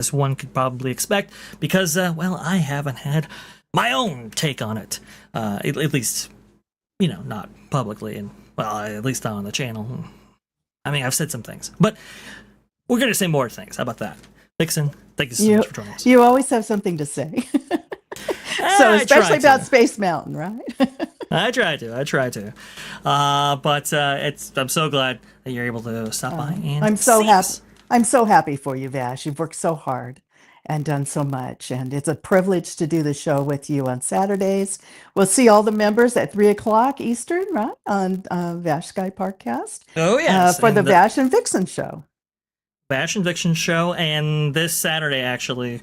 as one could probably expect, because, well, I haven't had my own take on it, at least, not publicly, and, well, at least not on the channel. I mean, I've said some things, but we're going to say more things. How about that? Vixen, thank you so much for joining us. You always have something to say. So especially about Space Mountain, right? I try to. But I'm so glad that you're able to stop by. And I'm so happy. I'm so happy for you, Vash. You've worked so hard and done so much, and it's a privilege to do the show with you on Saturdays. We'll see all the members at 3:00 Eastern, right, on VashSky Podcast. Oh yes, for the Vash and Vixen show. Vash and Vixen show, and this Saturday actually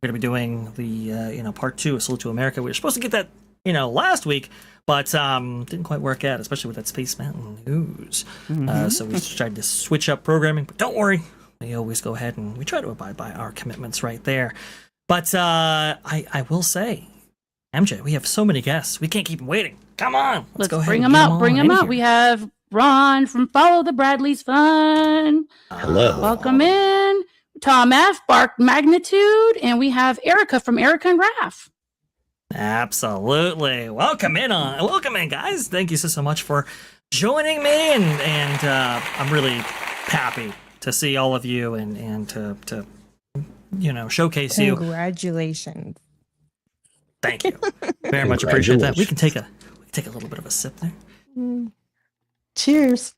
we're going to be doing the part 2 of Salute to America. We were supposed to get that last week, but didn't quite work out, especially with that Space Mountain news. So we tried to switch up programming, but don't worry, we always go ahead and we try to abide by our commitments right there. But I will say, MJ, we have so many guests, we can't keep them waiting. Come on, let's go ahead. Bring them out. Bring them out. We have Ron from Follow the Bradley's Fun. Hello. Welcome in. Tom F. Bark Magnitude. And we have Erica from Erica and Raph. Absolutely. Welcome in, guys. Thank you so much for joining me. And I'm really happy to see all of you and to showcase you. Congratulations. Thank you. Very much appreciate that. We can take a little bit of a sip there. Cheers.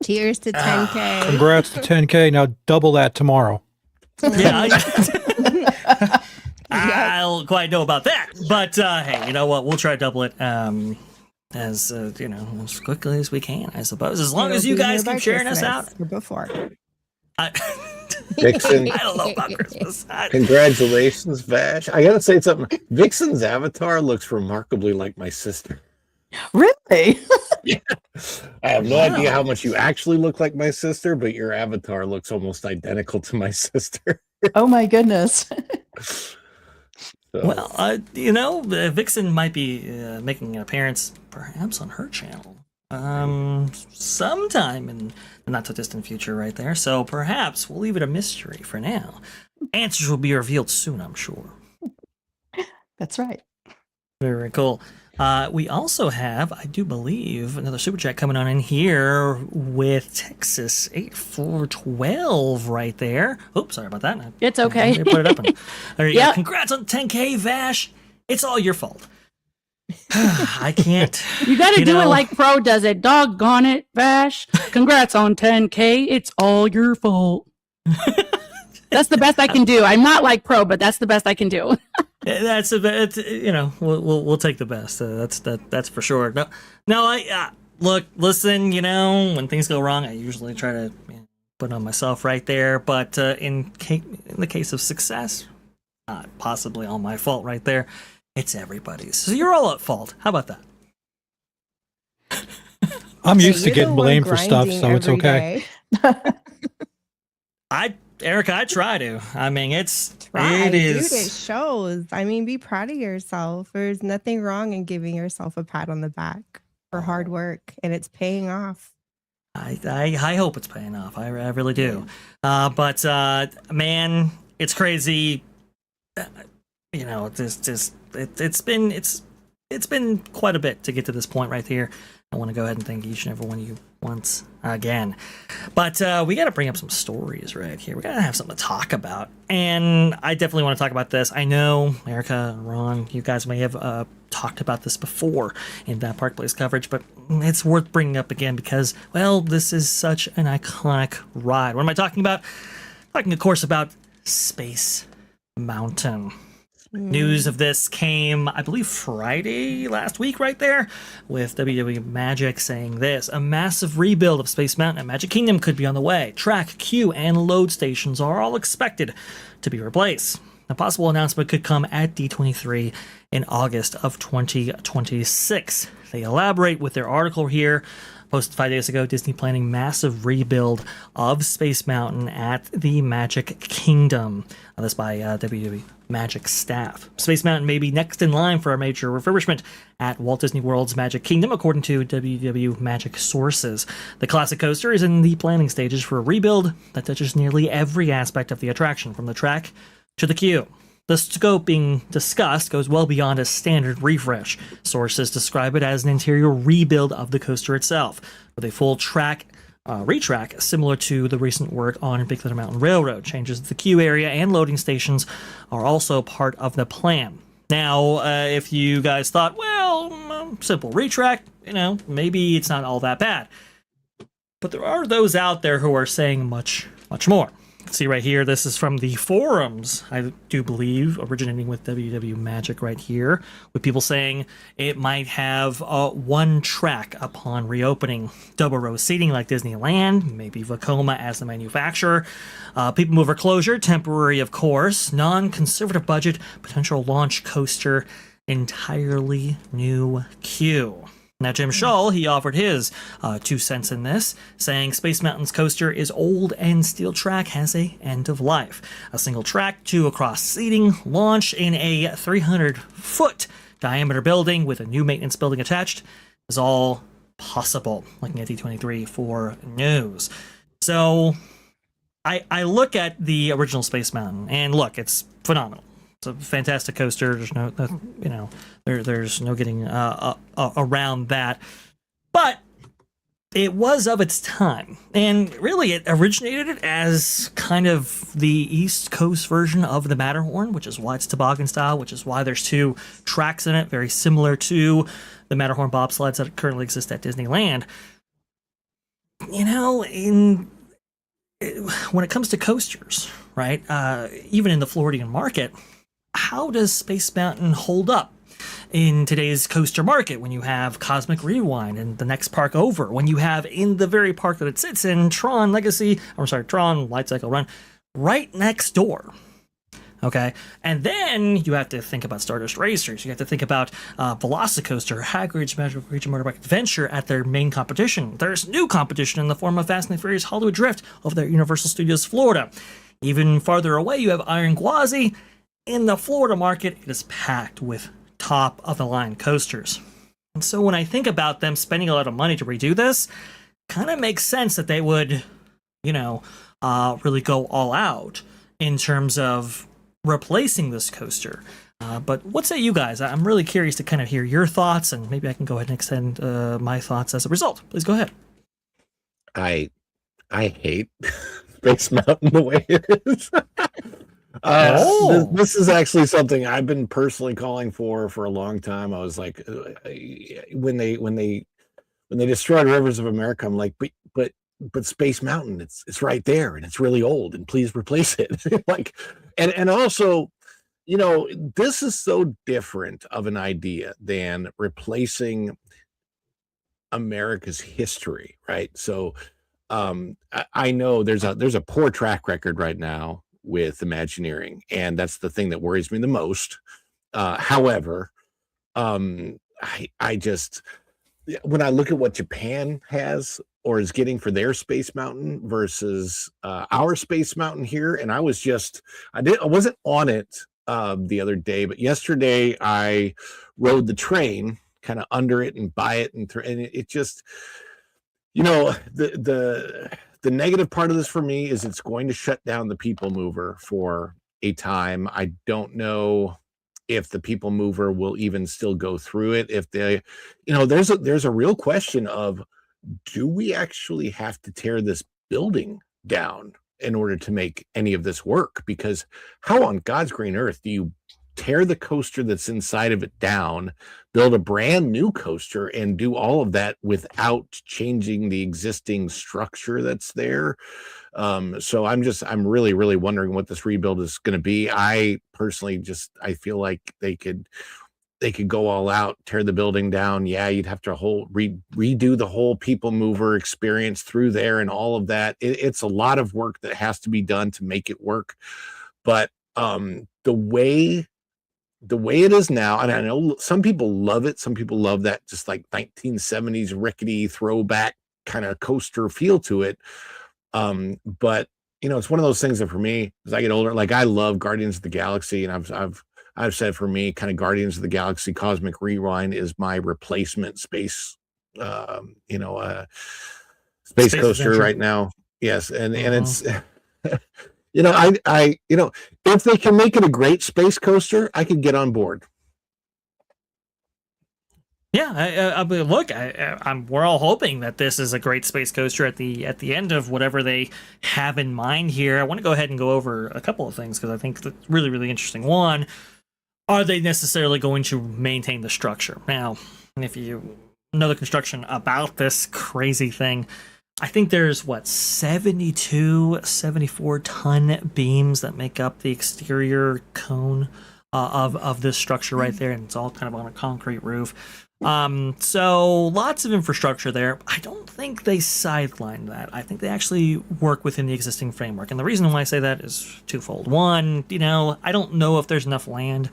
Cheers to 10K. Congrats to 10K. Now double that tomorrow. Yeah. I don't quite know about that. But hey, you know what? We'll try to double it as quickly as we can, I suppose. As long as you guys keep sharing us out. Before. Vixen, I don't know about Christmas. Congratulations, Vash. I gotta say something. Vixen's avatar looks remarkably like my sister. Really? Yeah. I have no idea how much you actually look like my sister, but your avatar looks almost identical to my sister. Oh my goodness. Well, Vixen might be making an appearance perhaps on her channel sometime in the not so distant future right there. So perhaps we'll leave it a mystery for now. Answers will be revealed soon, I'm sure. That's right. Very cool. We also have, I do believe, another super chat coming on in here with Texas 8412 right there. Oops, sorry about that. It's okay. Put it up. There you go. Congrats on 10K, Vash. It's all your fault. I can't. You got to do it like Pro does it. Doggone it, Vash. Congrats on 10K. It's all your fault. That's the best I can do. I'm not like Pro, but that's the best I can do. We'll take the best. That's for sure. Listen. When things go wrong, I usually try to put on myself right there. But in the case of success, not possibly all my fault right there. It's everybody's. So you're all at fault. How about that? I'm used to getting blamed for stuff, so it's okay. Erica, I try to. I mean, it shows. I mean, be proud of yourself. There's nothing wrong in giving yourself a pat on the back for hard work, and it's paying off. I hope it's paying off. I really do. But man, it's crazy. It's been quite a bit to get to this point right here. I want to go ahead and thank each and every one of you once again. But we got to bring up some stories right here. We got to have something to talk about. And I definitely want to talk about this. I know, Erica and Ron, you guys may have talked about this before in that Park Place coverage, but it's worth bringing up again because, well, this is such an iconic ride. What am I talking about? Talking, of course, about Space Mountain. News of this came, I believe, Friday last week right there, with WWE Magic saying this: a massive rebuild of Space Mountain at Magic Kingdom could be on the way. Track, queue, and load stations are all expected to be replaced. A possible announcement could come at D23 in August of 2026. They elaborate with their article here Posted 5 days ago, Disney planning massive rebuild of Space Mountain at the Magic Kingdom. This by WWE Magic staff. Space Mountain may be next in line for a major refurbishment at Walt Disney World's Magic Kingdom, according to WWE Magic sources. The classic coaster is in the planning stages for a rebuild that touches nearly every aspect of the attraction, from the track to the queue. The scope being discussed goes well beyond a standard refresh. Sources describe it as an interior rebuild of the coaster itself, with a full track retrack similar to the recent work on Big Thunder Mountain Railroad. Changes to the queue area and loading stations are also part of the plan. Now, if you guys thought, well, simple retrack, maybe it's not all that bad. But there are those out there who are saying much, much more. See right here, this is from the forums, I do believe, originating with WW Magic right here, with people saying it might have one track upon reopening. Double row seating like Disneyland, maybe Vekoma as the manufacturer. People mover closure, temporary of course, non-conservative budget, potential launch coaster, entirely new queue. Now, Jim Shull, he offered his 2 cents in this, saying Space Mountain's coaster is old and steel track has a end of life. A single track, 2 across seating, launch in a 300-foot diameter building with a new maintenance building attached is all possible, looking at D23 for news. So, I look at the original Space Mountain, and look, it's phenomenal. It's a fantastic coaster. There's there's no getting around that. But it was of its time, and really it originated as kind of the East Coast version of the Matterhorn, which is why it's toboggan style, which is why there's 2 tracks in it, very similar to the Matterhorn bobsleds that currently exist at Disneyland. When it comes to coasters, right? Even in the Floridian market, how does Space Mountain hold up in today's coaster market when you have Cosmic Rewind and the next park over, when you have in the very park that it sits in, Tron Light Cycle Run, right next door? Okay, and then you have to think about Stardust Racers. You have to think about Velocicoaster, Hagrid's Magical Creature Motorbike Adventure at their main competition. There's new competition in the form of Fast and the Furious Hollywood Drift over there at Universal Studios Florida. Even farther away, you have Iron Gwazi. In the Florida market, it is packed with top-of-the-line coasters. And so when I think about them spending a lot of money to redo this, kind of makes sense that they would, really go all out in terms of replacing this coaster. But what say you guys? I'm really curious to kind of hear your thoughts, and maybe I can go ahead and extend my thoughts as a result. Please go ahead. I hate Space Mountain the way it is. This is actually something I've been personally calling for a long time. I was like, when they destroyed Rivers of America, I'm like, but Space Mountain, it's right there, and it's really old, and please replace it. and also, this is so different of an idea than replacing America's history, right? So, I know there's a poor track record right now with Imagineering, and that's the thing that worries me the most. However, I just, when I look at what Japan has or is getting for their Space Mountain versus our Space Mountain here, and I wasn't on it the other day, but yesterday I rode the train kind of under it and by it, and it just, the negative part of this for me is it's going to shut down the People Mover for a time. I don't know if the People Mover will even still go through it. If they, there's a real question of, do we actually have to tear this building down in order to make any of this work? Because how on God's green earth do you tear the coaster that's inside of it down, build a brand new coaster, and do all of that without changing the existing structure that's there? So I'm really, really wondering what this rebuild is going to be. I personally I feel like they could go all out, tear the building down. Yeah, you'd have to redo the whole People Mover experience through there and all of that. It's a lot of work that has to be done to make it work. But the way it is now, and I know some people love it. Some people love that just like 1970s rickety throwback kind of coaster feel to it. But it's one of those things that for me, as I get older, like I love Guardians of the Galaxy, and I've said for me, kind of Guardians of the Galaxy Cosmic Rewind is my replacement space, space coaster adventure. right now. Yes, and it's I if they can make it a great space coaster, I could get on board. Yeah, look, we're all hoping that this is a great space coaster at the end of whatever they have in mind here. I want to go ahead and go over a couple of things because I think that's really, really interesting. One, are they necessarily going to maintain the structure? Now, if you know the construction about this crazy thing, I think there's 72, 74 ton beams that make up the exterior cone of this structure right there, and it's all kind of on a concrete roof. So lots of infrastructure there. I don't think they sidelined that. I think they actually work within the existing framework. And the reason why I say that is twofold. One, I don't know if there's enough land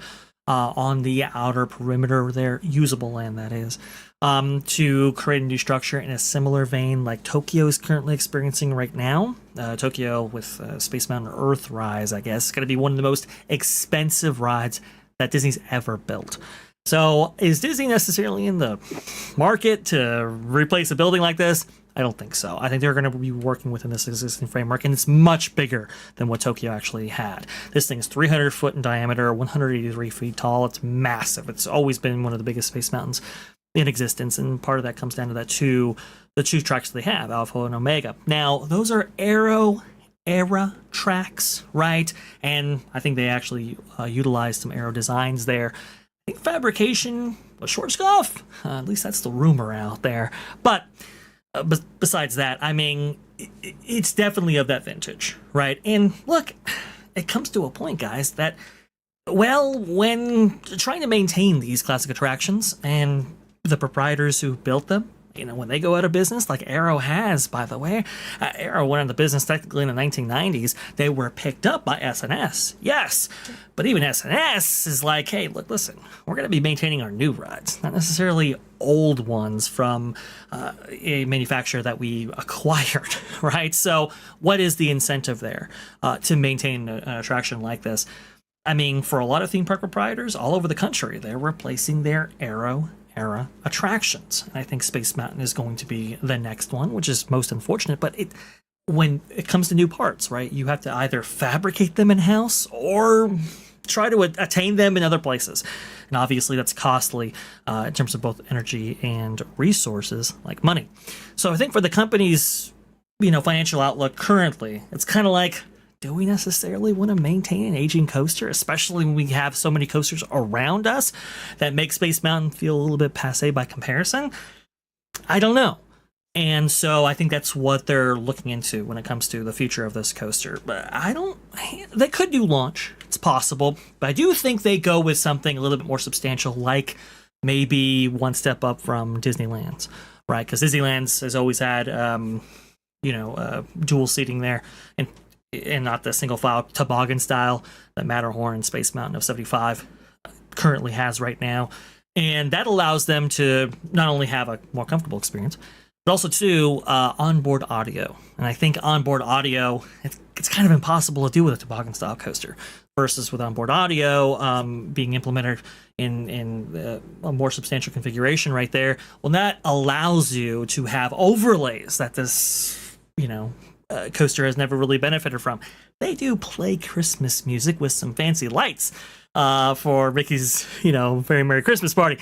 on the outer perimeter there, usable land that is, to create a new structure in a similar vein like Tokyo is currently experiencing right now. Tokyo with Space Mountain Earthrise, I guess, is going to be one of the most expensive rides that Disney's ever built. So is Disney necessarily in the market to replace a building like this? I don't think so. I think they're going to be working within this existing framework, and it's much bigger than what Tokyo actually had. This thing is 300 foot in diameter, 183 feet tall. It's massive. It's always been one of the biggest space mountains in existence, and part of that comes down to the two tracks they have, Alpha and Omega. Now, those are Aero era tracks, right? And I think they actually utilized some Aero designs there. I think fabrication was Schwarzkopf. At least that's the rumor out there. But besides that, I mean, it's definitely of that vintage, right? And look, it comes to a point, guys, that, well, when trying to maintain these classic attractions and the proprietors who built them, when they go out of business, like Aero has, by the way, Aero went out of business technically in the 1990s. They were picked up by SNS, yes. But even SNS is like, hey, look, listen, we're going to be maintaining our new rides, not necessarily old ones from a manufacturer that we acquired, right? So what is the incentive there to maintain an attraction like this? I mean, for a lot of theme park proprietors all over the country, they're replacing their Aero era attractions. And I think Space Mountain is going to be the next one, which is most unfortunate. But when it comes to new parts, right, you have to either fabricate them in-house or try to attain them in other places. And obviously that's costly in terms of both energy and resources, like money. So I think for the company's financial outlook currently, it's kind of like, do we necessarily want to maintain an aging coaster, especially when we have so many coasters around us that make Space Mountain feel a little bit passé by comparison? I don't know. And so I think that's what they're looking into when it comes to the future of this coaster. But they could do launch. It's possible. But I do think they go with something a little bit more substantial, like maybe one step up from Disneyland's, right? Because Disneyland's has always had, dual seating there. And not the single file toboggan style that Matterhorn and Space Mountain of 75 currently has right now. And that allows them to not only have a more comfortable experience, but also too onboard audio. And I think onboard audio, it's kind of impossible to do with a toboggan style coaster versus with onboard audio being implemented in a more substantial configuration right there. Well, that allows you to have overlays that this, coaster has never really benefited from. They do play Christmas music with some fancy lights for Mickey's, very Merry Christmas party.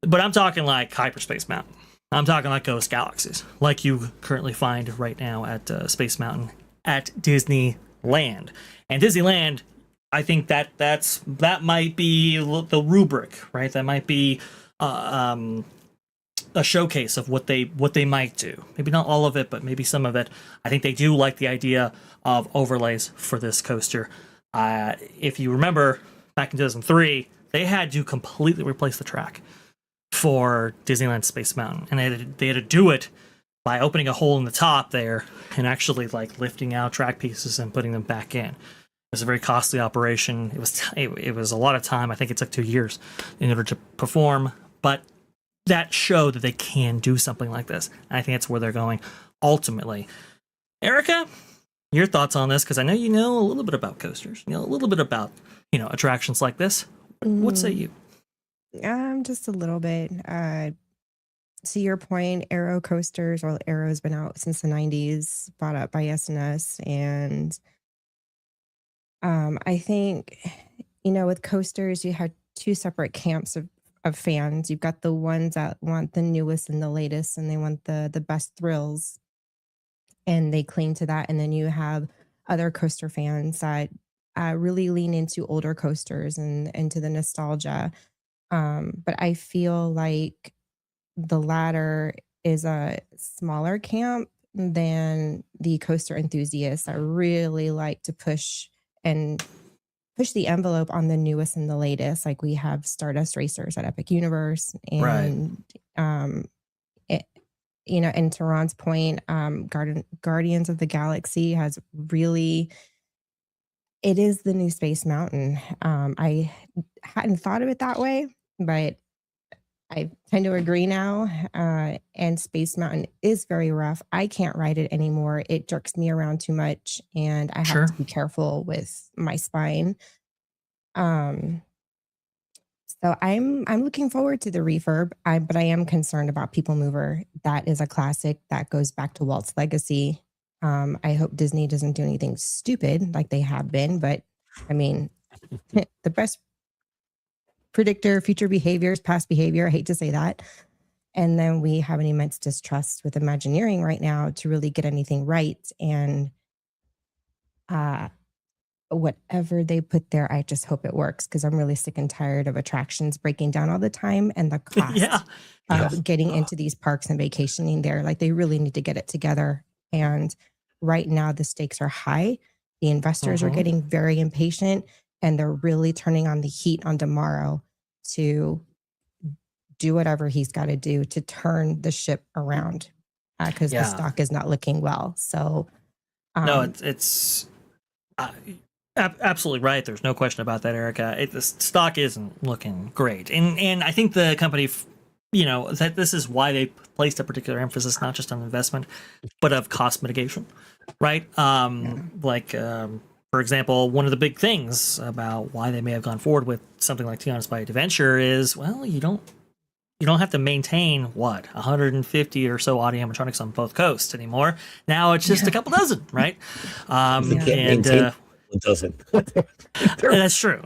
But I'm talking like Hyperspace Mountain. I'm talking like Ghost Galaxies, like you currently find right now at Space Mountain at Disneyland. And Disneyland, I think that might be the rubric, right? That might be a showcase of what they might do. Maybe not all of it, but maybe some of it. I think they do like the idea of overlays for this coaster. If you remember, back in 2003, they had to completely replace the track for Disneyland Space Mountain, and they had to do it by opening a hole in the top there and actually like lifting out track pieces and putting them back in. It was a very costly operation. It was a lot of time. I think it took 2 years in order to perform, but that show that they can do something like this. And I think that's where they're going ultimately. Erica, your thoughts on this? Because I know you know a little bit about coasters, you know a little bit about attractions like this. What say you? Just a little bit. To your point, Aero coasters, well, Aero's been out since the 90s, bought up by S&S. And I think, with coasters, you have two separate camps of fans. You've got the ones that want the newest and the latest, and they want the best thrills, and they cling to that. And then you have other coaster fans that really lean into older coasters and into the nostalgia. But I feel like the latter is a smaller camp than the coaster enthusiasts that really like to push the envelope on the newest and the latest. Like we have Stardust Racers at Epic Universe, and and to Ron's point, Guardians of the Galaxy has really, it is the new Space Mountain. I hadn't thought of it that way, but I tend to agree now. And Space Mountain is very rough. I can't ride it anymore. It jerks me around too much, and I have to be careful with my spine. So I'm looking forward to the refurb. But I am concerned about People Mover. That is a classic that goes back to Walt's legacy. I hope Disney doesn't do anything stupid like they have been. But I mean, the best predictor, future behaviors, past behavior. I hate to say that. And then we have an immense distrust with Imagineering right now to really get anything right. And whatever they put there, I just hope it works, because I'm really sick and tired of attractions breaking down all the time, and the cost of getting into these parks and vacationing there. Like, they really need to get it together. And right now the stakes are high. The investors are getting very impatient, and they're really turning on the heat on tomorrow to do whatever he's got to do to turn the ship around, because the stock is not looking well. So no, it's absolutely right. There's no question about that, Erica. The stock isn't looking great, and I think the company, that this is why they placed a particular emphasis not just on investment, but of cost mitigation, right? For example, one of the big things about why they may have gone forward with something like Tiana's Inspired Adventure is, well, you don't have to maintain 150 or so audio animatronics on both coasts anymore. Now it's just a couple dozen, right? It doesn't. That's true.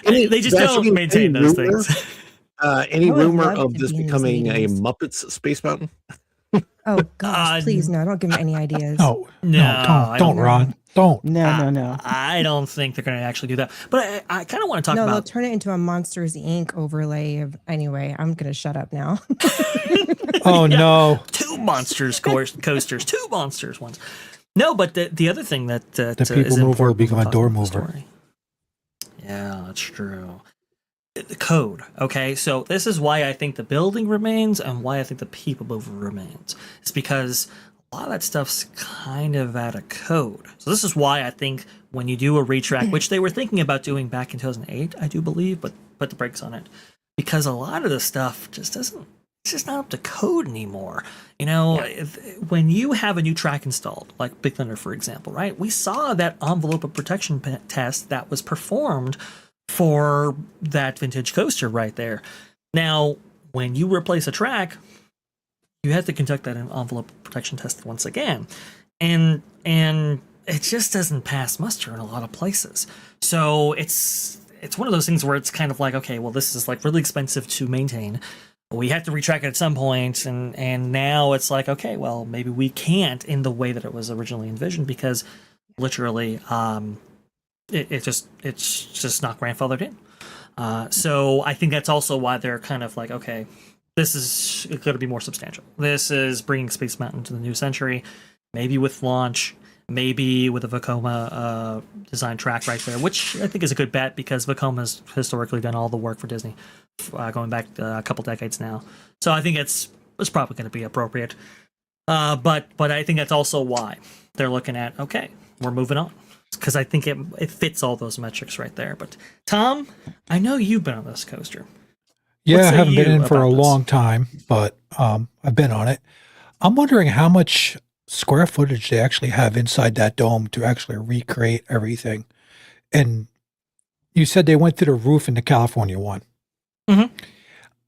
They just don't maintain those things. Any rumor of this becoming a Muppets Space Mountain? Oh gosh, please no! Don't give me any ideas. No, don't, Ron. Don't. No. I don't think they're going to actually do that. But I kind of want to talk about. No, they'll turn it into a Monsters Inc. overlay of. Anyway, I'm going to shut up now. Oh no! 2 monsters coasters, 2 monsters ones. No, but the other thing that the People Mover will become a door mover. Yeah, that's true. The code. Okay, so this is why I think the building remains and why I think the People Mover remains. It's because a lot of that stuff's kind of out of code. So this is why I think when you do a retrack, which they were thinking about doing back in 2008, I do believe, but put the brakes on it, because a lot of the stuff just doesn't. It's just not up to code anymore. When you have a new track installed, like Big Thunder, for example, right? We saw that envelope of protection test that was performed for that vintage coaster right there. Now, when you replace a track, you have to conduct that envelope protection test once again. And it just doesn't pass muster in a lot of places. So it's one of those things where it's kind of like, okay, well, this is like really expensive to maintain. We have to retrack it at some point, and now it's like, okay, well, maybe we can't in the way that it was originally envisioned, because literally it's just not grandfathered in. So I think that's also why they're kind of like, okay, this is going to be more substantial. This is bringing Space Mountain to the new century, maybe with launch, maybe with a Vekoma design track right there, which I think is a good bet, because Vekoma's historically done all the work for Disney, going back a couple decades now. So I think it's probably going to be appropriate. But I think that's also why they're looking at, okay, we're moving on, because I think it fits all those metrics right there. But Tom, I know you've been on this coaster. Yeah, What I say haven't been you in for a about this? long time, but I've been on it. I'm wondering how much square footage they actually have inside that dome to actually recreate everything. And you said they went to the roof in the California one. Mhm.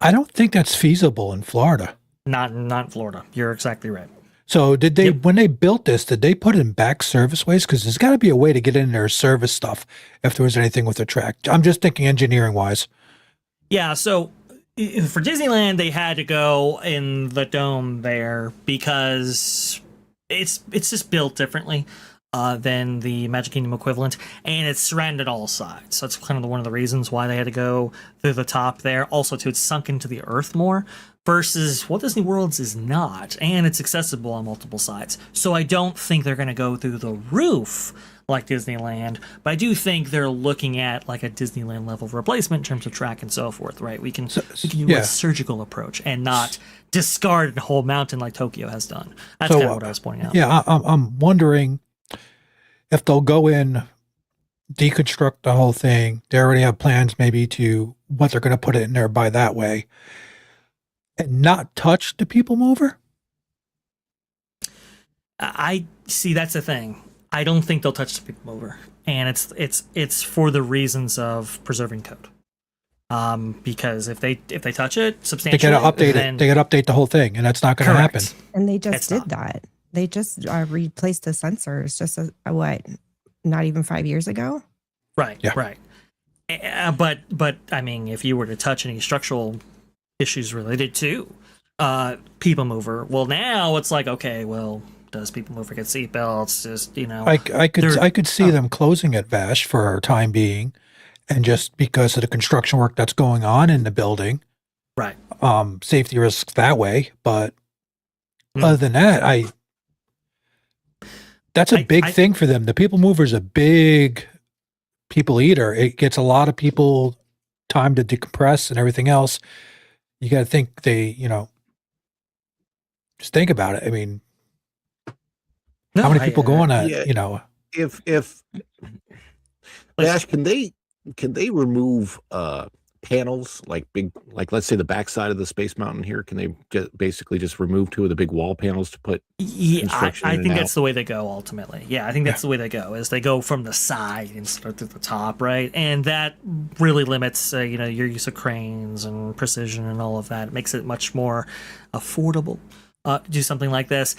I don't think that's feasible in Florida. Not in Florida. You're exactly right. So did they, Yep. when they built this, did they put in back service ways? Because there's got to be a way to get in there service stuff if there was anything with the track. I'm just thinking engineering wise. Yeah, so for Disneyland, they had to go in the dome there because it's just built differently than the Magic Kingdom equivalent, and it's surrounded all sides. So that's kind of one of the reasons why they had to go through the top there. Also, too, it's sunk into the earth more versus Walt Disney World's is not, and it's accessible on multiple sides. So I don't think they're going to go through the roof like Disneyland, but I do think they're looking at like a Disneyland level replacement in terms of track and so forth, right? We can do yeah. a surgical approach and not discard a whole mountain like Tokyo has done. That's So, kind of what I was pointing out. Yeah, I'm wondering if they'll go in, deconstruct the whole thing. They already have plans maybe to what they're going to put it in there by that way, and not touch the people mover. I see. That's the thing. I don't think they'll touch the people mover, and it's for the reasons of preserving code. Because if they touch it They substantially, got to update then, it. They got to update the whole thing, and that's not going to happen. correct. And they just It's did not. that. They just replaced the sensors just what, not even 5 years ago? Right, Yeah. right. But I mean, if you were to touch any structural issues related to people mover, well, now it's like, okay, well, does people mover get seatbelts? Just I could see them closing it, Vash, for a time being, and just because of the construction work that's going on in the building, right. safety risks that way. But Mm. other than that, that's a big thing for them. The people mover is a big people eater. It gets a lot of people time to decompress and everything else. You got to think just think about it. I mean, how many people go on a, Yeah. If Vash, can they remove panels like let's say the backside of the Space Mountain here? Can they basically just remove two of the big wall panels to put construction I in and think out? that's the way they go ultimately. Yeah, I think that's the way they go, is they go from the side instead of to the top, right? And that really limits your use of cranes and precision and all of that. It makes it much more affordable to do something like this.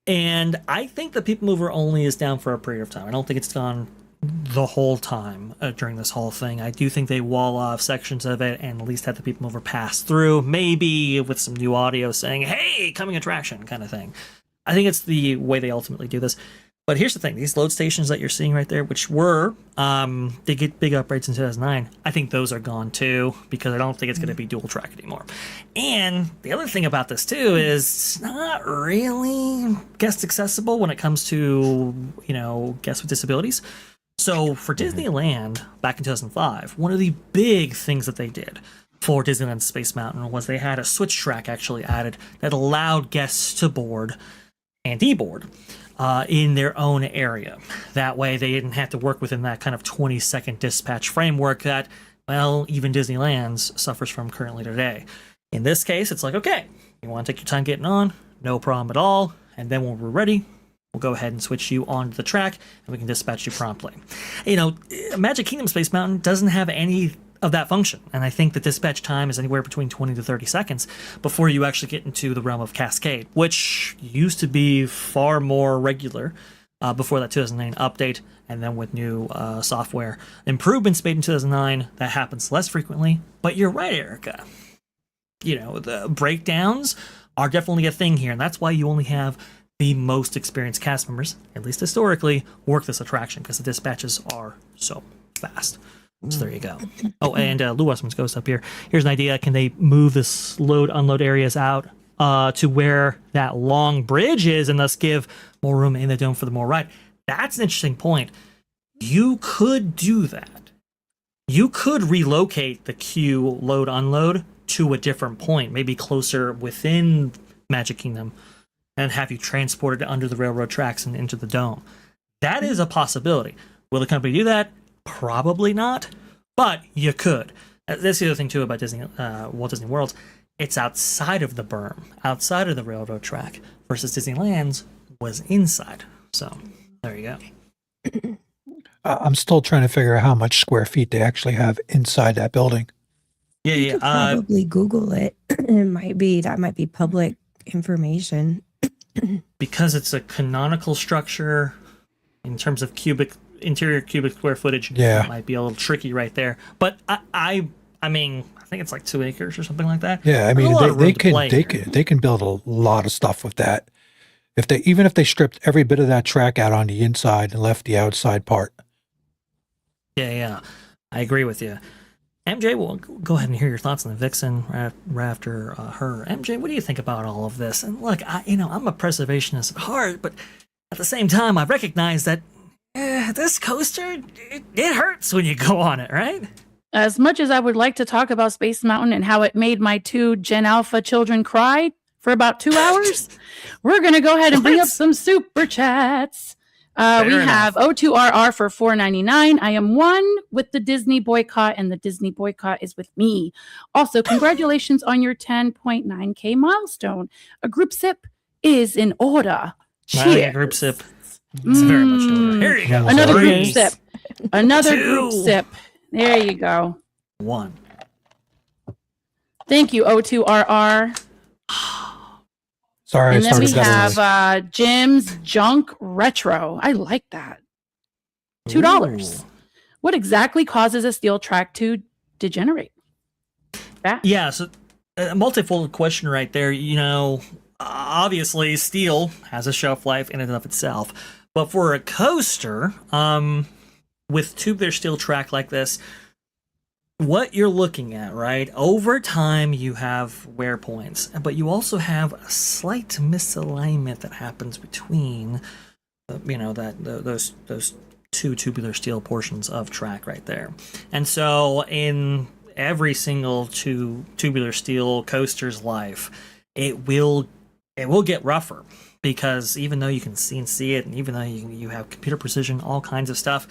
And I think the people mover only is down for a period of time. I don't think it's gone the whole time during this whole thing. I do think they wall off sections of it and at least have the people mover pass through, maybe with some new audio saying, hey, coming attraction kind of thing. I think it's the way they ultimately do this. But here's the thing, these load stations that you're seeing right there, which were, they get big upgrades in 2009, I think those are gone too, because I don't think it's going to be dual track anymore. And the other thing about this too is it's not really guest accessible when it comes to, guests with disabilities. So for Disneyland, back in 2005, one of the big things that they did for Disneyland Space Mountain was they had a switch track actually added that allowed guests to board and deboard in their own area. That way they didn't have to work within that kind of 20-second dispatch framework that, well, even Disneyland's suffers from currently today. In this case, it's like, okay, you want to take your time getting on? No problem at all. And then when we're ready, we'll go ahead and switch you onto the track and we can dispatch you promptly. Magic Kingdom Space Mountain doesn't have any of that function. And I think the dispatch time is anywhere between 20 to 30 seconds before you actually get into the realm of Cascade, which used to be far more regular before that 2009 update. And then with new software improvements made in 2009, that happens less frequently. But you're right, Erica. The breakdowns are definitely a thing here. And that's why you only have the most experienced cast members, at least historically, work this attraction because the dispatches are so fast. So there you go. Oh, and Lou Westman's Ghost up here. Here's an idea. Can they move this load-unload areas out to where that long bridge is and thus give more room in the dome for the more ride? That's an interesting point. You could do that. You could relocate the queue load-unload to a different point, maybe closer within Magic Kingdom, and have you transported under the railroad tracks and into the dome. That is a possibility. Will the company do that? Probably not, but you could. That's the other thing too about Disney, Walt Disney World. It's outside of the berm, outside of the railroad track, versus Disneyland's was inside. So there you go. I'm still trying to figure out how much square feet they actually have inside that building. Yeah, You yeah. could probably Google it. That might be public information. Because it's a canonical structure in terms of interior cubic square footage. Yeah. It might be a little tricky right there. But I mean, I think it's like 2 acres or something like that. Yeah, I There's a mean lot of room to play here. they can build a lot of stuff with that. Even if they stripped every bit of that track out on the inside and left the outside part. Yeah. I agree with you. MJ, we'll go ahead and hear your thoughts on the Vixen right after her. MJ, what do you think about all of this? And look, I'm a preservationist at heart, but at the same time, I recognize that this coaster, it hurts when you go on it, right? As much as I would like to talk about Space Mountain and how it made my 2 Gen Alpha children cry for about 2 hours, we're going to go ahead and bring up some super chats. We have O2RR for $4.99. I am one with the Disney boycott, and the Disney boycott is with me. Also, congratulations on your 10.9K milestone. A group sip is in order. Cheers. Group sip. It's very much in order. Here you go. Another group Three, sip. Another group 2, sip. There you go. 1. Thank you, O2RR. Sorry, And I then we started that early. have Jim's Junk Retro. I like that. $2. Ooh. What exactly causes a steel track to degenerate? Yeah, so a multifold question right there. Obviously, steel has a shelf life in and of itself. But for a coaster, with tubular steel track like this, what you're looking at, right? Over time, you have wear points, but you also have a slight misalignment that happens between, those 2 tubular steel portions of track right there. And so, in every single tubular steel coaster's life, it will get rougher, because even though you can see it, and even though you have computer precision, all kinds of stuff.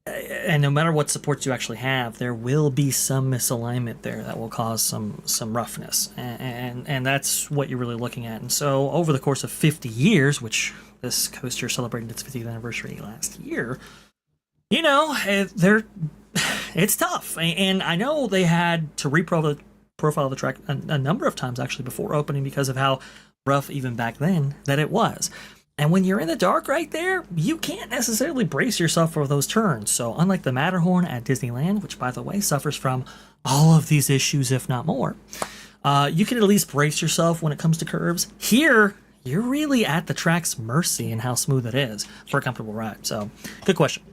And no matter what supports you actually have, there will be some misalignment there that will cause some roughness, and that's what you're really looking at. And so, over the course of 50 years, which this coaster celebrated its 50th anniversary last year, it's tough. And I know they had to profile the track a number of times actually before opening, because of how rough even back then that it was. And when you're in the dark right there, you can't necessarily brace yourself for those turns. So unlike the Matterhorn at Disneyland, which, by the way, suffers from all of these issues, if not more, you can at least brace yourself when it comes to curves. Here, you're really at the track's mercy and how smooth it is for a comfortable ride. So, good question.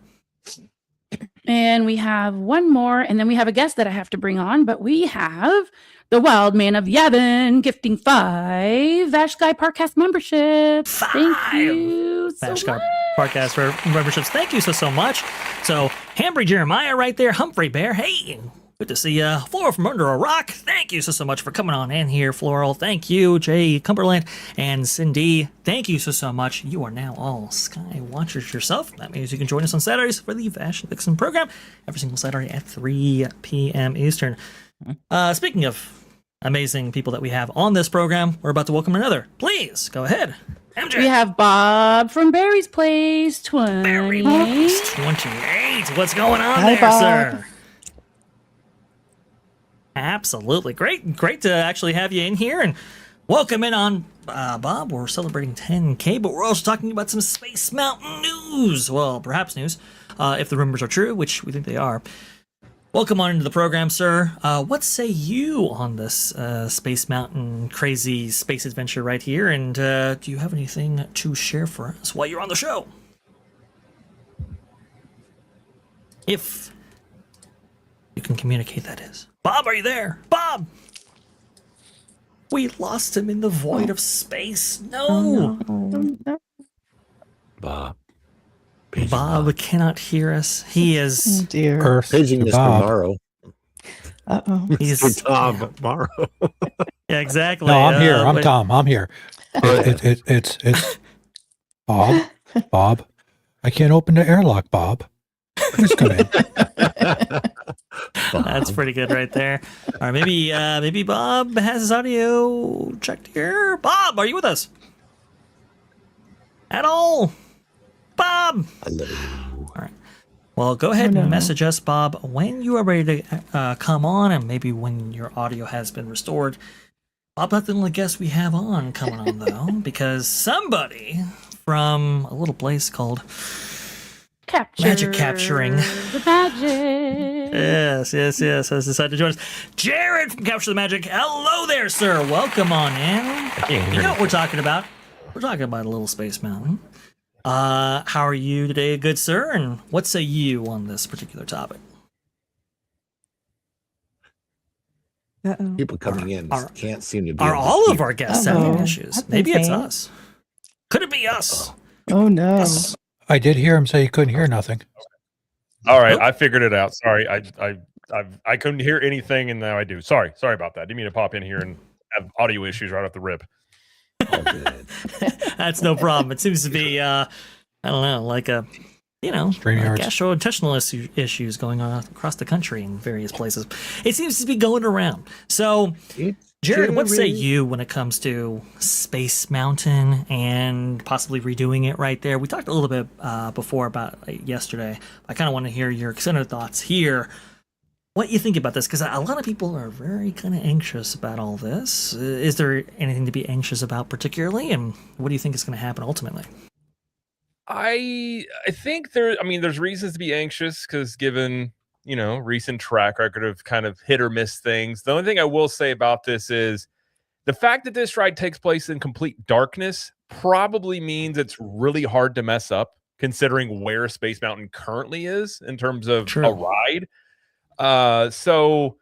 And we have one more, and then we have a guest that I have to bring on, but we have the Wild Man of Yavin gifting 5 VashSky Parkcast memberships. 5. Thank you so VashSky much. Parkcast for memberships. Thank you so much. So, Hambry Jeremiah right there, Humphrey Bear. Hey, good to see you. Floral from Under a Rock. Thank you so much for coming on in here, Floral. Thank you, Jay Cumberland and Cindy. Thank you so much. You are now all Sky Watchers yourself. That means you can join us on Saturdays for the Vash and Vixen program every single Saturday at 3 p.m. Eastern. Speaking of amazing people that we have on this program, we're about to welcome another. Please go ahead, MJ. We have Bob from Barry's Place 28. Barry Box 28. What's going on Hi, there, Bob. sir? Absolutely. Great to actually have you in here, and welcome in on Bob. We're celebrating 10K, but we're also talking about some Space Mountain news. Well, perhaps news, if the rumors are true, which we think they are. Welcome on into the program, sir. What say you on this Space Mountain crazy space adventure right here? And do you have anything to share for us while you're on the show? If you can communicate, that is. Bob, are you there? Bob! We lost him in the void of space. No! Bob. Bob cannot hear us. He Oh is... dear. Earth Paging to Mr. Bob. Morrow. Uh-oh. He's Mr. Tom Morrow. yeah, exactly. No, I'm here. I'm but- Tom. I'm here. It's Bob. Bob. I can't open the airlock, Bob. Please come in. That's pretty good right there. All right, maybe Bob has his audio checked here. Bob, are you with us at all? Bob. Hello. All right. Well, go ahead and message us, Bob, when you are ready to come on, and maybe when your audio has been restored. Bob, not the only guest we have on coming on though, because somebody from a little place called Magic Capturing. The magic. Yes, has decided to join us. Jared from Capture the Magic. Hello there, sir. Welcome on in. You know what we're talking about? We're talking about a little Space Mountain. How are you today, good sir? And what say you on this particular topic? Uh-oh. People coming in can't seem to be. Are able to all of hear. our guests Uh-oh. having issues? That's Maybe it's insane. us. Could it be us? Oh no. I did hear him say he couldn't hear nothing. All right, Nope. I figured it out. Sorry, I couldn't hear anything, and now I do. Sorry about that. Didn't mean to pop in here and have audio issues right off the rip. All good. That's no problem. It seems to be, I don't know, like a, StreamYards. gastrointestinal issues going on across the country in various places. It seems to be going around. So, Jared, what say you when it comes to Space Mountain and possibly redoing it right there? We talked a little bit before about it yesterday. I kind of want to hear your extended thoughts here. What you think about this? Because a lot of people are very kind of anxious about all this. Is there anything to be anxious about particularly? And what do you think is going to happen ultimately? I think there's reasons to be anxious because given recent track record of kind of hit or miss things. The only thing I will say about this is the fact that this ride takes place in complete darkness probably means it's really hard to mess up considering where Space Mountain currently is in terms of True. a ride. So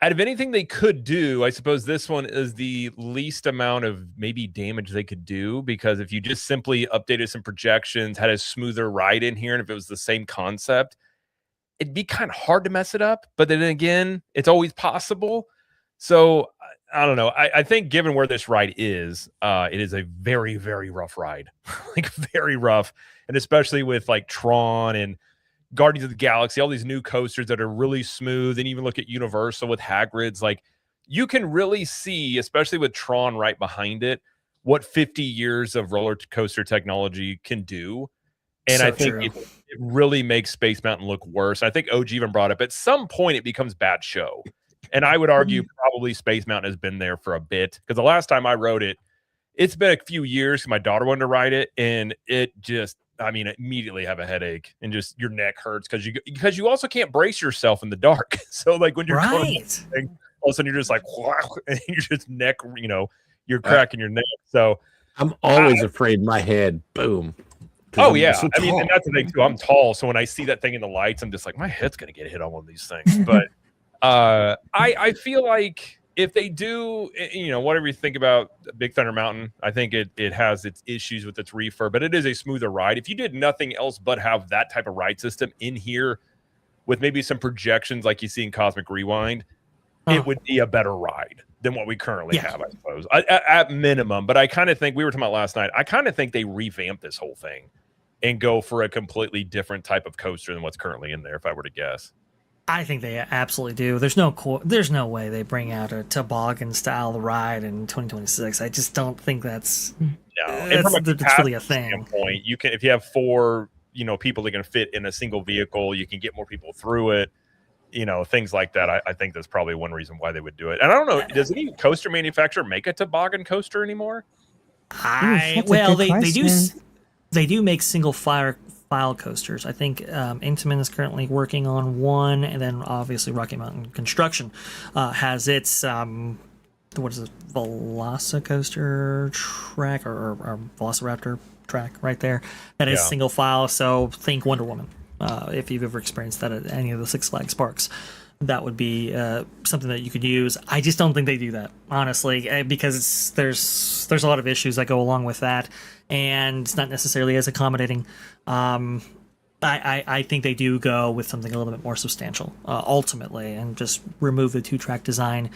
out of anything they could do, I suppose this one is the least amount of maybe damage they could do, because if you just simply updated some projections, had a smoother ride in here, and if it was the same concept, it'd be kind of hard to mess it up. But then again, it's always possible. So I don't know. I think given where this ride is, it is a very, very rough ride, like very rough. And especially with like Tron and Guardians of the Galaxy, all these new coasters that are really smooth, and even look at Universal with Hagrid's, like you can really see, especially with Tron right behind it, what 50 years of roller coaster technology can do. And So I think true. it really makes Space Mountain look worse. I think OG even brought up at some point it becomes bad show. And I would argue probably Space Mountain has been there for a bit, because the last time I rode it, it's been a few years. My daughter wanted to ride it, and it just, immediately have a headache and just your neck hurts because you also can't brace yourself in the dark. So like when you're going, Right. all of a sudden you're just like, and you're just neck, you're cracking your neck. So I'm always afraid my head, boom. 'Cause oh I'm yeah, so and tall. that's the thing too. I'm tall, so when I see that thing in the lights, I'm just like, my head's gonna get hit on one of these things. But I feel like if they do, whatever you think about Big Thunder Mountain, I think it has its issues with its refurb, but it is a smoother ride. If you did nothing else but have that type of ride system in here with maybe some projections like you see in Cosmic Rewind, it would be a better ride than what we currently have, I suppose, at minimum. But I kind of think, we were talking about last night, I kind of think they revamp this whole thing and go for a completely different type of coaster than what's currently in there, if I were to guess. I think they absolutely do. There's no way they bring out a toboggan style ride in 2026. I just don't think that's And from a that's really a capacity thing. standpoint, you can, if you have 4 people that can fit in a single vehicle, you can get more people through it, things like that. I think that's probably one reason why they would do it. And I don't know, does any coaster manufacturer make a toboggan coaster anymore? That's a good question. They do make single file coasters. I think Intamin is currently working on one, and then obviously Rocky Mountain Construction has its what is it, Velocicoaster track or Velociraptor track right there. That is single file. So think Wonder Woman. If you've ever experienced that at any of the Six Flags parks, that would be something that you could use. I just don't think they do that, honestly, because there's a lot of issues that go along with that, and it's not necessarily as accommodating. I think they do go with something a little bit more substantial ultimately, and just remove the 2-track design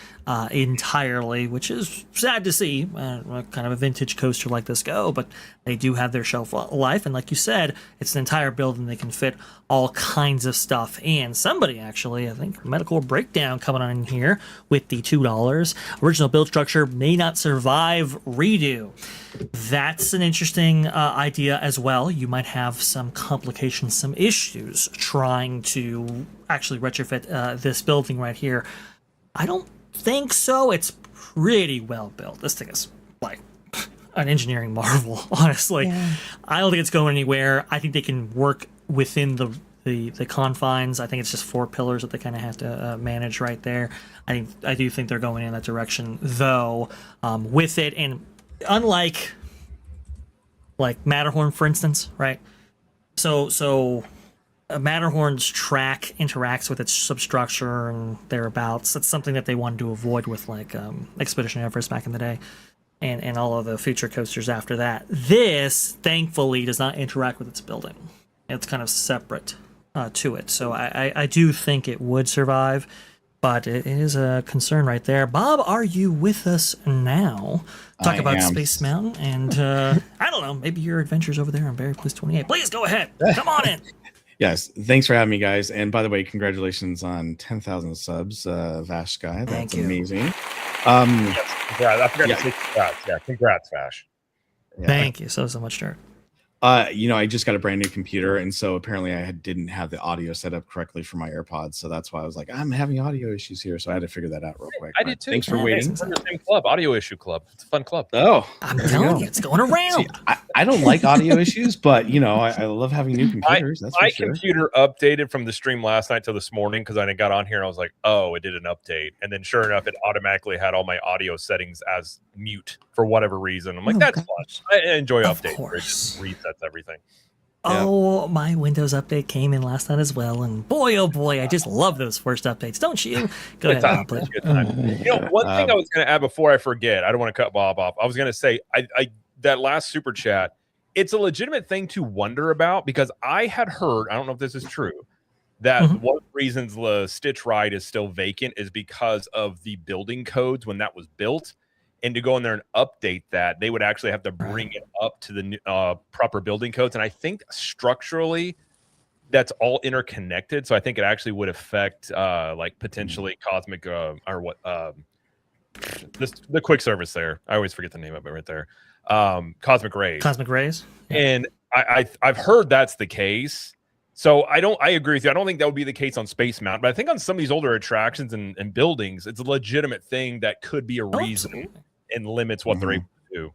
entirely, which is sad to see. Kind of a vintage coaster like this go, but they do have their shelf life, and like you said, it's an entire building. They can fit all kinds of stuff in. Somebody actually, I think, Medical Breakdown coming on in here with the $2. Original build structure may not survive redo. That's an interesting idea as well. You might have some complications, some issues trying to actually retrofit this building right here. I don't think so. It's pretty well built. This thing is like an engineering marvel, honestly. Yeah. I don't think it's going anywhere. I think they can work within the confines. I think it's just 4 pillars that they kind of have to manage right there. I do think they're going in that direction, though, with it. And unlike like Matterhorn, for instance, right? So Matterhorn's track interacts with its substructure and thereabouts. That's something that they wanted to avoid with like Expedition Everest back in the day, and all of the future coasters after that. This, thankfully, does not interact with its building. It's kind of separate to it. So I do think it would survive, but it is a concern right there. Bob, are you with us now? Talk about Space Mountain and I don't know, maybe your adventures over there on Barry Place 28. Please go ahead. Come on in. Yes, thanks for having me, guys. And by the way, congratulations on 10,000 subs, VashSky. That's amazing. Yes, I forgot to say congrats. Yeah, congrats, Vash. Yeah. Thank you so much, Jared. I just got a brand new computer, and so apparently I didn't have the audio set up correctly for my AirPods, so that's why I was like, I'm having audio issues here, so I had to figure that out real quick. I did too. Thanks for waiting. It's in the same club, Audio Issue Club. It's a fun club. Oh, I'm telling you, it's going around. See, I don't like audio issues, but I love having new computers. That's for my sure. computer updated from the stream last night till this morning because I got on here and I was like, oh, it did an update, and then sure enough, it automatically had all my audio settings as mute for whatever reason. I'm like, that's fun. I enjoy Of updates. course. It just resets everything. Oh, my Windows update came in last night as well, and boy, oh boy, I just love those first updates, don't you? Go ahead, Bob, please. Good time. One thing I was going to add before I forget, I don't want to cut Bob off. I was going to say, I that last super chat, it's a legitimate thing to wonder about because I had heard, I don't know if this is true, that one of the reasons the Stitch ride is still vacant is because of the building codes when that was built. And to go in there and update that, they would actually have to bring it up to the proper building codes. And I think structurally, that's all interconnected. So I think it actually would affect like potentially cosmic or what the quick service there. I always forget the name of it right there. Cosmic rays. Cosmic rays. Yeah. And I've heard that's the case. So I agree with you. I don't think that would be the case on Space Mountain, but I think on some of these older attractions and buildings, it's a legitimate thing that could be a reason. Absolutely. And limits what they're able to do.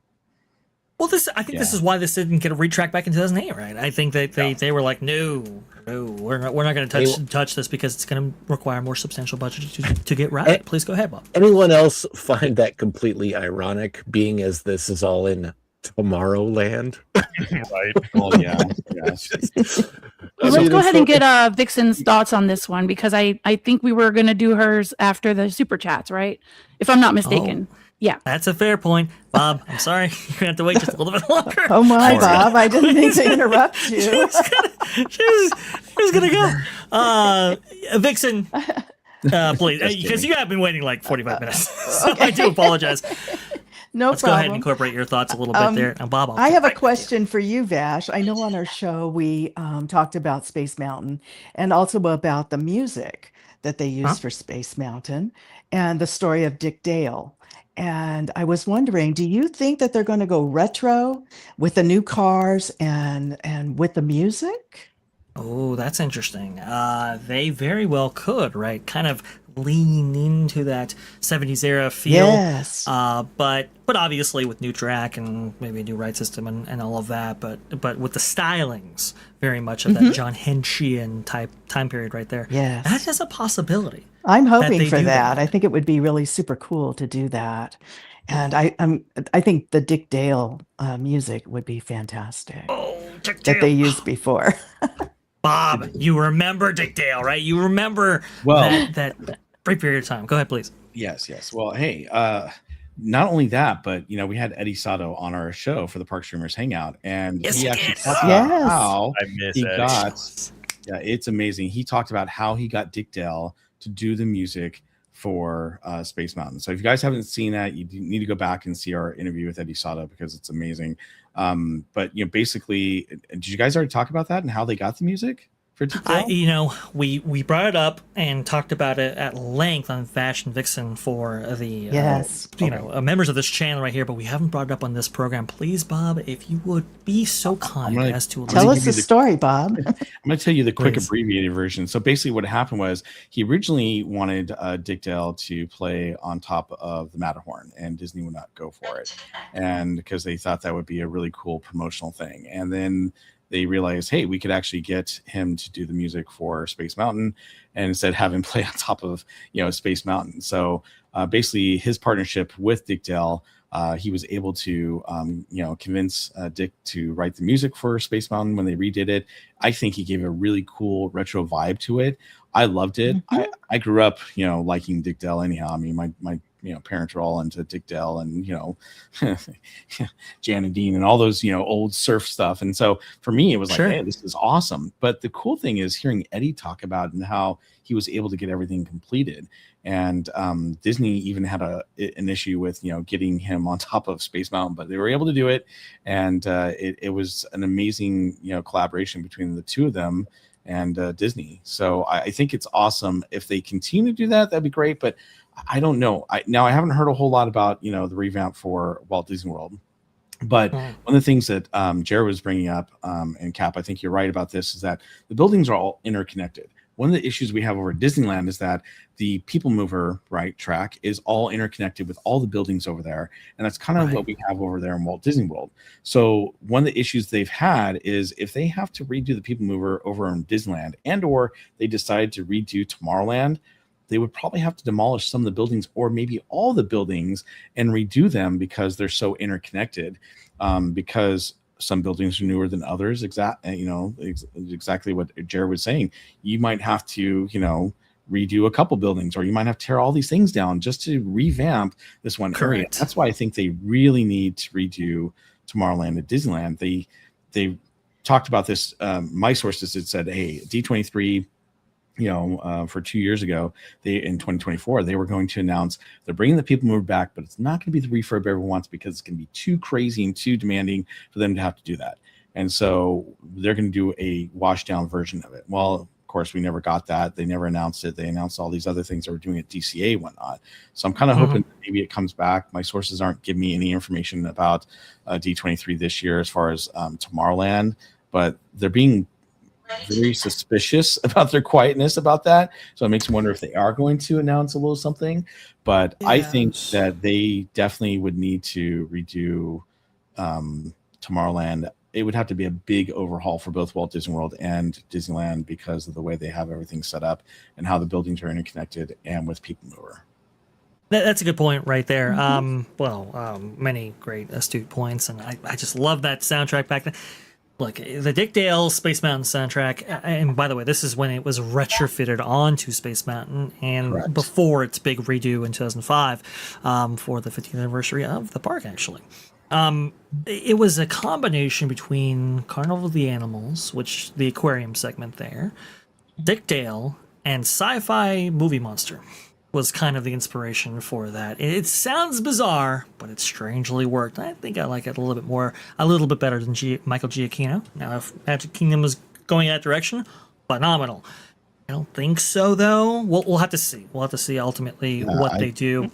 Well, I think this is why this didn't get a retrack back in 2008, right? I think that they were like, no, we're not going to touch this because it's going to require more substantial budget to get right. Please go ahead, Bob. Anyone else find that completely ironic, being as this is all in Tomorrowland? Right. Oh yeah. Well, let's go ahead and get Vixen's thoughts on this one because I think we were going to do hers after the super chats, right? If I'm not mistaken. Oh. Yeah. That's a fair point. Bob, I'm sorry. You're going to have to wait just a little bit longer. Oh my, Bob, I didn't mean to interrupt you. She was going to go. Vixen, please, because you have been waiting like 45 minutes. So I do apologize. No Let's problem. go ahead and incorporate your thoughts a little bit there. Now, Bob, I have a question for you, Vash. I know on our show we talked about Space Mountain and also about the music that they use for Space Mountain and the story of Dick Dale. And I was wondering, do you think that they're going to go retro with the new cars and with the music? Oh, that's interesting. They very well could, right? Kind of lean into that 70s era feel. Yes. But obviously with new track and maybe a new ride system and all of that, but with the stylings very much of that John Henshian type time period right there. Yes. That is a possibility. I'm hoping they for do that. that. I think it would be really super cool to do that. And I think the Dick Dale music would be fantastic Oh, Dick that they Dale. used before. Bob, you remember Dick Dale, right? You remember that brief period of time. Go ahead, please. Yes. Well, hey, not only that, but we had Eddie Sato on our show for the Park Streamers Hangout, and Yes, he he actually did. talked about Yes. how I miss he Eddie. got. Yeah, it's amazing. He talked about how he got Dick Dale to do the music for Space Mountain. So if you guys haven't seen that, you need to go back and see our interview with Eddie Sato because it's amazing. But basically, did you guys already talk about that and how they got the music for Dick Dale? We brought it up and talked about it at length on Vash and Vixen for the Yes. members of this channel right here, but we haven't brought it up on this program. Please, Bob, if you would be so kind gonna- as to Tell gonna us give you the the- story, Bob. I'm going to tell you the quick Please. abbreviated version. So basically what happened was he originally wanted Dick Dale to play on top of the Matterhorn, and Disney would not go for it. And because they thought that would be a really cool promotional thing. And then they realized, hey, we could actually get him to do the music for Space Mountain and instead have him play on top of, Space Mountain. So basically his partnership with Dick Dale, he was able to, convince Dick to write the music for Space Mountain when they redid it. I think he gave a really cool retro vibe to it. I loved it. I grew up, liking Dick Dale anyhow. I mean, my parents are all into Dick Dale and, Jan and Dean and all those, old surf stuff. And so for me, it was like, Sure. hey, this is awesome. But the cool thing is hearing Eddie talk about and how he was able to get everything completed. And Disney even had an issue with, getting him on top of Space Mountain, but they were able to do it. And it was an amazing, collaboration between the two of them and Disney. So I think it's awesome. If they continue to do that, that'd be great. But I don't know. I haven't heard a whole lot about, the revamp for Walt Disney World. But one of the things that Jared was bringing up, and Cap, I think you're right about this, is that the buildings are all interconnected. One of the issues we have over at Disneyland is that the People Mover track is all interconnected with all the buildings over there. And that's kind of what we have over there in Walt Disney World. So one of the issues they've had is if they have to redo the People Mover over in Disneyland and or they decide to redo Tomorrowland, they would probably have to demolish some of the buildings or maybe all the buildings and redo them because they're so interconnected. Because some buildings are newer than others. Exactly what Jared was saying. You might have to, redo a couple buildings, or you might have to tear all these things down just to revamp this one area. That's why I think they really need to redo Tomorrowland at Disneyland. They talked about this. My sources had said, hey, D23, for 2 years ago, in 2024, they were going to announce they're bringing the People Mover back, but it's not going to be the refurb everyone wants because it's going to be too crazy and too demanding for them to have to do that. And so they're going to do a washed down version of it. Well, of course, we never got that. They never announced it. They announced all these other things they were doing at DCA and whatnot. So I'm kind of hoping that maybe it comes back. My sources aren't giving me any information about D23 this year as far as Tomorrowland, but they're being very suspicious about their quietness about that. So it makes me wonder if they are going to announce a little something. But I think that they definitely would need to redo Tomorrowland. It would have to be a big overhaul for both Walt Disney World and Disneyland because of the way they have everything set up and how the buildings are interconnected and with People Mover. That's a good point right there. Many great astute points, and I just love that soundtrack back then. Look, the Dick Dale Space Mountain soundtrack, and by the way, this is when it was retrofitted onto Space Mountain and before its big redo in 2005 for the 50th anniversary of the park, actually. It was a combination between Carnival of the Animals, which the aquarium segment there, Dick Dale, and Sci-Fi Movie Monster was kind of the inspiration for that. It sounds bizarre, but it strangely worked. I think I like it a little bit better than Michael Giacchino. Now, if Magic Kingdom was going that direction, phenomenal. I don't think so, though. We'll have to see. We'll have to see ultimately what they do.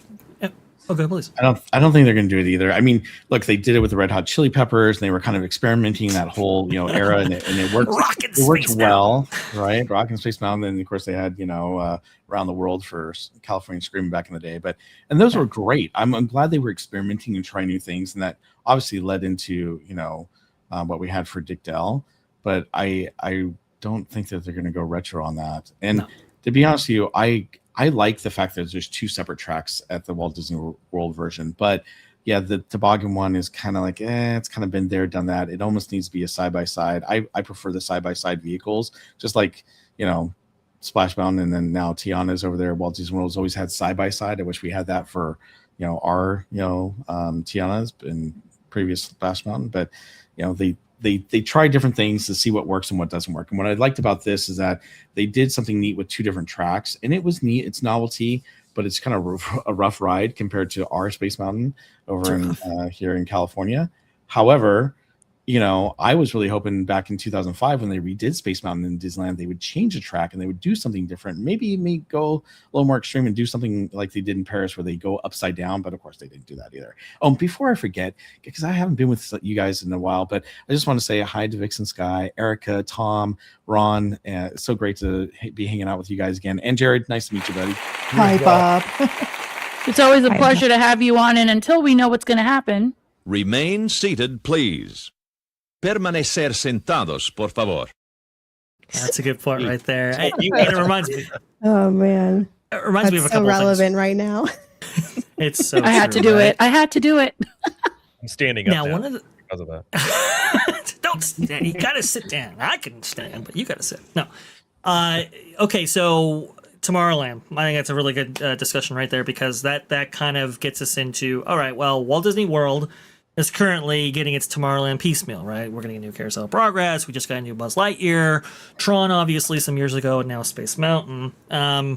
Okay, please. I don't think they're going to do it either. I mean, look, they did it with the Red Hot Chili Peppers, and they were kind of experimenting that whole era, and it worked. It worked well, right? Rock and Space Mountain, and of course they had Around the World for California Screaming back in the day, and those were great. I'm glad they were experimenting and trying new things, and that obviously led into what we had for Dick Dale. But I don't think that they're going to go retro on that. And to be honest with you, I like the fact that there's two separate tracks at the Walt Disney World version, but yeah, the toboggan one is kind of like, it's kind of been there, done that. It almost needs to be a side-by-side. I prefer the side-by-side vehicles, just like, Splash Mountain and then now Tiana's over there. Walt Disney World's always had side-by-side. I wish we had that for our Tiana's in previous Splash Mountain, but they try different things to see what works and what doesn't work. And what I liked about this is that they did something neat with 2 different tracks, and it was neat. It's novelty, but it's kind of a rough ride compared to our Space Mountain over in here in California. However, I was really hoping back in 2005 when they redid Space Mountain in Disneyland, they would change the track and they would do something different. Maybe go a little more extreme and do something like they did in Paris where they go upside down, but of course they didn't do that either. Oh, before I forget, because I haven't been with you guys in a while, but I just want to say hi to VashSky, Erica, Tom, Ron. It's so great to be hanging out with you guys again. And Jared, nice to meet you, buddy. Hi, Bob. It's always a pleasure to have you on, and until we know what's going to happen. Remain seated, please. Permanecer sentados, por favor. That's a good point right there. And it reminds me. Oh man, It reminds me of a couple so relevant of right now. things. It's so. I had to true, do right? it. I had to do it. I'm standing up Now, now one of the because of that. don't stand. You gotta sit down. I can stand, but you gotta sit. No. Okay, so Tomorrowland. I think that's a really good discussion right there because that kind of gets us into all right. Well, Walt Disney World is currently getting its Tomorrowland piecemeal, right? We're getting a new Carousel of Progress. We just got a new Buzz Lightyear. Tron, obviously, some years ago, and now Space Mountain.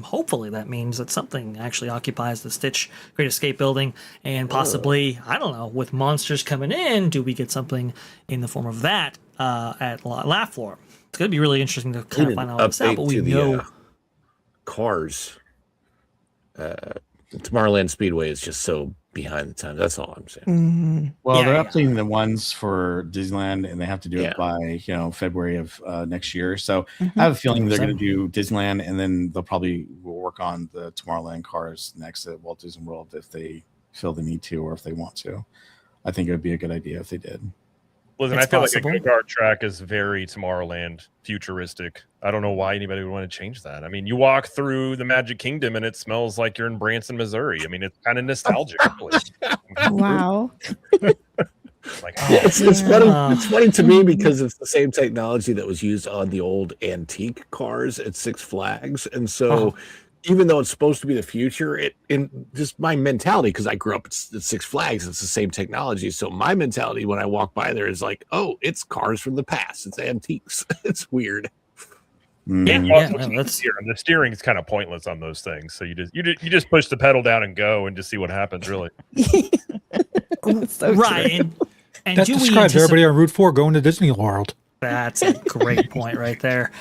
Hopefully that means that something actually occupies the Stitch Great Escape building, and possibly, I don't know, with monsters coming in, do we get something in the form of that at Laugh Floor? It's going to be really interesting to kind of find all this out, but we know... Cars. Tomorrowland Speedway is just so behind the times. That's all I'm saying. Mm-hmm. Well, Yeah, they're yeah. updating the ones for Disneyland, and they have to do it by February of next year. So I have a feeling they're going to do Disneyland, and then they'll probably work on the Tomorrowland cars next at Walt Disney World if they feel the need to, or if they want to. I think it would be a good idea if they did. Listen, It's I feel possible. like a go-kart track is very Tomorrowland futuristic. I don't know why anybody would want to change that. I mean, you walk through the Magic Kingdom and it smells like you're in Branson, Missouri. I mean, it's kind of nostalgic. Really. Wow. Like, It's funny to me because it's the same technology that was used on the old antique cars at Six Flags, and so even though it's supposed to be the future, it in just my mentality, because I grew up at Six Flags, it's the same technology. So my mentality when I walk by there is like, oh, it's cars from the past. It's antiques. It's weird. the steering is kind of pointless on those things. So you just push the pedal down and go and just see what happens. Really, That's so Right, true. and That do we describes anticipate- everybody on Route 4 going to Disney World. That's a great point right there.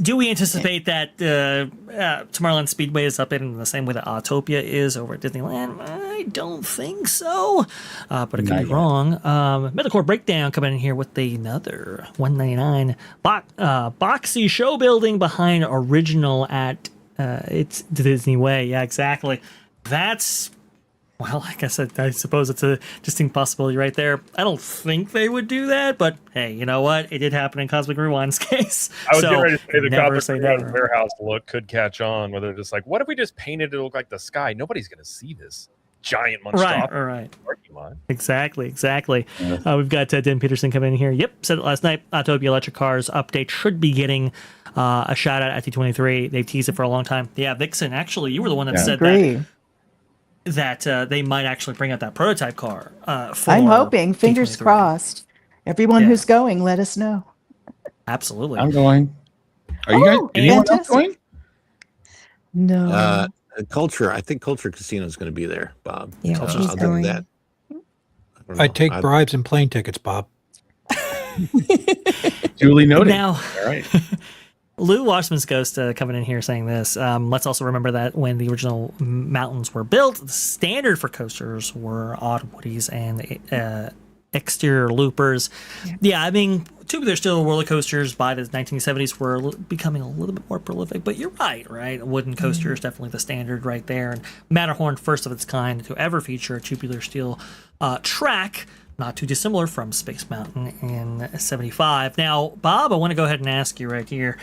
Do we anticipate that Tomorrowland Speedway is updated in the same way that Autopia is over at Disneyland? I don't think so, but it could be wrong. Metalcore Breakdown coming in here with another $199 boxy show building behind original at it's Disney Way. Yeah, exactly. That's... Well, like I said, I suppose it's a distinct possibility right there. I don't think they would do that, but hey, you know what? It did happen in Cosmic Rewind's case. I was so getting ready to say the never Cosmic say Rewind never. warehouse look could catch on. Where they're just like, what if we just painted it to look like the sky? Nobody's going to see this giant monstrosity. Right. Parking lot. Exactly. We've got Dan Peterson coming in here. Yep, said it last night. Autopia Electric Cars update should be getting a shout out at T23. They've teased it for a long time. Yeah, Vixen, actually, you were the one that said that they might actually bring out that prototype car. I'm hoping, fingers T23. crossed. Everyone who's going, let us know. Absolutely. I'm going. Are you guys? Anyone else fantastic. going? No. Culture. I think Culture Casino is going to be there, Bob. Yeah, Other he's than going. that, I don't I know. take bribes and plane tickets, Bob. Duly noted. Now, All right. Lou Washman's Ghost coming in here saying this. Let's also remember that when the original mountains were built, the standard for coasters were odd woodies and exterior loopers. Yeah, I mean, tubular steel roller coasters by the 1970s were becoming a little bit more prolific, but you're right? A wooden coaster is definitely the standard right there. And Matterhorn, first of its kind to ever feature a tubular steel track, not too dissimilar from Space Mountain in 75. Now, Bob, I want to go ahead and ask you right here.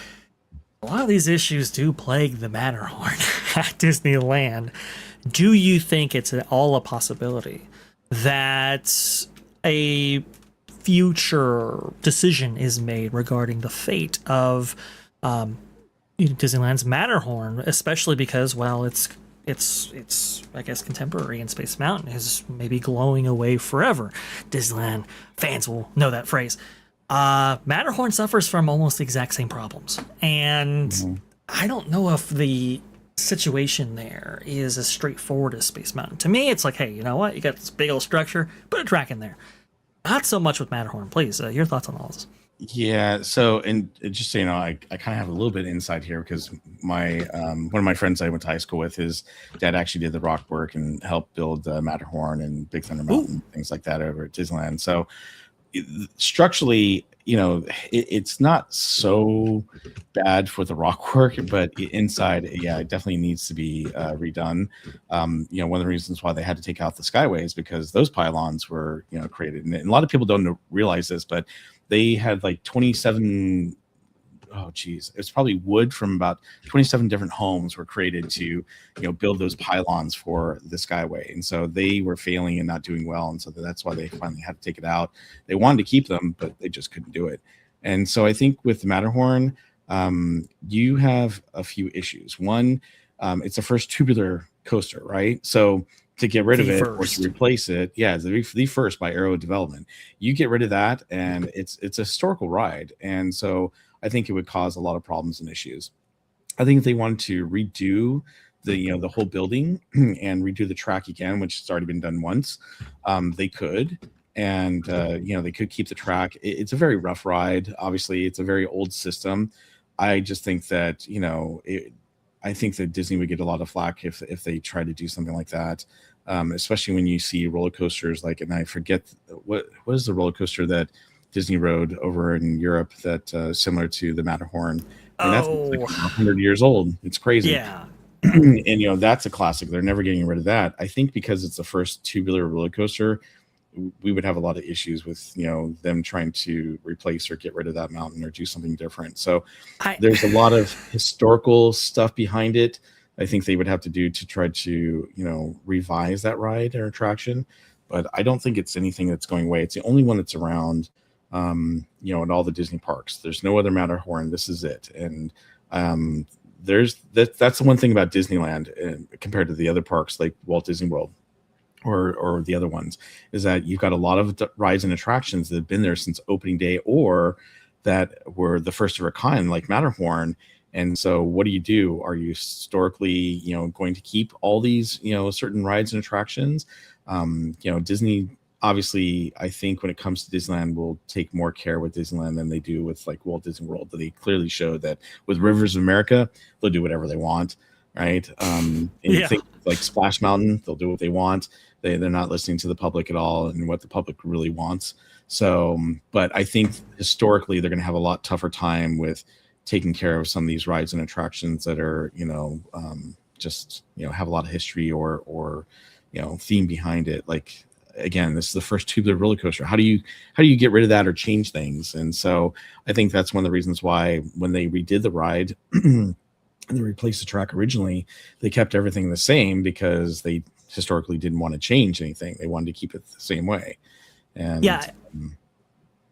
A lot of these issues do plague the Matterhorn at Disneyland. Do you think it's at all a possibility that a future decision is made regarding the fate of Disneyland's Matterhorn, especially because, well, it's its I guess contemporary in Space Mountain is maybe glowing away forever. Disneyland fans will know that phrase. Matterhorn suffers from almost the exact same problems, and I don't know if the situation there is as straightforward as Space Mountain. To me, it's like, hey, you know what? You got this big old structure, put a track in there. Not so much with Matterhorn. Please, your thoughts on all this? Yeah. So, and just so you know, I kind of have a little bit of insight here because my one of my friends I went to high school with, his dad actually did the rock work and helped build Matterhorn and Big Thunder Mountain, things like that over at Disneyland. So, structurally, you know, it's not so bad for the rock work, but inside, yeah, it definitely needs to be redone. You know, one of the reasons why they had to take out the skyways because those pylons were, you know, created, and a lot of people don't realize this, but they had like 27. Oh geez, it's probably wood from about 27 different homes were created to, you know, build those pylons for the skyway, and so they were failing and not doing well, and so that's why they finally had to take it out. They wanted to keep them, but they just couldn't do it. And so I think with the Matterhorn, you have a few issues. One, it's the first tubular coaster, right? So to get rid of it or to replace it, yeah, it's the first by Aero Development. You get rid of that, and it's a historical ride, and so I think it would cause a lot of problems and issues. I think if they wanted to redo the whole building and redo the track again, which has already been done once, they could, and they could keep the track. It's a very rough ride. Obviously, it's a very old system. I just think that I think that Disney would get a lot of flack if they try to do something like that, especially when you see roller coasters like, and I forget what is the roller coaster that Disney rode over in Europe that similar to the Matterhorn. And that's like 100 years old. It's crazy. Yeah. And that's a classic. They're never getting rid of that. I think because it's the first tubular roller coaster, we would have a lot of issues with them trying to replace or get rid of that mountain or do something different. So there's a lot of historical stuff behind it. I think they would have to do to try to revise that ride or attraction, but I don't think it's anything that's going away. It's the only one that's around in all the Disney parks. There's no other Matterhorn. This is it. And that's the one thing about Disneyland compared to the other parks like Walt Disney World or the other ones, is that you've got a lot of rides and attractions that have been there since opening day or that were the first of a kind like Matterhorn. And so what do? Are you historically going to keep all these certain rides and attractions? Disney, obviously, I think when it comes to Disneyland, will take more care with Disneyland than they do with like Walt Disney World. They clearly showed that with Rivers of America, they'll do whatever they want, right? You think like Splash Mountain, they'll do what they want. They're not listening to the public at all and what the public really wants. So, but I think historically they're going to have a lot tougher time with taking care of some of these rides and attractions that are have a lot of history or theme behind it. Like, again, this is the first tubular roller coaster. How do you get rid of that or change things? And so I think that's one of the reasons why when they redid the ride and they replaced the track originally, they kept everything the same because they historically didn't want to change anything. They wanted to keep it the same way. And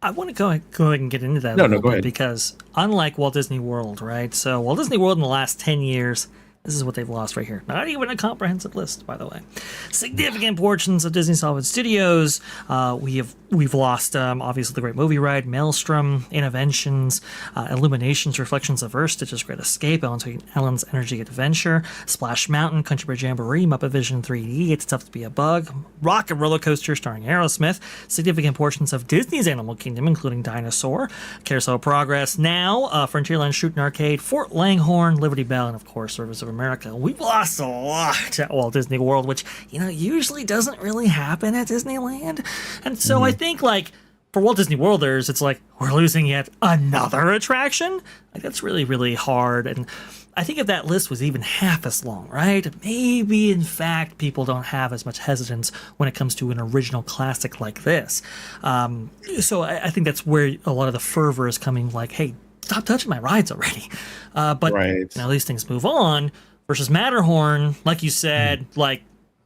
I want to go ahead and get into that go ahead. Because unlike Walt Disney World, right? So Walt Disney World in the last 10 years, this is what they've lost right here. Not even a comprehensive list, by the way. Significant portions of Disney Hollywood Studios. We've lost, obviously, the Great Movie Ride, Maelstrom, Interventions, Illuminations, Reflections of Earth, Stitch's Great Escape, Ellen's Energy Adventure, Splash Mountain, Country Bridge Jamboree, Muppet Vision 3D, It's Tough to Be a Bug, Rock and Roller Coaster starring Aerosmith, significant portions of Disney's Animal Kingdom, including Dinosaur, Carousel of Progress, Now, Frontierland Shooting Arcade, Fort Langhorne, Liberty Bell, and of course, Rivers of America. We've lost a lot at Walt Disney World, which usually doesn't really happen at Disneyland. And so I think like for Walt Disney Worlders, it's like we're losing yet another attraction. Like that's really, really hard. And I think if that list was even half as long, right? Maybe in fact people don't have as much hesitance when it comes to an original classic like this. So I think that's where a lot of the fervor is coming. Like, hey, stop touching my rides already. But now these things move on. Versus Matterhorn, like you said, like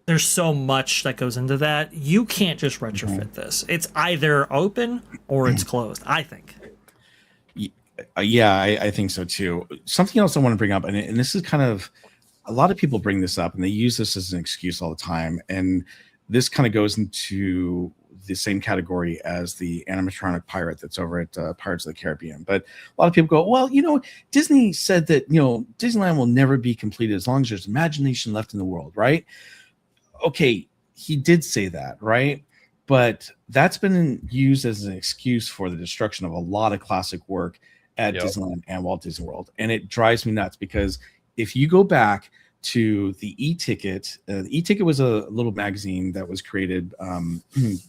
there's so much that goes into that. You can't just retrofit this. It's either open or it's closed, I think. Yeah, I think so too. Something else I want to bring up, and this is kind of a lot of people bring this up and they use this as an excuse all the time. And this kind of goes into the same category as the animatronic pirate that's over at Pirates of the Caribbean. But a lot of people go, well, Disney said that, Disneyland will never be completed as long as there's imagination left in the world, right? Okay, he did say that, right? But that's been used as an excuse for the destruction of a lot of classic work at Disneyland and Walt Disney World. And it drives me nuts because if you go back to the e-ticket, the e-ticket was a little magazine that was created in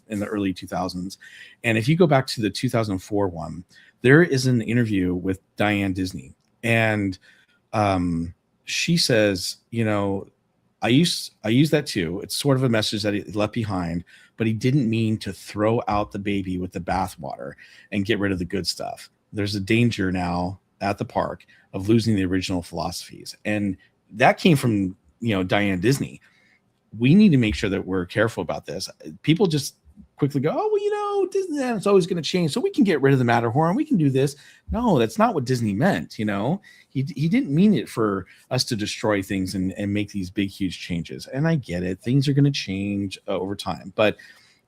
the early 2000s. And if you go back to the 2004 one, there is an interview with Diane Disney. And she says, I use that too. It's sort of a message that he left behind, but he didn't mean to throw out the baby with the bathwater and get rid of the good stuff. There's a danger now at the park of losing the original philosophies. And that came from, Diane Disney. We need to make sure that we're careful about this. People just quickly go, oh, well, Disneyland is always going to change, so we can get rid of the Matterhorn. We can do this. No, that's not what Disney meant. He didn't mean it for us to destroy things and make these big, huge changes. And I get it. Things are going to change over time. But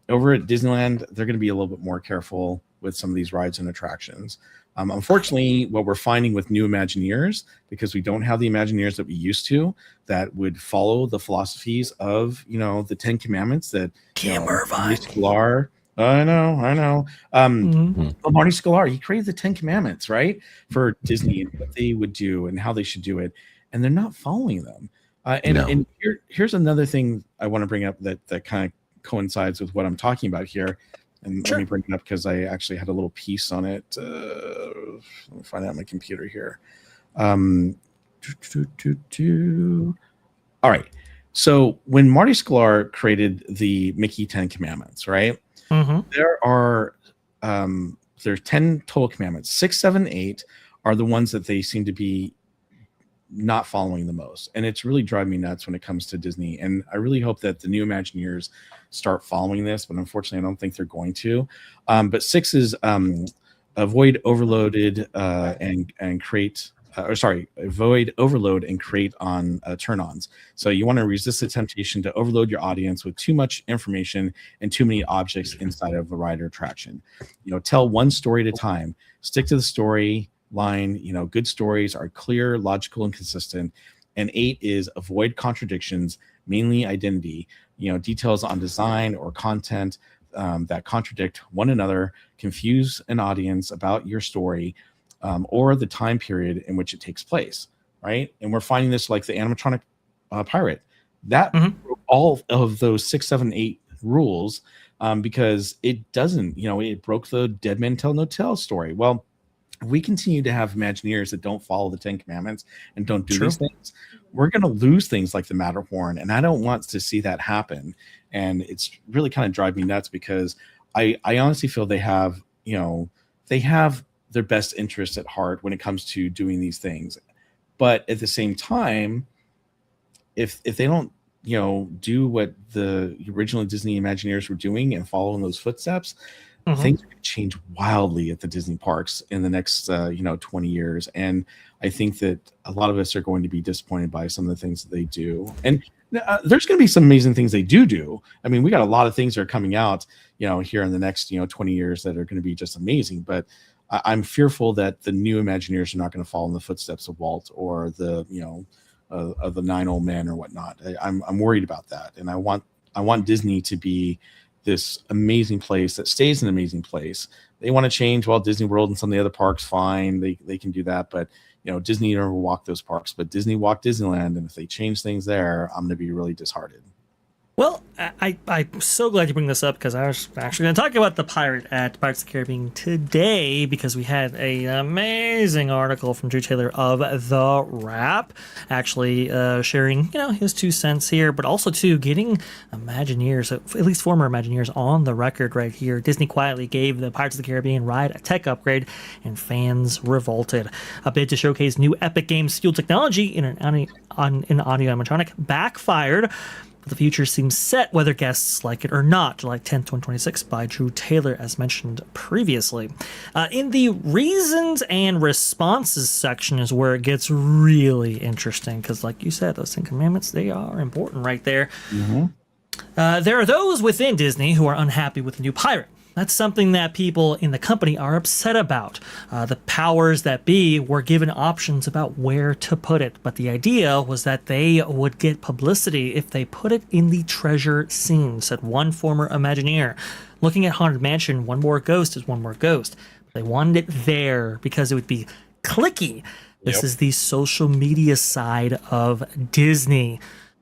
over at Disneyland, they're going to be a little bit more careful with some of these rides and attractions. Unfortunately, what we're finding with new Imagineers, because we don't have the Imagineers that we used to, that would follow the philosophies of, the 10 Commandments that Marty Sklar. I know. Well, Marty Sklar, he created the 10 Commandments, right, for Disney and what they would do and how they should do it, and they're not following them. And here's another thing I want to bring up that kind of coincides with what I'm talking about here. And Let me bring it up because I actually had a little piece on it. Let me find it on my computer here. All right. So when Marty Sklar created the Mickey 10 Commandments, right? Mm-hmm. There's 10 total commandments. 6, 7, 8 are the ones that they seem to be not following the most, and it's really driving me nuts when it comes to Disney. And I really hope that the new Imagineers start following this, but unfortunately I don't think they're going to. But 6 is avoid overload and create on turn-ons. So you want to resist the temptation to overload your audience with too much information and too many objects inside of a ride or attraction. Tell one story at a time. Stick to the story line. Good stories are clear, logical, and consistent. And 8 is avoid contradictions, mainly identity. Details on design or content that contradict one another, confuse an audience about your story, or the time period in which it takes place, right? And we're finding this like the animatronic pirate. That all of those 6, 7, 8 rules because it doesn't, it broke the dead man tell no tale story. Well, if we continue to have Imagineers that don't follow the 10 Commandments and don't do these things, we're going to lose things like the Matterhorn. And I don't want to see that happen. And it's really kind of driving me nuts because I honestly feel they have their best interest at heart when it comes to doing these things. But at the same time, if they don't, do what the original Disney Imagineers were doing and follow in those footsteps, things are going to change wildly at the Disney parks in the next, 20 years. And I think that a lot of us are going to be disappointed by some of the things that they do. And there's going to be some amazing things they do. I mean, we got a lot of things that are coming out, here in the next, 20 years that are going to be just amazing. But I'm fearful that the new Imagineers are not going to follow in the footsteps of Walt or the, of the 9 old men or whatnot. I'm worried about that. And I want Disney to be this amazing place that stays an amazing place. They want to change Walt Disney World and some of the other parks, fine. They can do that. But, Disney never walked those parks, but Disney walked Disneyland. And if they change things there, I'm going to be really disheartened. Well, I'm so glad you bring this up because I was actually going to talk about the pirate at Pirates of the Caribbean today because we had an amazing article from Drew Taylor of The Wrap actually sharing, his 2 cents here, but also, too, getting Imagineers, at least former Imagineers, on the record right here. Disney quietly gave the Pirates of the Caribbean ride a tech upgrade, and fans revolted. A bid to showcase new Epic Games fuel technology in an audio animatronic backfired. But the future seems set whether guests like it or not. July 10th, 2026 by Drew Taylor, as mentioned previously. In the reasons and responses section is where it gets really interesting because, like you said, those 10 commandments, they are important right there. There are those within Disney who are unhappy with the new pirate. That's something that people in the company are upset about. The powers that be were given options about where to put it, but the idea was that they would get publicity if they put it in the treasure scene, said one former Imagineer. Looking at Haunted Mansion, one more ghost is one more ghost. They wanted it there because it would be clicky. This is the social media side of Disney.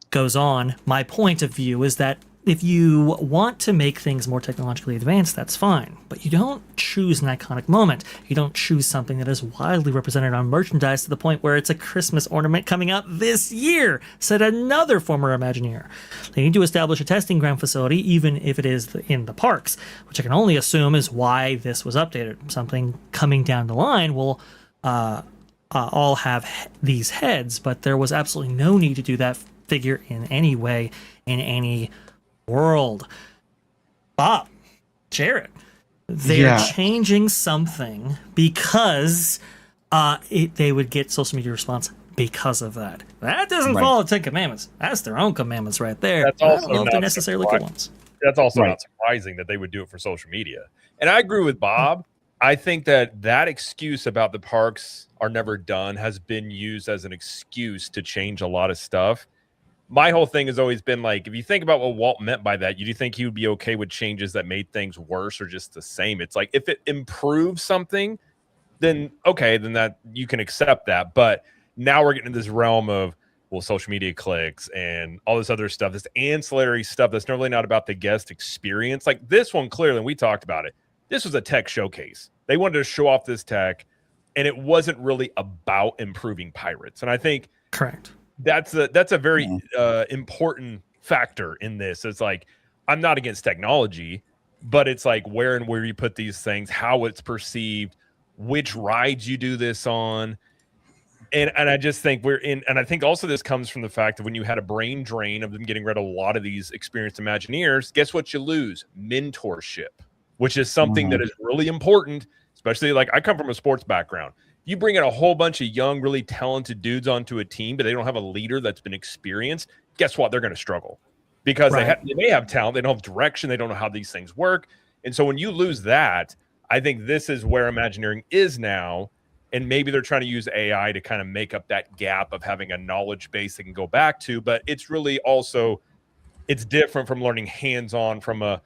Goes on, my point of view is that if you want to make things more technologically advanced, that's fine. But you don't choose an iconic moment. You don't choose something that is widely represented on merchandise to the point where it's a Christmas ornament coming out this year, said another former Imagineer. They need to establish a testing ground facility, even if it is in the parks, which I can only assume is why this was updated. Something coming down the line will all have these heads, but there was absolutely no need to do that figure in any way, in any world. Bob, Jared, they're changing something because they would get social media response because of that. That doesn't follow the 10 Commandments. That's their own commandments right there. That's I also don't know if they're not necessarily good ones. That's also not surprising that they would do it for social media. And I agree with Bob. I think that excuse about the parks are never done has been used as an excuse to change a lot of stuff. My whole thing has always been like, if you think about what Walt meant by that, do you think he would be okay with changes that made things worse or just the same? It's like, if it improves something, then okay, then that you can accept that. But now we're getting into this realm of, well, social media clicks and all this other stuff, this ancillary stuff that's really not about the guest experience. Like this one, clearly, and we talked about it, this was a tech showcase. They wanted to show off this tech, and it wasn't really about improving pirates. And I think correct. That's a very important factor in this. It's like, I'm not against technology, but it's like where you put these things, how it's perceived, which rides you do this on. And I just think and I think also this comes from the fact that when you had a brain drain of them getting rid of a lot of these experienced Imagineers, guess what you lose? Mentorship, which is something that is really important, especially like I come from a sports background. You bring in a whole bunch of young, really talented dudes onto a team, but they don't have a leader that's been experienced. Guess what? They're going to struggle because they may have talent. They don't have direction. They don't know how these things work. And so when you lose that, I think this is where Imagineering is now. And maybe they're trying to use AI to kind of make up that gap of having a knowledge base they can go back to. But it's really also, it's different from learning hands-on from a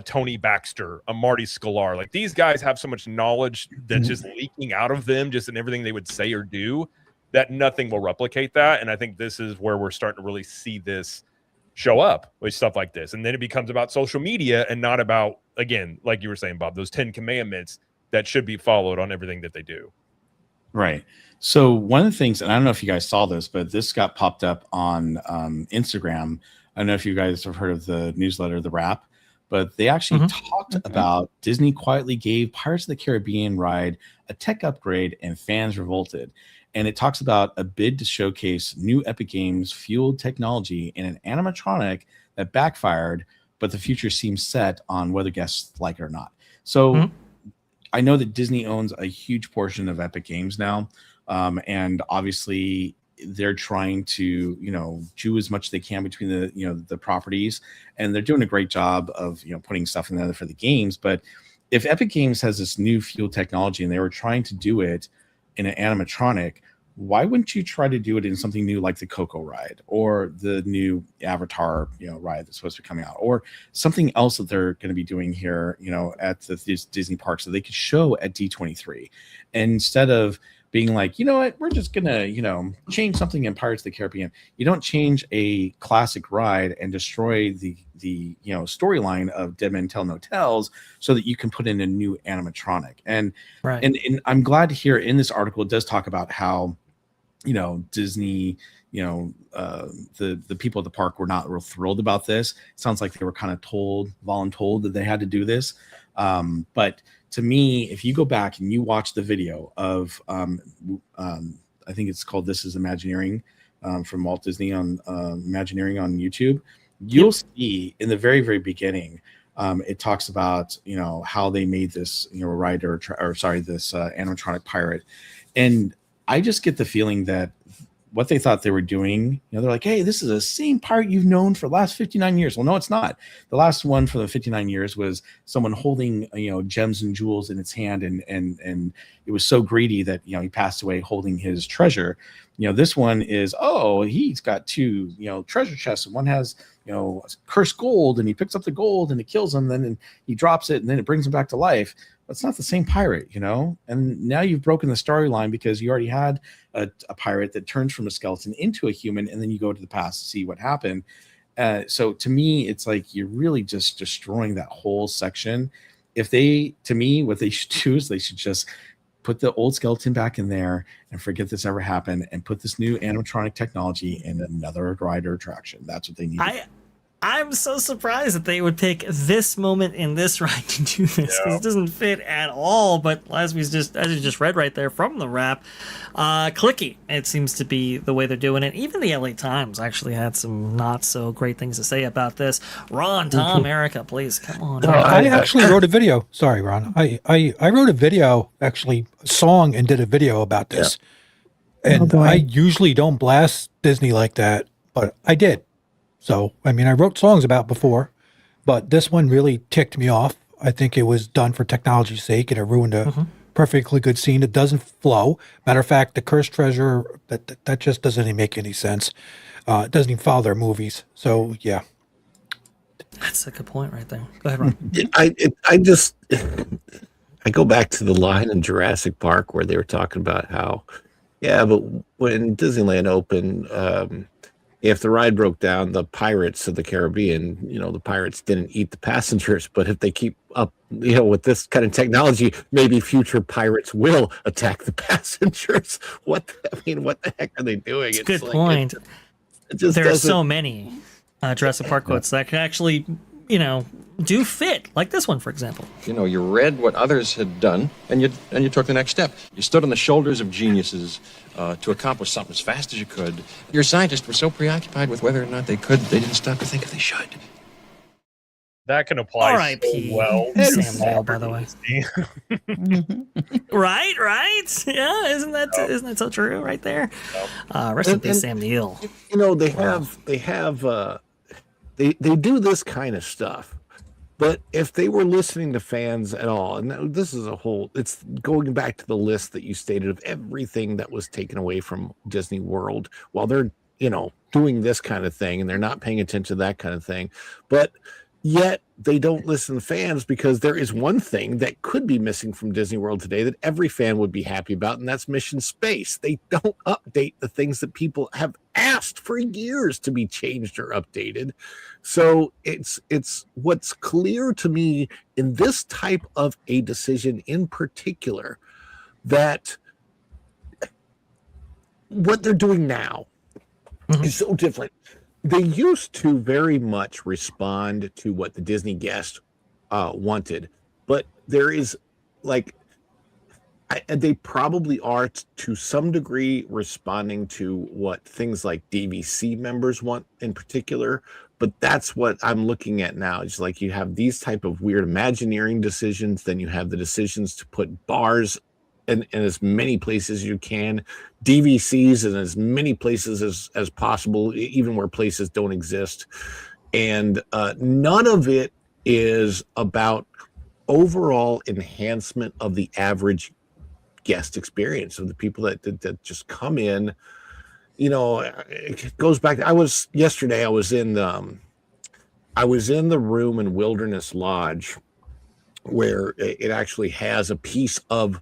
Tony Baxter, a Marty Sklar. Like these guys have so much knowledge that's just leaking out of them, just in everything they would say or do, that nothing will replicate that. And I think this is where we're starting to really see this show up with stuff like this. And then it becomes about social media and not about, again, like you were saying, Bob, those 10 commandments that should be followed on everything that they do. Right. So one of the things, and I don't know if you guys saw this, but this got popped up on Instagram. I don't know if you guys have heard of the newsletter, The Wrap, but they actually talked about Disney quietly gave Pirates of the Caribbean ride a tech upgrade and fans revolted. And it talks about a bid to showcase new Epic Games fueled technology in an animatronic that backfired, but the future seems set on whether guests like it or not. So I know that Disney owns a huge portion of Epic Games now. And obviously they're trying to, chew as much as they can between the properties, and they're doing a great job of, putting stuff in there for the games. But if Epic Games has this new fuel technology and they were trying to do it in an animatronic, why wouldn't you try to do it in something new like the Coco ride or the new Avatar, ride that's supposed to be coming out, or something else that they're going to be doing here, at these Disney parks that they could show at D23, instead of being like, you know what, we're just gonna, change something in Pirates of the Caribbean. You don't change a classic ride and destroy the storyline of Dead Men Tell No Tales so that you can put in a new animatronic. And I'm glad to hear in this article it does talk about how Disney, the people at the park were not real thrilled about this. It sounds like they were kind of voluntold that they had to do this. But to me, if you go back and you watch the video of, I think it's called This Is Imagineering, from Walt Disney on Imagineering on YouTube, you'll see in the very, very beginning, it talks about, how they made this, rider, this animatronic pirate. And I just get the feeling that what they thought they were doing, they're like, hey, this is the same pirate you've known for the last 59 years. Well, no, it's not. The last one for the 59 years was someone holding, gems and jewels in its hand. And it was so greedy that, he passed away holding his treasure. This one is, he's got two, treasure chests, and one has, cursed gold, and he picks up the gold and it kills him. Then he drops it and then it brings him back to life. But it's not the same pirate, and now you've broken the storyline because you already had a pirate that turns from a skeleton into a human, and then you go to the past to see what happened. So to me, it's like you're really just destroying that whole section. What they should do is they should just put the old skeleton back in there and forget this ever happened, and put this new animatronic technology in another rider attraction. That's what they need. I'm so surprised that they would pick this moment in this ride to do this, because it doesn't fit at all. But as you just read right there from the wrap, clicky, it seems to be the way they're doing it. Even the LA Times actually had some not so great things to say about this. Ron, Tom, Erica, please come on. I actually wrote a video. Sorry, Ron. I wrote a video, actually, a song, and did a video about this. Yeah. And I usually don't blast Disney like that, but I did. So, I wrote songs about before, but this one really ticked me off. I think it was done for technology's sake, and it ruined a perfectly good scene. It doesn't flow. Matter of fact, the cursed treasure, that just doesn't even make any sense. It doesn't even follow their movies. So, yeah. That's a good point right there. Go ahead, Ron. I go back to the line in Jurassic Park where they were talking about how, but when Disneyland opened, if the ride broke down, the Pirates of the Caribbean, the pirates didn't eat the passengers. But if they keep up, with this kind of technology, maybe future pirates will attack the passengers. What the heck are they doing? It's a good point. There are so many Jurassic Park quotes that can actually, do fit, like this one, for example. You read what others had done, and you took the next step. You stood on the shoulders of geniuses to accomplish something as fast as you could. Your scientists were so preoccupied with whether or not they didn't stop to think if they should. That can apply R.I.P. so well. Sam Neill, by the way. Right? Yeah, isn't that so true right there? Rest in peace, Sam Neill. They do this kind of stuff. But if they were listening to fans at all, and this is it's going back to the list that you stated of everything that was taken away from Disney World while they're, doing this kind of thing, and they're not paying attention to that kind of thing. But yet they don't listen to fans, because there is one thing that could be missing from Disney World today that every fan would be happy about, and that's Mission Space. They don't update the things that people have asked for years to be changed or updated. So it's what's clear to me in this type of a decision in particular, that what they're doing now is so different. They used to very much respond to what the Disney guest wanted, but there is they probably are to some degree responding to what things like DVC members want in particular. But that's what I'm looking at now. It's like you have these type of weird Imagineering decisions, then you have the decisions to put bars in as many places as you can, DVCs in as many places as possible, even where places don't exist. And none of it is about overall enhancement of the average guest experience of the people that just come in. It goes back. I was in the room in Wilderness Lodge where it actually has a piece of,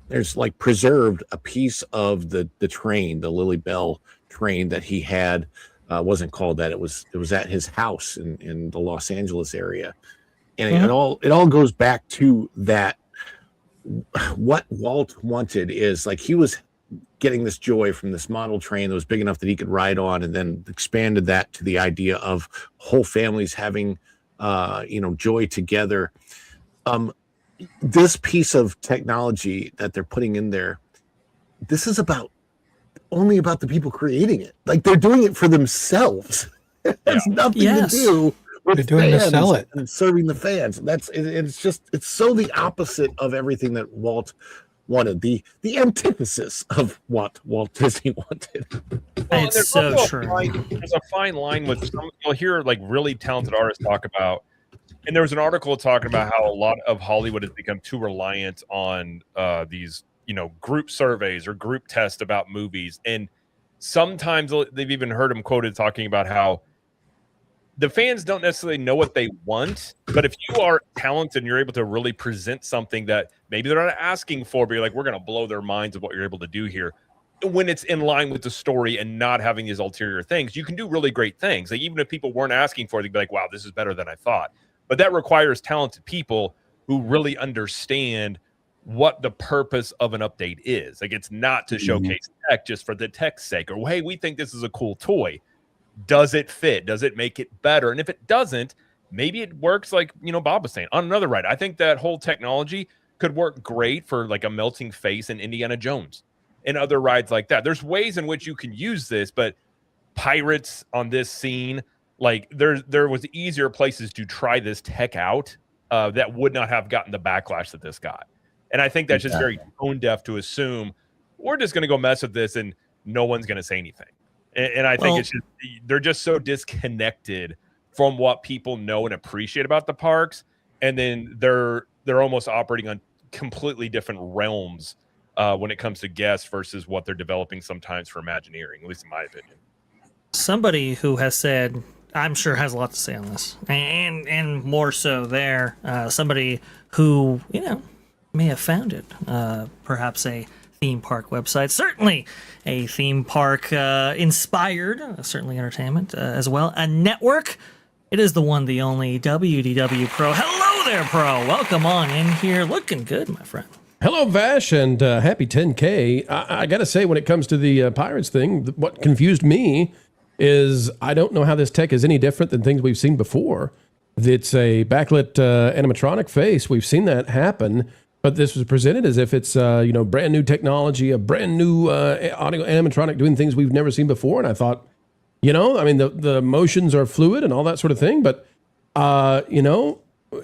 there's preserved a piece of the train, the Lily Bell train that he had. Wasn't called that. It was at his house in the Los Angeles area. And it all goes back to that. What Walt wanted is he was getting this joy from this model train that was big enough that he could ride on, and then expanded that to the idea of whole families having joy together. This piece of technology that they're putting in there, this is only about the people creating it. They're doing it for themselves. has nothing Yes. to do with They're doing to fans sell it. and serving the fans. It's so the opposite of everything that Walt wanted, the antithesis of what Walt Disney wanted. Well, It's there's so also true. there's a fine line with some. You'll hear like really talented artists talk about, and there was an article talking about how a lot of Hollywood has become too reliant on these, group surveys or group tests about movies, and sometimes they've even heard him quoted talking about how the fans don't necessarily know what they want, but if you are talented and you're able to really present something that maybe they're not asking for, but you're like, we're going to blow their minds of what you're able to do here, when it's in line with the story and not having these ulterior things, you can do really great things. Like even if people weren't asking for it, they'd be like, wow, this is better than I thought. But that requires talented people who really understand what the purpose of an update is. Like it's not to showcase tech just for the tech's sake, or hey, we think this is a cool toy. Does it fit? Does it make it better? And if it doesn't, maybe it works like, Bob was saying on another ride. I think that whole technology could work great for like a melting face in Indiana Jones and other rides like that. There's ways in which you can use this, but Pirates on this scene, like there was easier places to try this tech out that would not have gotten the backlash that this got. And I think that's just very tone deaf to assume we're just going to go mess with this and no one's going to say anything. And I think they're just so disconnected from what people know and appreciate about the parks, and then they're almost operating on completely different realms when it comes to guests versus what they're developing sometimes for Imagineering, at least in my opinion. Somebody who has said, I'm sure has a lot to say on this, and more so there, somebody who may have founded perhaps a theme park website, certainly a theme park inspired, certainly entertainment as well, a network. It is the one, the only WDW Pro. Hello there, Pro. Welcome on in here. Looking good, my friend. Hello, Vash, and happy 10K. I got to say, when it comes to the Pirates thing, what confused me is I don't know how this tech is any different than things we've seen before. It's a backlit animatronic face. We've seen that happen. But this was presented as if it's, brand new technology, a brand new audio animatronic doing things we've never seen before. And I thought, the motions are fluid and all that sort of thing. But,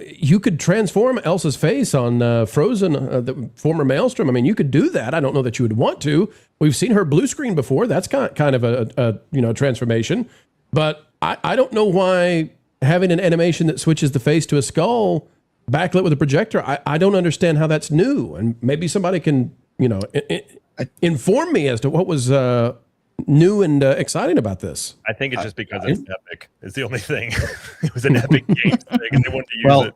you could transform Elsa's face on Frozen, the former Maelstrom. I mean, you could do that. I don't know that you would want to. We've seen her blue screen before. That's kind of a transformation. But I don't know why having an animation that switches the face to a skull backlit with a projector, I don't understand how that's new. And maybe somebody can, inform me as to what was new and exciting about this. I think it's just because it's Epic. It's the only thing. It was an Epic game thing, and they wanted to use it.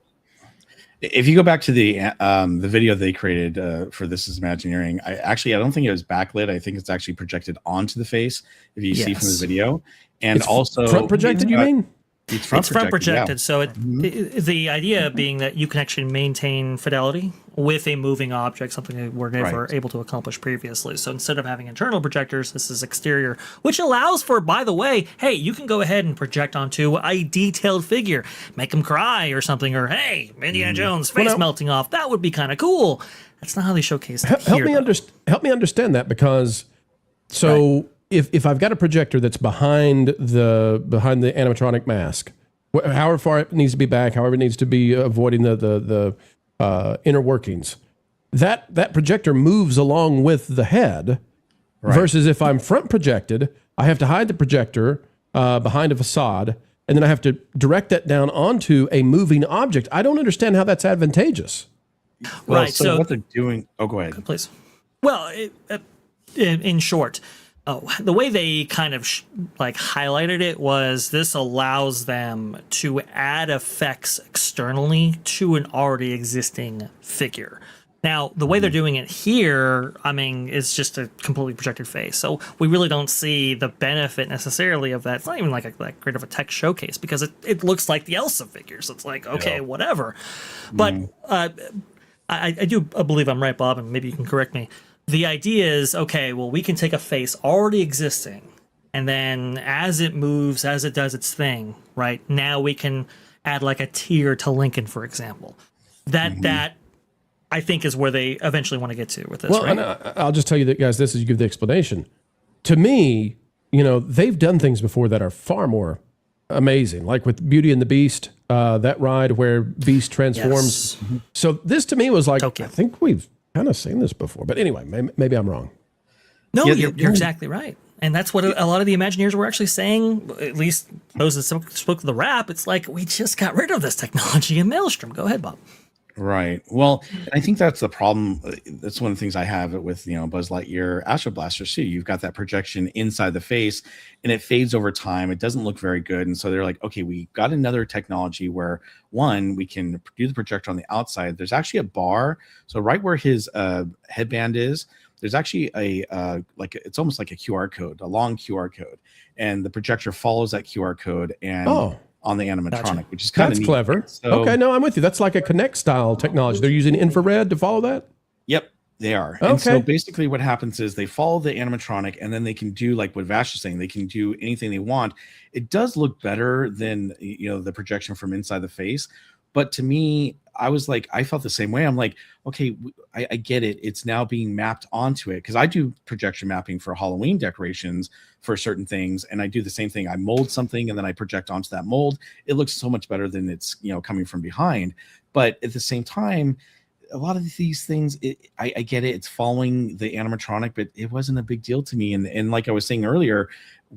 If you go back to the video they created for This Is Imagineering, I don't think it was backlit. I think it's actually projected onto the face, if you see from the video. And it's also front projected, you mean? It's front projected. Yeah. So the idea being that you can actually maintain fidelity with a moving object, something that we're never able to accomplish previously. So instead of having internal projectors, this is exterior, which allows for, by the way, hey, you can go ahead and project onto a detailed figure, make them cry or something, or hey, Indiana Jones face melting off. That would be kind of cool. That's not how they showcase it Help me understand that, because if I've got a projector that's behind the animatronic mask, however far it needs to be back, however it needs to be avoiding the inner workings, that projector moves along with the head. Versus if I'm front projected, I have to hide the projector behind a facade, and then I have to direct that down onto a moving object. I don't understand how that's advantageous. Well, so what they're doing. Oh, go ahead, please. Well, in short. The way they kind of highlighted it was this allows them to add effects externally to an already existing figure. Now, the way they're doing it here, is just a completely projected face. So we really don't see the benefit necessarily of that. It's not even like great of a tech showcase because it looks like the Elsa figures. It's like, okay, whatever. But I do believe I'm right, Bob, and maybe you can correct me. The idea is, okay, well, we can take a face already existing, and then as it moves, as it does its thing, right, now we can add like a tier to Lincoln, for example. That I think is where they eventually want to get to with this, right? And I'll just tell you that, guys, this is you give the explanation. To me, they've done things before that are far more amazing. Like with Beauty and the Beast, that ride where Beast transforms. Yes. So this to me was like, Tokyo. I think we've kind of seen this before. But anyway, maybe I'm wrong. No, Yeah, you're exactly right. And that's what a lot of the Imagineers were actually saying, at least those that spoke to the rap. It's like, we just got rid of this technology in Maelstrom. Go ahead, Bob. Right. Well, I think that's the problem. That's one of the things I have with, Buzz Lightyear Astro Blaster too. You've got that projection inside the face and it fades over time. It doesn't look very good. And so they're like, okay, we got another technology where one, we can do the projector on the outside. There's actually a bar. So right where his headband is, there's actually it's almost like a QR code, a long QR code. And the projector follows that QR code and on the animatronic, Gotcha. which is kind of That's clever. So, Okay, no, I'm with you. That's like a Kinect style technology. They're using infrared to follow that? Yep, they are. Okay. And so basically what happens is they follow the animatronic and then they can do like what Vash is saying, they can do anything they want. It does look better than, the projection from inside the face. But to me, I felt the same way. I'm like, okay, I get it. It's now being mapped onto it because I do projection mapping for Halloween decorations for certain things. And I do the same thing. I mold something and then I project onto that mold. It looks so much better than it's, coming from behind. But at the same time, a lot of these things, I get it. It's following the animatronic, but it wasn't a big deal to me. And like I was saying earlier,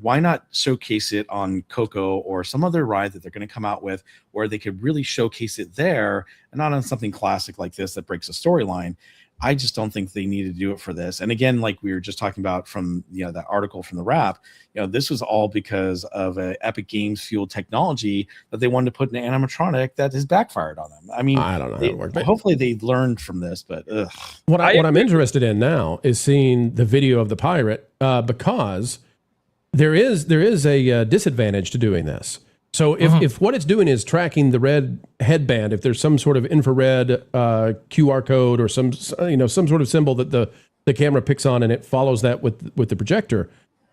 why not showcase it on Coco or some other ride that they're going to come out with where they could really showcase it there and not on something classic like this that breaks a storyline. I just don't think they need to do it for this. And again, like we were just talking about from that article from the Wrap, this was all because of an Epic Games fueled technology that they wanted to put in an animatronic that has backfired on them. I mean, I don't know how it worked. Hopefully they learned from this, but ugh. What I'm interested in now is seeing the video of the pirate because there is a disadvantage to doing this. So if what it's doing is tracking the red headband, if there's some sort of infrared QR code or some sort of symbol that the camera picks on and it follows that with the projector,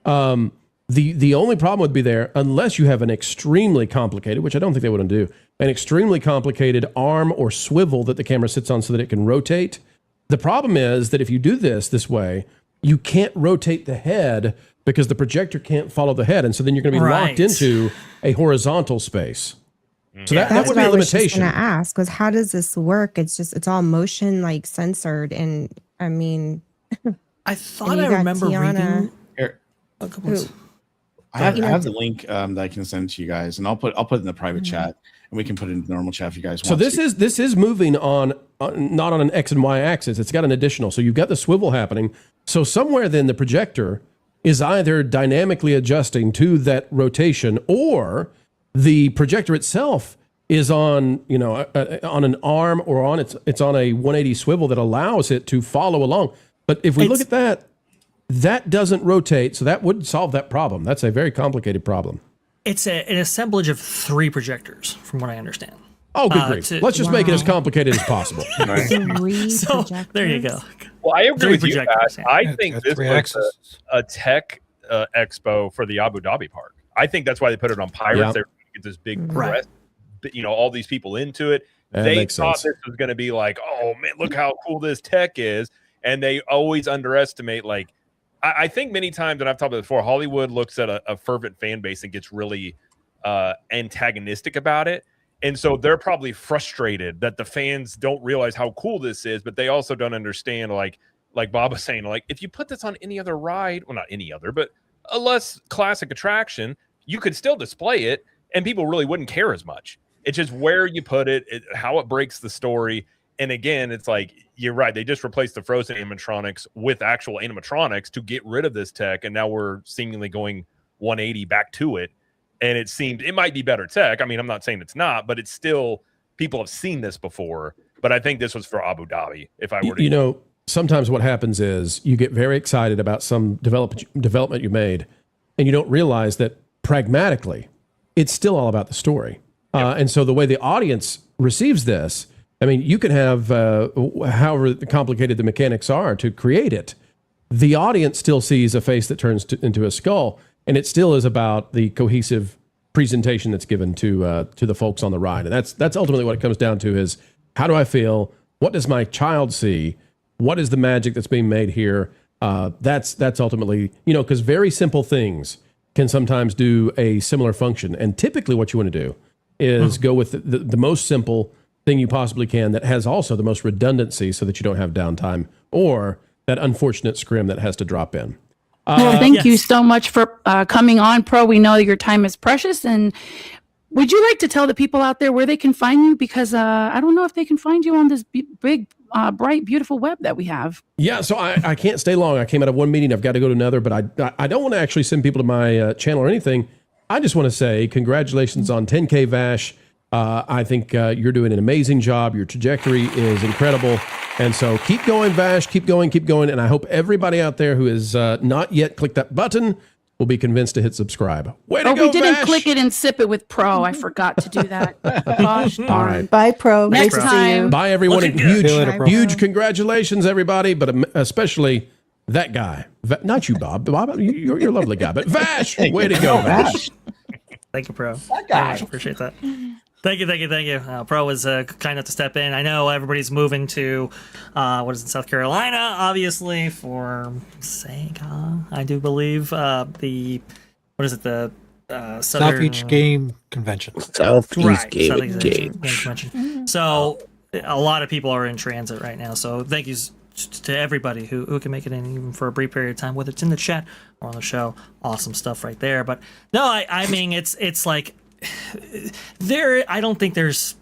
the only problem would be there unless you have an extremely complicated, which I don't think they wouldn't do, an extremely complicated arm or swivel that the camera sits on so that it can rotate. The problem is that if you do this way, you can't rotate the head because the projector can't follow the head. And so then you're going to be locked into a horizontal space. So that would be a limitation. That's what I was just going to ask was how does this work? It's all motion like censored. And I mean, I thought I remember reading Here, a couple of I have the link that I can send to you guys, and I'll put it in the private chat, and we can put it in the normal chat if you guys want. So this is moving on not on an X and Y axis. It's got an additional. So you've got the swivel happening. So somewhere then the projector is either dynamically adjusting to that rotation, or the projector itself is on on an arm or on it's on a 180 swivel that allows it to follow along. But if we look at that doesn't rotate, so that would solve that problem. That's a very complicated problem. It's an assemblage of 3 projectors, from what I understand. Oh, good grief. Let's just make it as complicated as possible. So there you go. Well, I agree with you, Ash. I think this was a tech expo for the Abu Dhabi park. I think that's why they put it on Pirates. Yeah. They get this big press, all these people into it. That They makes thought sense. this was going to be like, oh man, look how cool this tech is, and they always underestimate. Like, I think many times, and I've talked about it before, Hollywood looks at a fervent fan base and gets really antagonistic about it. And so they're probably frustrated that the fans don't realize how cool this is, but they also don't understand, like Bob was saying, like if you put this on any other ride, well, not any other, but a less classic attraction, you could still display it and people really wouldn't care as much. It's just where you put it, how it breaks the story. And again, it's like, you're right. They just replaced the frozen animatronics with actual animatronics to get rid of this tech. And now we're seemingly going 180 back to it. And it might be better tech. I mean, I'm not saying it's not, but it's still, people have seen this before. But I think this was for Abu Dhabi. If I were to, sometimes what happens is you get very excited about some development you made, and you don't realize that pragmatically, it's still all about the story. And so the way the audience receives this, I mean, you can have however complicated the mechanics are to create it. The audience still sees a face that turns into a skull. And it still is about the cohesive presentation that's given to the folks on the ride. And that's ultimately what it comes down to is, how do I feel? What does my child see? What is the magic that's being made here? That's ultimately, because very simple things can sometimes do a similar function. And typically what you want to do is go with the most simple thing you possibly can that has also the most redundancy so that you don't have downtime or that unfortunate scrim that has to drop in. Well, thank you yes. so much for coming on, Pro. We know your time is precious. And would you like to tell the people out there where they can find you? Because I don't know if they can find you on this big, bright, beautiful web that we have. Yeah, so I can't stay long. I came out of one meeting. I've got to go to another, but I don't want to actually send people to my channel or anything. I just want to say congratulations on 10K Vash. I think you're doing an amazing job. Your trajectory is incredible. And so keep going, Vash. Keep going, keep going. And I hope everybody out there who has not yet clicked that button will be convinced to hit subscribe. Way to go, we didn't Vash. click it and sip it with Pro. I forgot to do that. Gosh darn. All right. Bye, Pro. Next Great to see time. you. Bye, everyone. Looking And good. huge, See you later, bro. huge congratulations, everybody, but especially that guy. Not you, Bob. Bob, you're a lovely guy. But Vash, way to go, Vash. Thank you, Pro. Very much appreciate that. Thank you. Pro was kind enough to step in. I know everybody's moving to, what is it, South Carolina, obviously, for Sega, I do believe. The Southern... Southeast Game Convention. Southeast Game Southeast Game. Convention. So a lot of people are in transit right now. So thank you to everybody who can make it in even for a brief period of time, whether it's in the chat or on the show. Awesome stuff right there. But no, I mean, it's like I don't think there's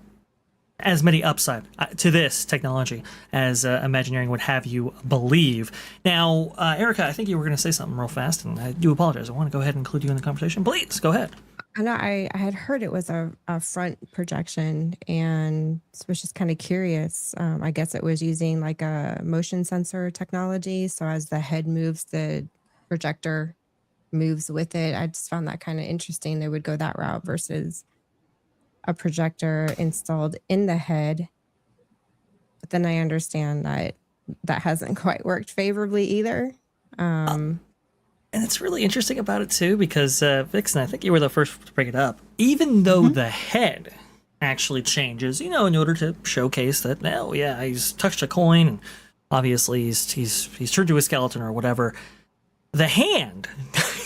as many upside to this technology as Imagineering would have you believe. Now, Erica, I think you were going to say something real fast, and I do apologize. I want to go ahead and include you in the conversation. Please, go ahead. I know I had heard it was a front projection and was just kind of curious. I guess it was using like a motion sensor technology. So as the head moves, the projector moves with it. I just found that kind of interesting. They would go that route versus a projector installed in the head. But then I understand that that hasn't quite worked favorably either. And it's really interesting about it too, because Vixen, I think you were the first to bring it up. Even though the head actually changes, in order to showcase that, oh yeah, he's touched a coin, and obviously he's turned to a skeleton or whatever. The hand,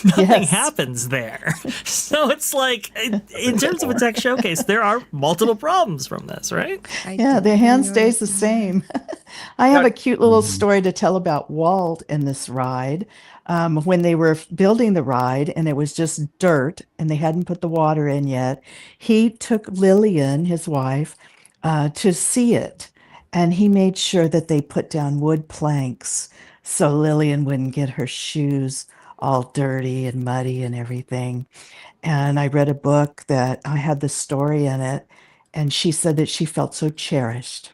nothing happens there. So it's like, in terms of a tech showcase, there are multiple problems from this, right? Yeah, the hand stays the same. I have a cute little story to tell about Walt in this ride. When they were building the ride and it was just dirt and they hadn't put the water in yet, he took Lillian, his wife, to see it. And he made sure that they put down wood planks so Lillian wouldn't get her shoes all dirty and muddy and everything. And I read a book that I had the story in it, and she said that she felt so cherished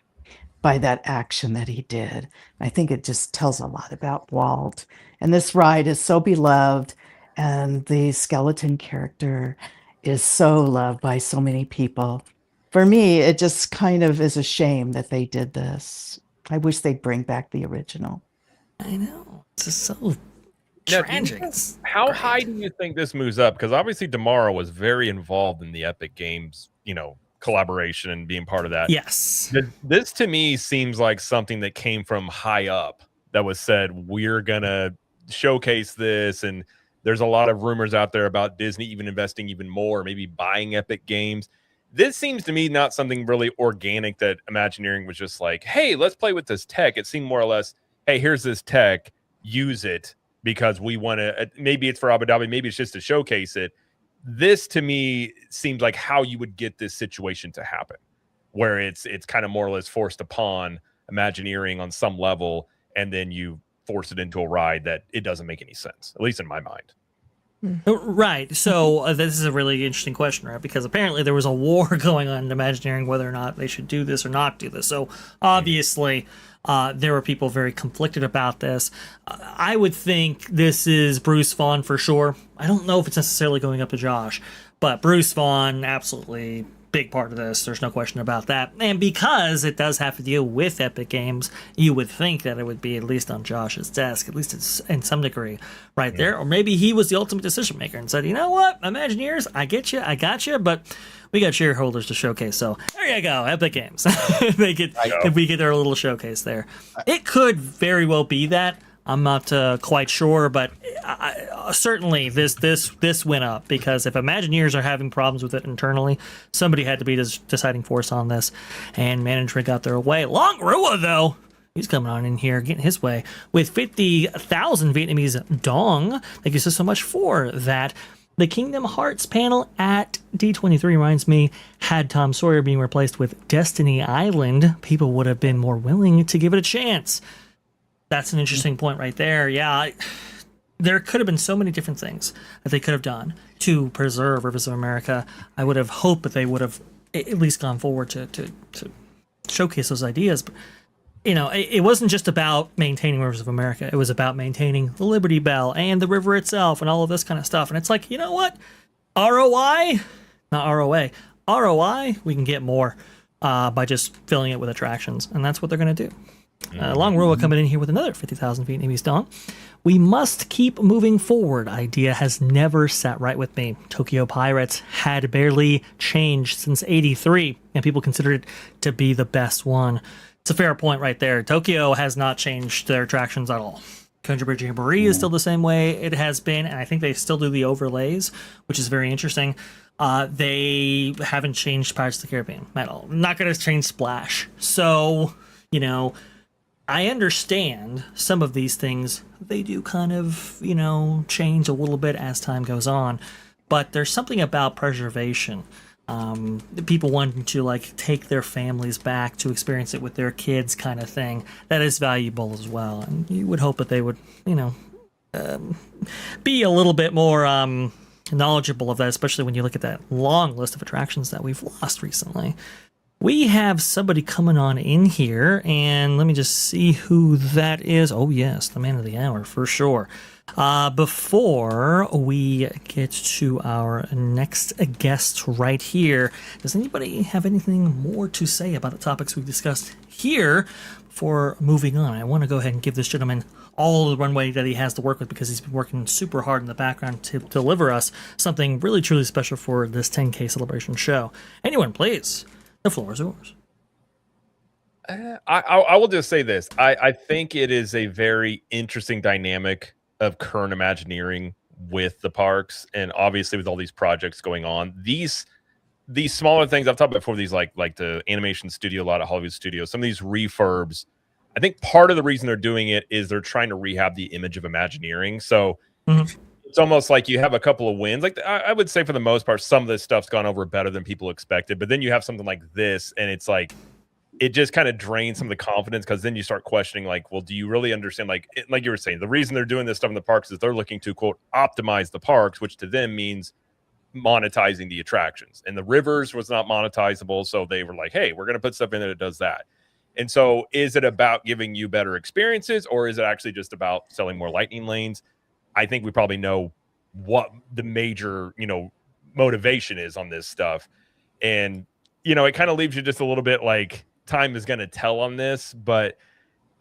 by that action that he did. I think it just tells a lot about Walt. And this ride is so beloved, and the skeleton character is so loved by so many people. For me, it just kind of is a shame that they did this. I wish they'd bring back the original. I know. It's just so tragic. How high do you think this moves up? Because obviously Damara was very involved in the Epic Games, collaboration and being part of that. Yes. This to me seems like something that came from high up that was said, we're going to showcase this. And there's a lot of rumors out there about Disney even investing even more, maybe buying Epic Games. This seems to me not something really organic that Imagineering was just like, hey, let's play with this tech. It seemed more or less, hey, here's this tech, use it because we want to, maybe it's for Abu Dhabi, maybe it's just to showcase it. This to me seems like how you would get this situation to happen, where it's kind of more or less forced upon Imagineering on some level, and then you force it into a ride that it doesn't make any sense, at least in my mind. Right. So this is a really interesting question, right? Because apparently there was a war going on in Imagineering whether or not they should do this or not do this. So obviously there were people very conflicted about this. I would think this is Bruce Vaughn for sure. I don't know if it's necessarily going up to Josh, but Bruce Vaughn, absolutely big part of this. There's no question about that. And because it does have to deal with Epic Games, you would think that it would be at least on Josh's desk, at least in some degree right there. Or maybe he was the ultimate decision maker and said, you know what, Imagineers, I get you, I got you, but we got shareholders to showcase. So there you go, Epic Games. If we get their little showcase there. It could very well be that, I'm not quite sure, but certainly this went up, because if Imagineers are having problems with it internally, somebody had to be the deciding force on this, and management got their way. Long Rua, though, he's coming on in here, getting his way with 50,000 Vietnamese dong. Thank you so much for that. The Kingdom Hearts panel at D23 reminds me, had Tom Sawyer being replaced with Destiny Island, people would have been more willing to give it a chance. That's an interesting point right there. Yeah, there could have been so many different things that they could have done to preserve Rivers of America. I would have hoped that they would have at least gone forward to showcase those ideas. But, you know, it wasn't just about maintaining Rivers of America. It was about maintaining the Liberty Bell and the river itself and all of this kind of stuff. And it's like, you know what? ROI, not ROA. ROI, we can get more by just filling it with attractions. And that's what they're going to do. Long Rua coming in here with another 50,000 Vietnamese dong. We must keep moving forward. Idea has never sat right with me. Tokyo Pirates had barely changed since '83, and people considered it to be the best one. It's a fair point right there. Tokyo has not changed their attractions at all. Country Bridge Jamboree is still the same way it has been, and I think they still do the overlays, which is very interesting. They haven't changed Pirates of the Caribbean at all. Not going to change Splash. So, you know, I understand some of these things, they do kind of, you know, change a little bit as time goes on, but there's something about preservation. People wanting to like take their families back to experience it with their kids kind of thing, that is valuable as well. And you would hope that they would, you know, be a little bit more knowledgeable of that, especially when you look at that long list of attractions that we've lost recently. We have somebody coming on in here, and let me just see who that is. Oh, yes, the man of the hour, for sure. Before we get to our next guest right here, does anybody have anything more to say about the topics we've discussed here before moving on? I want to go ahead and give this gentleman all the runway that he has to work with, because he's been working super hard in the background to deliver us something really, truly special for this 10K celebration show. Anyone, please. The floor is yours. I will just say this. I think it is a very interesting dynamic of current Imagineering with the parks, and obviously with all these projects going on. These smaller things I've talked about before, these like the animation studio, a lot of Hollywood studios, some of these refurbs. I think part of the reason they're doing it is they're trying to rehab the image of Imagineering. So it's almost like you have a couple of wins. Like I would say for the most part, some of this stuff's gone over better than people expected. But then you have something like this, and it's like it just kind of drains some of the confidence, because then you start questioning, like, well, do you really understand? Like you were saying, the reason they're doing this stuff in the parks is they're looking to, quote, optimize the parks, which to them means monetizing the attractions. And the rivers was not monetizable, so they were like, hey, we're going to put stuff in there that does that. And so is it about giving you better experiences, or is it actually just about selling more lightning lanes? I think we probably know what the major, you know, motivation is on this stuff. And, you know, it kind of leaves you just a little bit like time is going to tell on this. But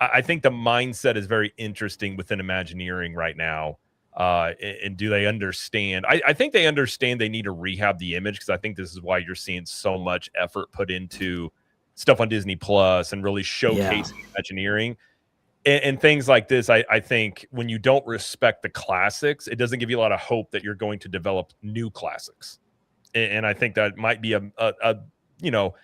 I think the mindset is very interesting within Imagineering right now. And do they understand? I think they understand they need to rehab the image, because I think this is why you're seeing so much effort put into stuff on Disney Plus and really showcasing Imagineering. And things like this, I think when you don't respect the classics, it doesn't give you a lot of hope that you're going to develop new classics. And I think that might be a you know,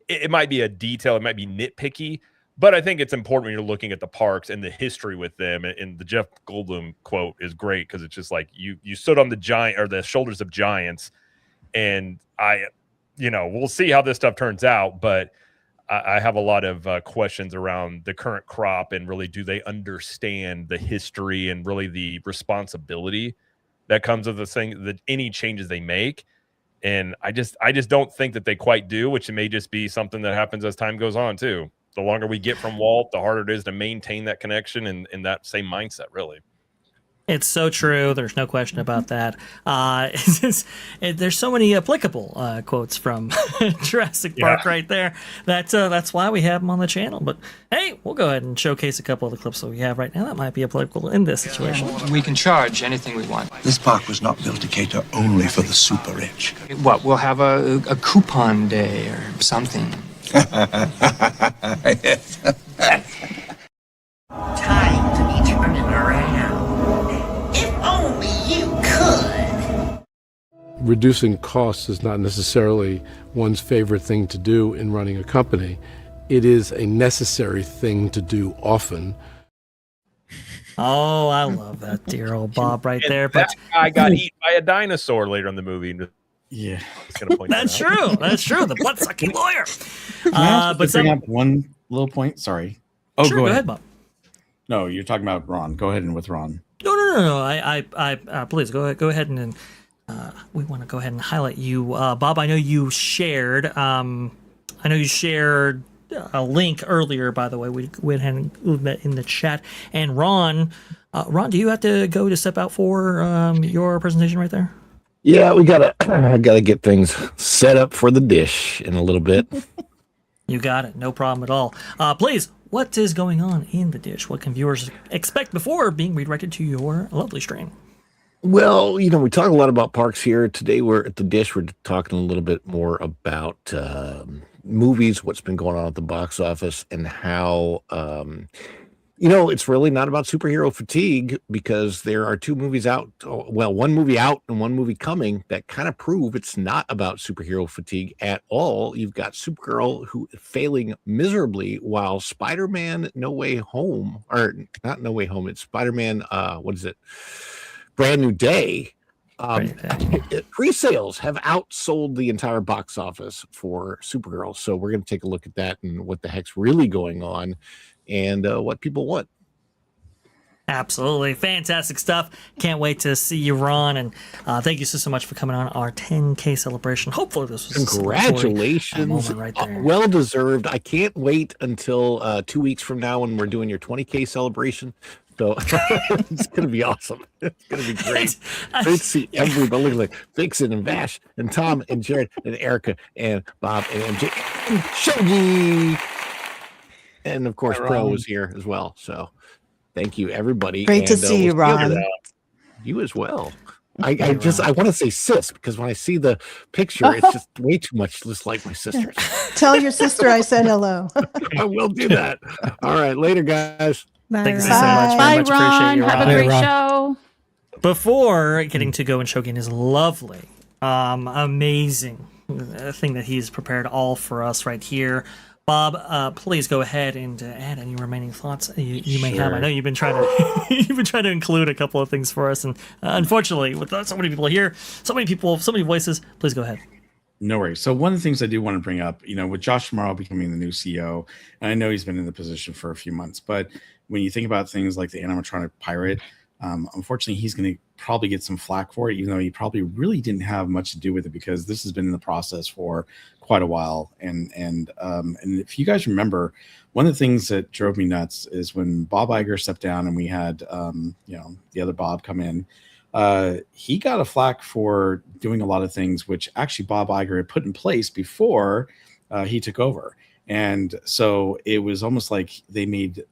it might be a detail, it might be nitpicky, but I think it's important when you're looking at the parks and the history with them. And the Jeff Goldblum quote is great, because it's just like you stood on the shoulders of giants, and you know, we'll see how this stuff turns out, but I have a lot of questions around the current crop, and really, do they understand the history and really the responsibility that comes with the thing, that any changes they make. And I just don't think that they quite do, which may just be something that happens as time goes on too. The longer we get from Walt, the harder it is to maintain that connection and that same mindset, really. It's so true. There's no question about that. There's so many applicable quotes from Jurassic Park right there. That's why we have them on the channel. But hey, we'll go ahead and showcase a couple of the clips that we have right now that might be applicable in this situation. We can charge anything we want. This park was not built to cater only for the super rich. What, we'll have a coupon day or something. Time to be turning around. reducing costs is not necessarily one's favorite thing to do in running a company. It is a necessary thing to do often. Oh, I love that dear old Bob right there. That But guy got eaten by a dinosaur later in the movie. Yeah, just gonna point that's that out. true. That's true. The blood sucking lawyer. Can I But bring up one little point? Sorry. Oh, sure, go ahead, Bob. No, you're talking about Ron. Go ahead and with Ron. No. I please go ahead and we want to go ahead and highlight you, Bob. I know you shared. A link earlier. By the way, we went ahead and moved that in the chat. And Ron, do you have to go to step out for your presentation right there? Yeah, I gotta get things set up for the dish in a little bit. You got it. No problem at all. Please, what is going on in the dish? What can viewers expect before being redirected to your lovely stream? Well, we talk a lot about parks here. Today we're at the dish. We're talking a little bit more about movies, what's been going on at the box office, and how it's really not about superhero fatigue, because there are two movies out. Well, one movie out and one movie coming that kind of prove it's not about superhero fatigue at all. You've got Supergirl who failing miserably, while Spider-Man No Way Home, or not No Way Home, it's Spider-Man, what is it? Brand New Day. Pre-sales have outsold the entire box office for Supergirl. So we're going to take a look at that and what the heck's really going on and what people want. Absolutely. Fantastic stuff. Can't wait to see you, Ron. And thank you so much for coming on our 10K celebration. Hopefully this was congratulations. Right there. Well deserved. I can't wait until 2 weeks from now when we're doing your 20K celebration. So it's going to be awesome. It's going to be great. Great to see everybody. Look like Vixen and Vash and Tom and Jared and Erica and Bob and MJ and Shogi. And of course, Pro was here as well. So thank you, everybody. Great to see you, Ron. You as well. I want to say sis, because when I see the picture, it's just way too much just like my sisters. Tell your sister I said hello. I will do that. All right. Later, guys. Thanks so much. Very much Ron. appreciate you, Have Ron. a great show. Before getting to go and choking his lovely, amazing thing that he's prepared all for us right here, Bob, please go ahead and add any remaining thoughts you may have. I know you've been trying to include a couple of things for us, and unfortunately, with so many people here, so many people, so many voices, please go ahead. No worries. So one of the things I do want to bring up, with Josh Tomorrow becoming the new CEO, and I know he's been in the position for a few months, but when you think about things like the animatronic pirate, unfortunately, he's going to probably get some flack for it, even though he probably really didn't have much to do with it, because this has been in the process for quite a while. And if you guys remember, one of the things that drove me nuts is when Bob Iger stepped down and we had, the other Bob come in. He got a flack for doing a lot of things which actually Bob Iger had put in place before he took over. And so it was almost like they made,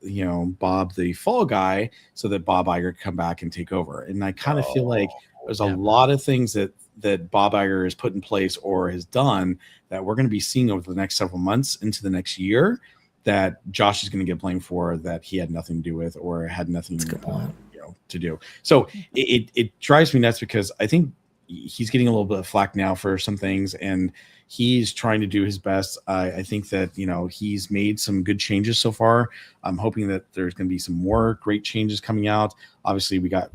Bob the fall guy so that Bob Iger could come back and take over. And I kind of feel like there's a lot of things that Bob Iger has put in place or has done that we're going to be seeing over the next several months into the next year that Josh is going to get blamed for, that he had nothing to do with or had nothing to do. So it drives me nuts, because I think he's getting a little bit of flack now for some things, and he's trying to do his best. I think that, he's made some good changes so far. I'm hoping that there's going to be some more great changes coming out. Obviously, we got,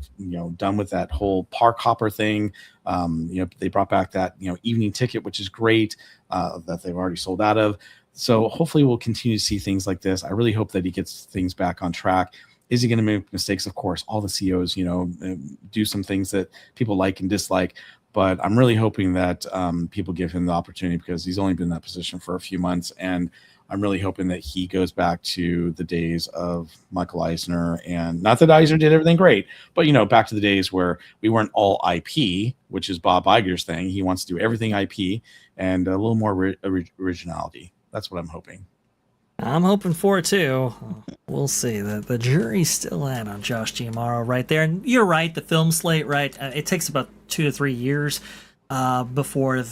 done with that whole park hopper thing. They brought back that, evening ticket, which is great, that they've already sold out of. So hopefully we'll continue to see things like this. I really hope that he gets things back on track. Is he going to make mistakes? Of course, all the CEOs, do some things that people like and dislike. But I'm really hoping that people give him the opportunity, because he's only been in that position for a few months. And I'm really hoping that he goes back to the days of Michael Eisner. And not that Eisner did everything great, but, back to the days where we weren't all IP, which is Bob Iger's thing. He wants to do everything IP and a little more originality. That's what I'm hoping. I'm hoping for it too. We'll see. The jury's still out on Josh Giamaro right there. And you're right, the film slate, right? It takes about 2 to 3 years before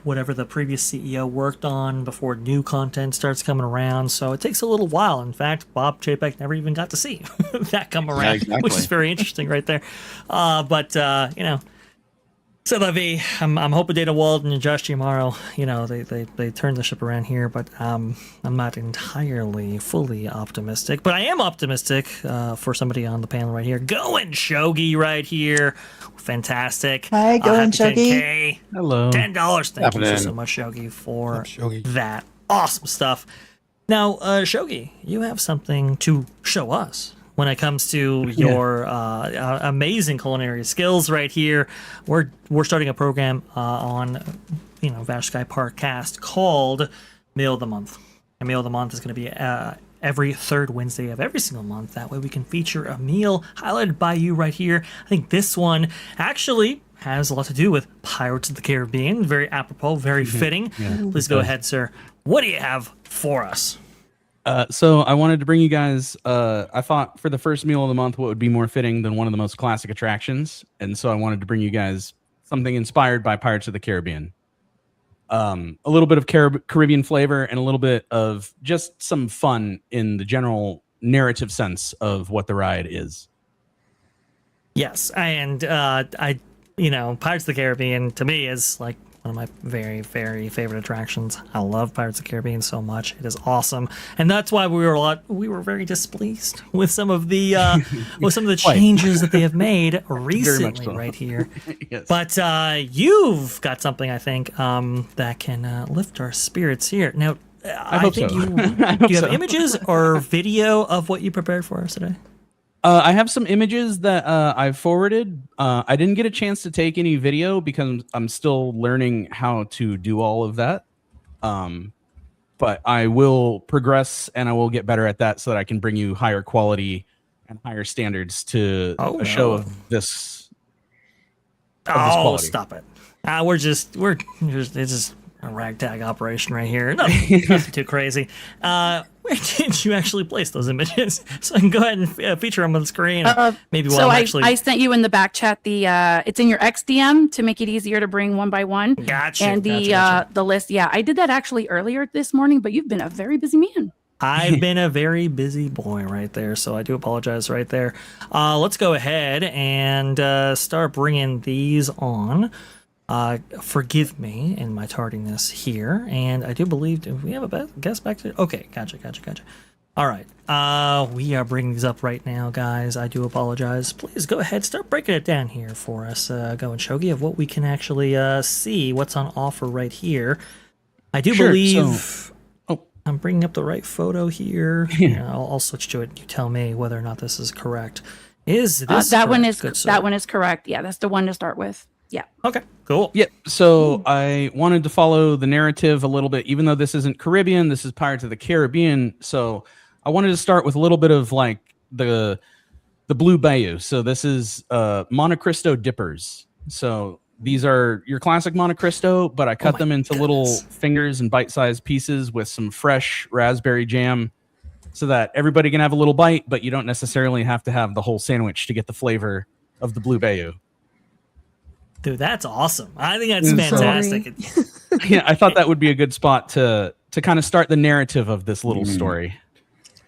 whatever the previous CEO worked on, before new content starts coming around. So it takes a little while. In fact, Bob Chapek never even got to see that come around, which is very interesting right there. But So Levy, I'm hoping Dana Walden and Josh Giamaro, they turn the ship around here, but I'm not entirely fully optimistic. But I am optimistic for somebody on the panel right here. Going Shogi right here. Fantastic. Hi, going happy Shogi. 10K. Hello. $10. Thank you Happening. so much, Shogi, for Shogi. that awesome stuff. Now, Shogi, you have something to show us when it comes to your amazing culinary skills right here. We're starting a program on VashSky Parkcast called Meal of the Month. And Meal of the Month is going to be every third Wednesday of every single month. That way we can feature a meal highlighted by you right here. I think this one actually has a lot to do with Pirates of the Caribbean. Very apropos, very fitting. Please go ahead, sir. What do you have for us? So I wanted to bring you guys, I thought for the first meal of the month, what would be more fitting than one of the most classic attractions. And so I wanted to bring you guys something inspired by Pirates of the Caribbean. A little bit of Caribbean flavor and a little bit of just some fun in the general narrative sense of what the ride is. Yes, and Pirates of the Caribbean to me is like one of my very, very favorite attractions. I love Pirates of the Caribbean so much; it is awesome, and that's why we were very displeased with some of the changes that they have made recently so. Right here. Yes. But you've got something I think that can lift our spirits here. Now, I think so. do you have images or video of what you prepared for us today? I have some images that I've forwarded. I didn't get a chance to take any video because I'm still learning how to do all of that. But I will progress and I will get better at that so that I can bring you higher quality and higher standards to a show of this. Quality. Stop it. It's just a ragtag operation right here. Nothing too crazy. Where did you actually place those images so I can go ahead and feature them on the screen? Maybe while I sent you in the back chat it's in your XDM to make it easier to bring one by one. Gotcha. And the list. Yeah, I did that actually earlier this morning, but you've been a very busy man. I've been a very busy boy right there, so I do apologize right there. Let's go ahead and start bringing these on. Forgive me in my tardiness here, and I do believe, do we have a guest back there? Okay, gotcha. All right, we are bringing these up right now, guys. I do apologize. Please go ahead, start breaking it down here for us, Going Shogi, of what we can actually see, what's on offer right here. I do believe... I'm bringing up the right photo here. I'll switch to it. You tell me whether or not this is correct. Is this that one correct, is that one is correct? Yeah, that's the one to start with. Yeah. Okay. Cool. Yeah. So I wanted to follow the narrative a little bit, even though this isn't Caribbean. This is Pirates of the Caribbean. So I wanted to start with a little bit of like the Blue Bayou. So this is Monte Cristo dippers. So these are your classic Monte Cristo, but I cut them into little fingers and bite-sized pieces with some fresh raspberry jam so that everybody can have a little bite, but you don't necessarily have to have the whole sandwich to get the flavor of the Blue Bayou. Dude, that's awesome. I think that's fantastic. Yeah, I thought that would be a good spot to kind of start the narrative of this little story.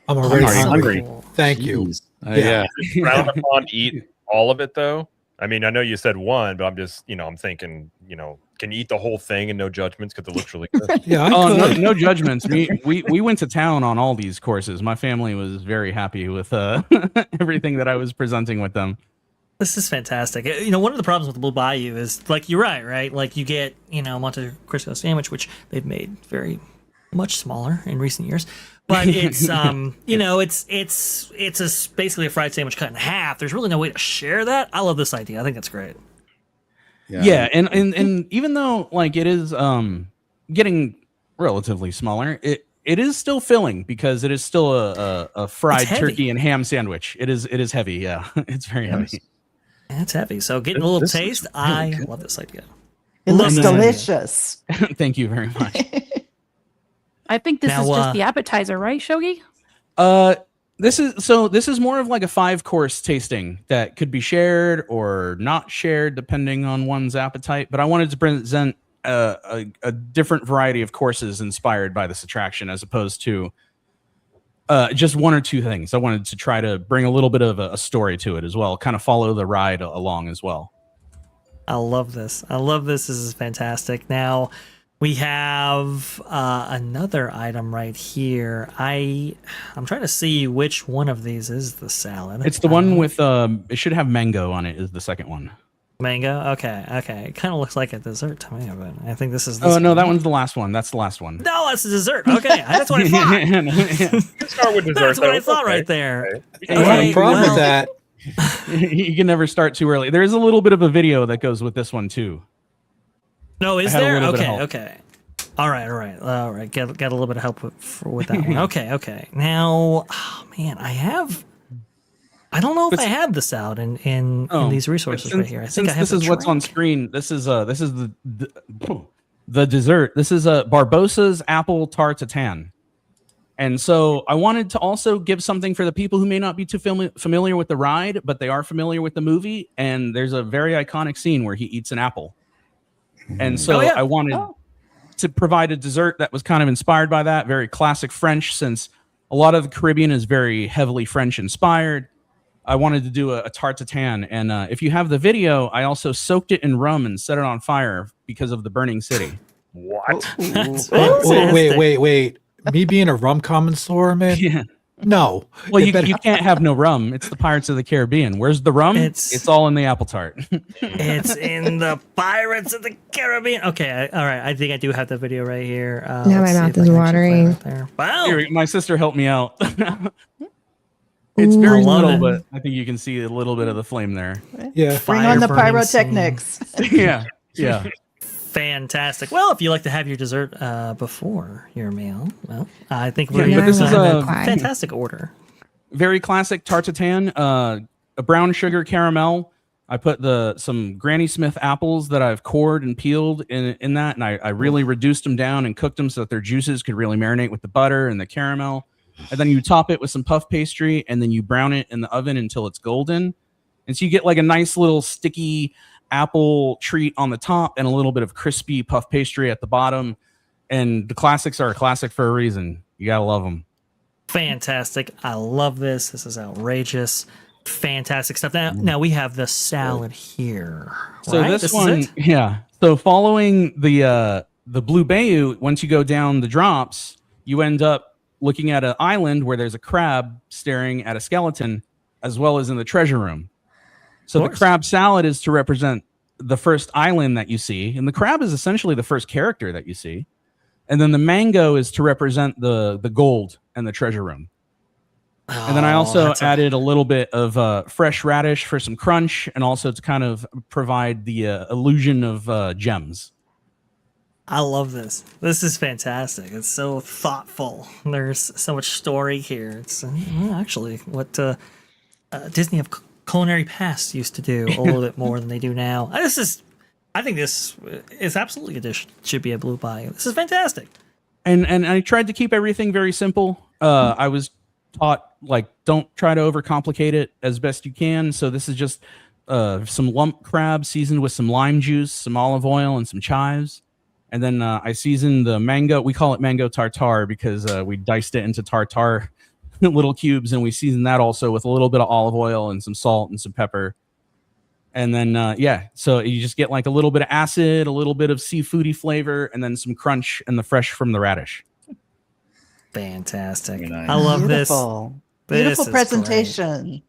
I'm already hungry. Cool. Thank you. Yeah. Round upon eat all of it though. I mean, I know you said one, but I'm just, I'm thinking, can you eat the whole thing and no judgments because it looks really good? Yeah. No judgments. We went to town on all these courses. My family was very happy with everything that I was presenting with them. This is fantastic. One of the problems with the Blue Bayou is, like, you're right? Like, you get, Monte Cristo sandwich, which they've made very much smaller in recent years. But it's, it's basically a fried sandwich cut in half. There's really no way to share that. I love this idea. I think that's great. Yeah, and even though, like, it is getting relatively smaller, it is still filling because it is still a fried turkey and ham sandwich. It is heavy. Yeah, it's very heavy. It's heavy. So getting a little taste. I love this idea. It looks delicious. Thank you very much. I think this is just the appetizer, right, Shogi? This is more of like a 5-course tasting that could be shared or not shared depending on one's appetite. But I wanted to present a different variety of courses inspired by this attraction as opposed to just one or two things. I wanted to try to bring a little bit of a story to it as well, kind of follow the ride along as well. I love this. I love this. This is fantastic. Now we have another item right here. I'm trying to see which one of these is the salad. It's the one with it should have mango on it. Is the second one. Mango. Okay. It kind of looks like a dessert to me, but I think this is. Oh no, that one's the last one. That's the last one. No, that's a dessert. Okay, that's what I thought. Start with dessert. That's what though. I It's thought okay. right there. I don't have a problem with that. You can never start too early. There is a little bit of a video that goes with this one too. No, is I had a there? little bit of Okay. help. All right. Got a little bit of help with that one. Okay. Now, oh, man, I don't know if I have this out in these resources right here. I think I have. This is what's on screen. This is the dessert. This is Barbosa's apple tartatan. And so I wanted to also give something for the people who may not be too familiar with the ride, but they are familiar with the movie. And there's a very iconic scene where he eats an apple. And so I wanted to provide a dessert that was kind of inspired by that, very classic French, since a lot of the Caribbean is very heavily French inspired. I wanted to do a tartatan. And if you have the video, I also soaked it in rum and set it on fire because of the burning city. What? Wait. Me being a rum connoisseur, man? Yeah. No. Well, you can't have no rum. It's the Pirates of the Caribbean. Where's the rum? It's all in the apple tart. It's in the Pirates of the Caribbean. Okay, all right. I think I do have the video right here. Now my mouth is watering. Wow. Here, my sister helped me out. It's very I love little, it. but I think you can see a little bit of the flame there. Yeah. Bring on the Fire burning pyrotechnics. Yeah. Fantastic. Well, if you like to have your dessert before your meal, well, I think we're but this is a a fantastic order. very classic tartatan, a brown sugar caramel. I put some Granny Smith apples that I've cored and peeled in that, and I really reduced them down and cooked them so that their juices could really marinate with the butter and the caramel. And then you top it with some puff pastry, and then you brown it in the oven until it's golden. And so you get like a nice little sticky apple treat on the top and a little bit of crispy puff pastry at the bottom. And the classics are a classic for a reason. You gotta love them. Fantastic. I love this. This is outrageous. Fantastic stuff. Now we have the salad here. So right? this is one, it? yeah. So following the Blue Bayou, once you go down the drops, you end up looking at an island where there's a crab staring at a skeleton, as well as in the treasure room. So the crab salad is to represent the first island that you see, and the crab is essentially the first character that you see. And then the mango is to represent the gold and the treasure room. And then I also added a little bit of fresh radish for some crunch, and also to kind of provide the illusion of gems. I love this. This is fantastic. It's so thoughtful. There's so much story here. It's actually what Disney of Culinary Past used to do a little bit more than they do now. I think this is absolutely a dish should be a Blue Bayou. This is fantastic. And I tried to keep everything very simple. I was taught, like, don't try to overcomplicate it as best you can. So this is just some lump crab seasoned with some lime juice, some olive oil, and some chives. And then I seasoned the mango. We call it mango tartare because we diced it into tartare little cubes, and we seasoned that also with a little bit of olive oil and some salt and some pepper. And then, so you just get like a little bit of acid, a little bit of seafoody flavor, and then some crunch and the fresh from the radish. Fantastic. Nice. I love Beautiful. this. Beautiful This is presentation.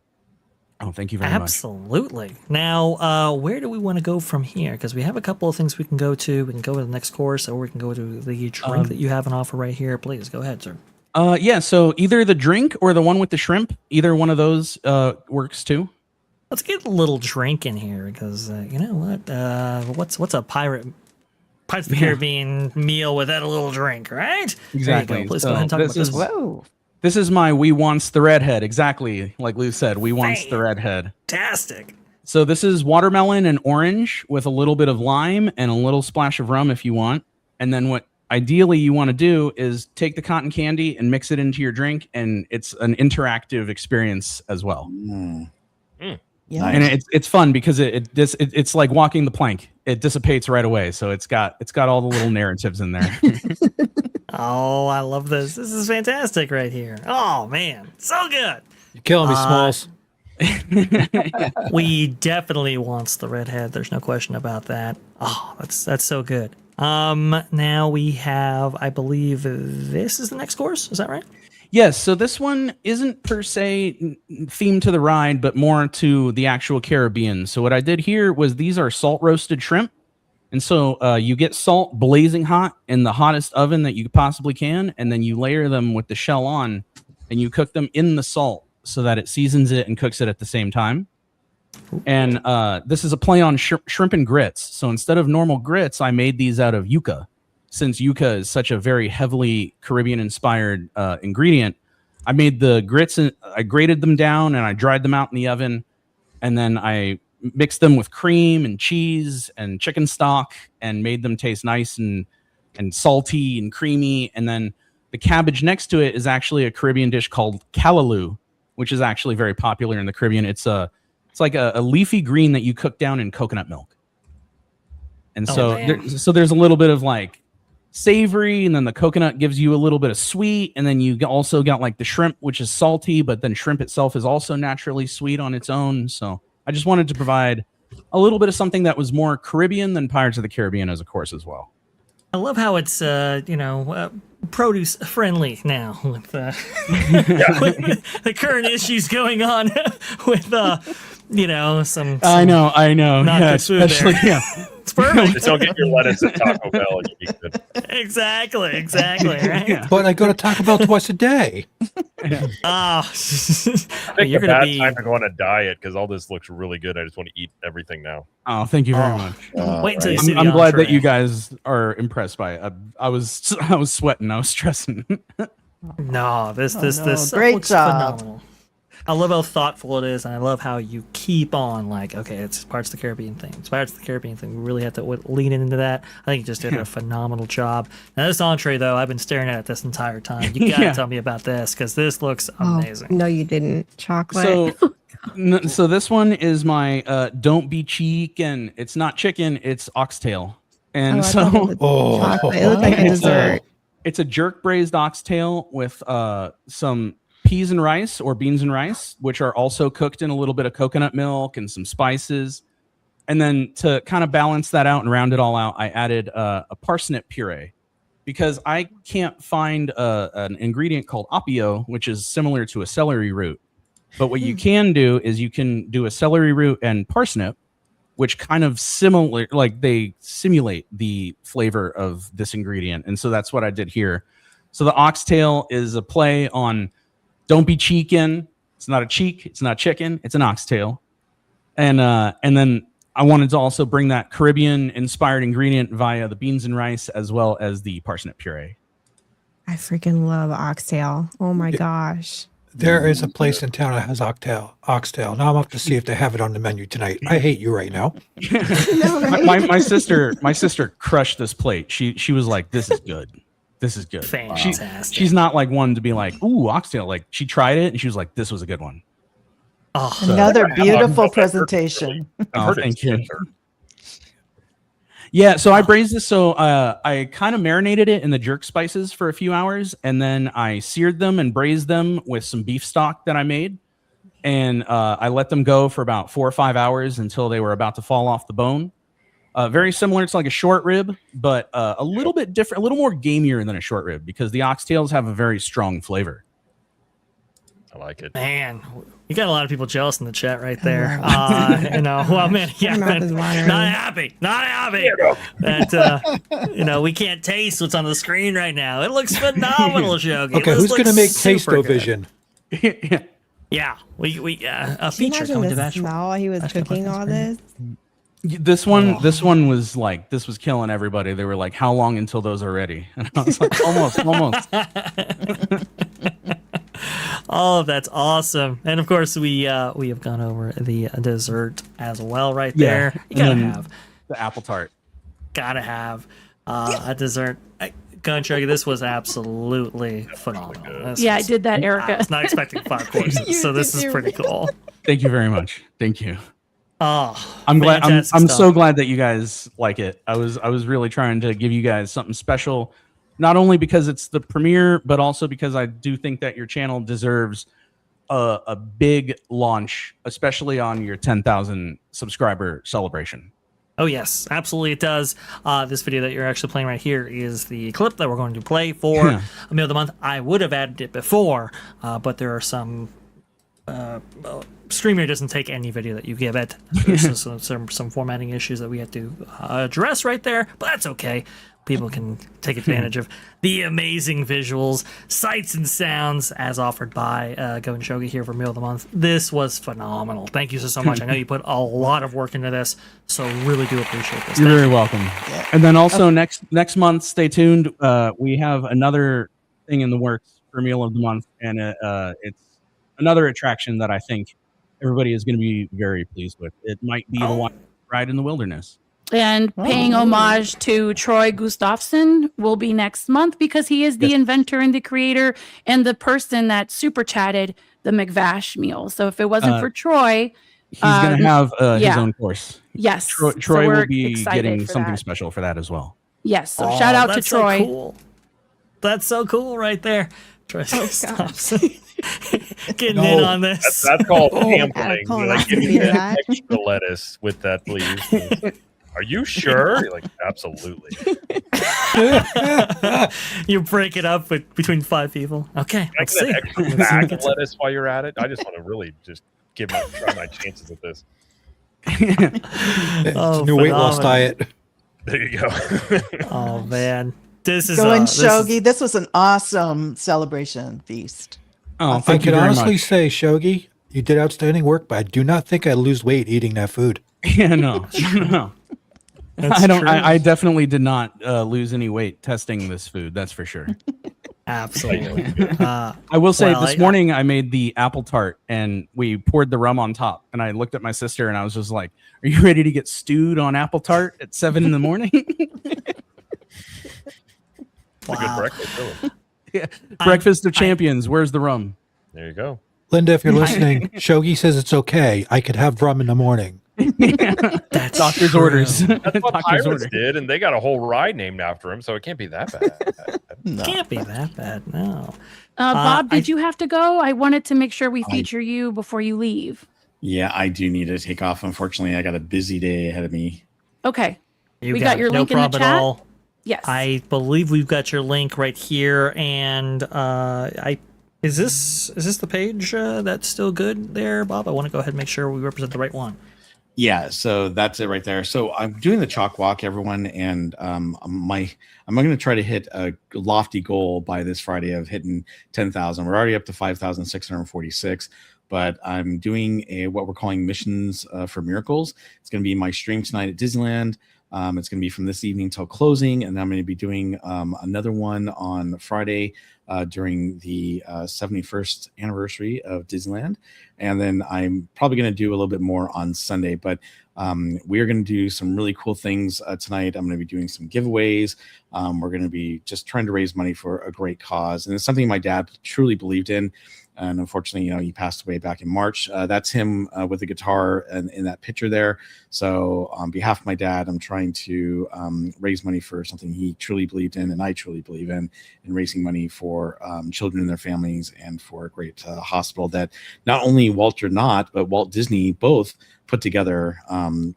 Oh, thank you very much. Absolutely. Now, where do we want to go from here? Because we have a couple of things we can go to. We can go to the next course, or we can go to the drink that you have on offer right here. Please go ahead, sir. So either the drink or the one with the shrimp, either one of those works too. Let's get a little drink in here because you know what? What's a Pirates of the Caribbean meal without a little drink, right? Exactly. There you go. Please go ahead and talk about this. Whoa. This is my We Wants the Redhead. Exactly like Lou said, We Wants the Redhead. Fantastic. So this is watermelon and orange with a little bit of lime and a little splash of rum if you want. And then what ideally you want to do is take the cotton candy and mix it into your drink, and it's an interactive experience as well. Yeah. And it's fun because it's like walking the plank. It dissipates right away. So it's got all the little narratives in there. Oh, I love this. This is fantastic right here. Oh man, so good. You're killing me, Smalls. We definitely wants the redhead. There's no question about that. Oh, that's so good. Now we have, I believe, this is the next course. Is that right? Yes, so this one isn't per se themed to the ride, but more to the actual Caribbean. So what I did here was these are salt roasted shrimp. And so you get salt blazing hot in the hottest oven that you possibly can, and then you layer them with the shell on, and you cook them in the salt so that it seasons it and cooks it at the same time. And this is a play on shrimp and grits. So instead of normal grits, I made these out of yuca. Since yuca is such a very heavily Caribbean-inspired ingredient, I made the grits and I grated them down and I dried them out in the oven, and then I mixed them with cream and cheese and chicken stock and made them taste nice and salty and creamy. And then the cabbage next to it is actually a Caribbean dish called callaloo, which is actually very popular in the Caribbean. It's like a leafy green that you cook down in coconut milk. And so there's a little bit of like savory, and then the coconut gives you a little bit of sweet, and then you also got like the shrimp, which is salty, but then shrimp itself is also naturally sweet on its own. So I just wanted to provide a little bit of something that was more Caribbean than Pirates of the Caribbean as a course as well. I love how it's produce friendly now with, with the current issues going on with some I know. not Yeah, good food especially there. yeah. It's perfect. Just don't get your lettuce at Taco Bell and you'll be good. Exactly, right? Yeah. But I go to Taco Bell twice a day. Ah, You're going to be time to go on a diet because all this looks really good. I just want to eat everything now. Oh, thank you very much. Wait until you see the I'm glad that entree. you guys are impressed by it. I was sweating. I was stressing. No, this Great looks job. phenomenal. I love how thoughtful it is, and I love how you keep on like, okay, it's Pirates of the Caribbean thing. It's Pirates of the Caribbean thing. We really have to lean into that. I think you just did a phenomenal job. Now this entree, though, I've been staring at it this entire time. You gotta tell me about this because this looks amazing. No, you didn't. Chocolate. So this one is my don't be chicken. It's not chicken. It's oxtail. And chocolate. It looked like a dessert. It's a jerk braised oxtail with some peas and rice or beans and rice, which are also cooked in a little bit of coconut milk and some spices. And then to kind of balance that out and round it all out, I added a parsnip puree because I can't find an ingredient called apio, which is similar to a celery root. But what you can do is you can do a celery root and parsnip, which kind of similar, like they simulate the flavor of this ingredient. And so that's what I did here. So the oxtail is a play on don't be cheekin'. It's not a cheek. It's not chicken. It's an oxtail. And then I wanted to also bring that Caribbean-inspired ingredient via the beans and rice as well as the parsnip puree. I freaking love oxtail. Oh my gosh. There is a place in town that has oxtail. Now I'm up to see if they have it on the menu tonight. I hate you right now. my sister crushed this plate. She was like, "This is good. This is good." Fantastic. She's not like one to be like, "Ooh, oxtail." Like she tried it and she was like, "This was a good one." Oh, Another beautiful presentation. Oh, thank you. Yeah, so I braised this. So I kind of marinated it in the jerk spices for a few hours, and then I seared them and braised them with some beef stock that I made, and I let them go for about 4 or 5 hours until they were about to fall off the bone. Very similar to like a short rib, but a little bit different, a little more gamier than a short rib because the oxtails have a very strong flavor. I like it. Man, you got a lot of people jealous in the chat right there. Well, man, yeah, man, not happy that we can't taste what's on the screen right now. It looks phenomenal, Shogi. Okay, who's going to make Taste-O-Vision? Yeah, we a Can you feature imagine coming to the that. smell while he was cooking all this? This one was like, this was killing everybody. They were like, "How long until those are ready?" And I was like, almost. Oh, that's awesome! And of course, we have gone over the dessert as well, right there. You gotta have the apple tart. Gotta have a dessert. Gunchug, this was absolutely phenomenal. I did that, Erica. I was not expecting 5 courses, so this is pretty cool. Thank you very much. Thank you. Oh, I'm glad. I'm fantastic so stuff. glad that you guys like it. I was really trying to give you guys something special, not only because it's the premiere, but also because I do think that your channel deserves a big launch, especially on your 10,000 subscriber celebration. Oh, yes, absolutely it does. This video that you're actually playing right here is the clip that we're going to play for Yeah. a meal of the month. I would have added it before, but there are some... Streamer doesn't take any video that you give it. There's some formatting issues that we have to address right there, but that's okay. People can take advantage of the amazing visuals, sights, and sounds as offered by Go and Shogi here for Meal of the Month. This was phenomenal. Thank you so much. I know you put a lot of work into this, so really do appreciate this. You're Thank very you. welcome. And then also next month, stay tuned. We have another thing in the works for Meal of the Month, and it's another attraction that I think everybody is going to be very pleased with. It might be the one ride in the wilderness. And paying homage to Troy Gustafson will be next month because he is the inventor and the creator and the person that super chatted the McVash meal. So if it wasn't for Troy, He's going to have his yeah. own course. Yes. Troy So will we're be excited getting for something that. special for that as well. Yes. So shout out to that's Troy. So cool. That's so cool right there. Troy Gustafson. Getting in on this. That's called Oh, sampling. Cole You're like, likes to give me hear that that. extra lettuce with that, please. Are you sure? You're like, absolutely. You break it up between 5 people. Okay, Can I let's get see. an extra Let's see bag who of gets it. lettuce while you're at it? I just want to really just try my chances at this. It's Oh, a new weight loss phenomenal. diet. There you go. Oh man, this is Go and this is- Shogi. This was an awesome celebration feast. Oh, I thank you can very honestly much. say, Shogi, you did outstanding work, but I do not think I lose weight eating that food. Yeah, no. That's I don't. true. I definitely did not lose any weight testing this food. That's for sure. Absolutely. I will say well, this morning I made the apple tart and we poured the rum on top. And I looked at my sister and I was just like, "Are you ready to get stewed on apple tart at 7 in the morning?" It's a good breakfast, really. Yeah. Breakfast of champions. Where's the rum? There you go. Linda, if you're listening, Shogi says it's okay. I could have rum in the morning. That's Doctor's true. orders. That's what Doctor's Pirates order. did, and they got a whole ride named after him, so it can't be that bad. Can't be that bad. No. Bob, I- did you have to go? I wanted to make sure we feature you before you leave. Yeah, I do need to take off. Unfortunately, I got a busy day ahead of me. Okay. You We got your no link in the problem chat? at all. Yes. I believe we've got your link right here, and is this the page that's still good there, Bob? I want to go ahead and make sure we represent the right one. Yeah, so that's it right there. So I'm doing the chalk walk, everyone, and I'm going to try to hit a lofty goal by this Friday of hitting 10,000. We're already up to 5,646, but I'm doing what we're calling missions for miracles. It's going to be my stream tonight at Disneyland. It's going to be from this evening till closing, and I'm going to be doing another one on Friday during the 71st anniversary of Disneyland. And then I'm probably going to do a little bit more on Sunday, but we are going to do some really cool things tonight. I'm going to be doing some giveaways. We're going to be just trying to raise money for a great cause. And it's something my dad truly believed in. And unfortunately, he passed away back in March. That's him with the guitar and in that picture there. So on behalf of my dad, I'm trying to raise money for something he truly believed in and I truly believe in raising money for children and their families and for a great hospital that not only Walter Knott, but Walt Disney both put together.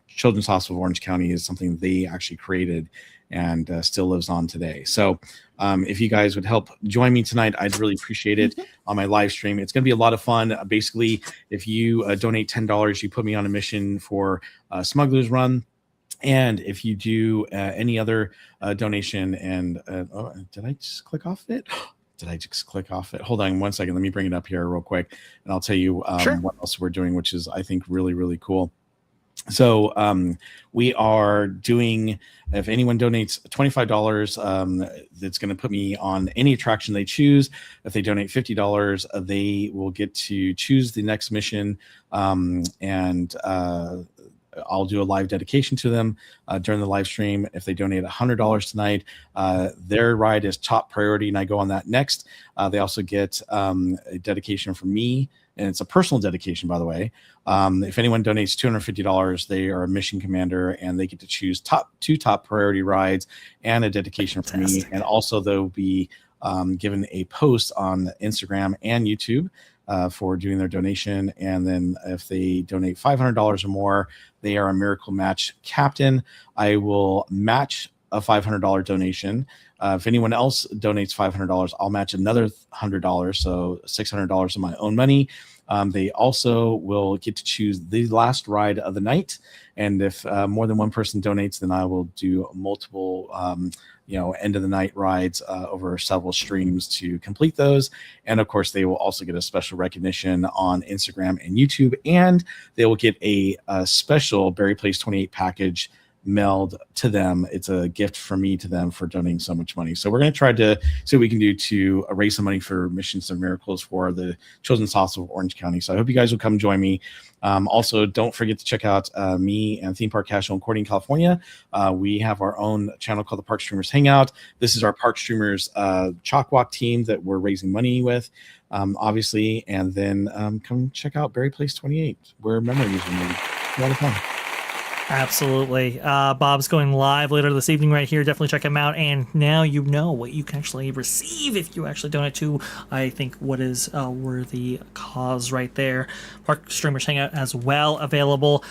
Children's Hospital of Orange County is something they actually created and still lives on today. So if you guys would help join me tonight, I'd really appreciate it on my live stream. It's going to be a lot of fun. Basically, if you donate $10, you put me on a mission for Smuggler's Run. And if you do any other donation and did I just click off it? Did I just click off it? Hold on 1 second. Let me bring it up here real quick. And I'll tell you what else we're doing, which is, I think, really, really cool. So we are doing, if anyone donates $25, that's going to put me on any attraction they choose. If they donate $50, they will get to choose the next mission. And I'll do a live dedication to them during the live stream. If they donate $100 tonight, their ride is top priority, and I go on that next. They also get a dedication from me, and it's a personal dedication, by the way. If anyone donates $250, they are a mission commander, and they get to choose two top priority rides and a dedication from me. And also they'll be given a post on Instagram and YouTube for doing their donation. And then if they donate $500 or more, they are a Miracle Match captain. I will match a $500 donation. If anyone else donates $500, I'll match another $100, so $600 of my own money. They also will get to choose the last ride of the night. And if more than one person donates, then I will do multiple, end of the night rides over several streams to complete those. And of course, they will also get a special recognition on Instagram and YouTube. And they will get a special Berry Place 28 package mailed to them. It's a gift from me to them for donating so much money. So we're going to try to see what we can do to raise some money for Missions of Miracles for the Children's Hospital of Orange County. So I hope you guys will come join me. Also, don't forget to check out me and Theme Park Casual in Corning, California. We have our own channel called the Park Streamers Hangout. This is our Park Streamers Chalk Walk team that we're raising money with, obviously. And then come check out Berry Place 28. We're memory using me. A lot of fun. Absolutely. Bob's going live later this evening right here. Definitely check him out. And now you know what you can actually receive if you actually donate to, I think, what is a worthy cause right there. Park Streamers Hangout as well available.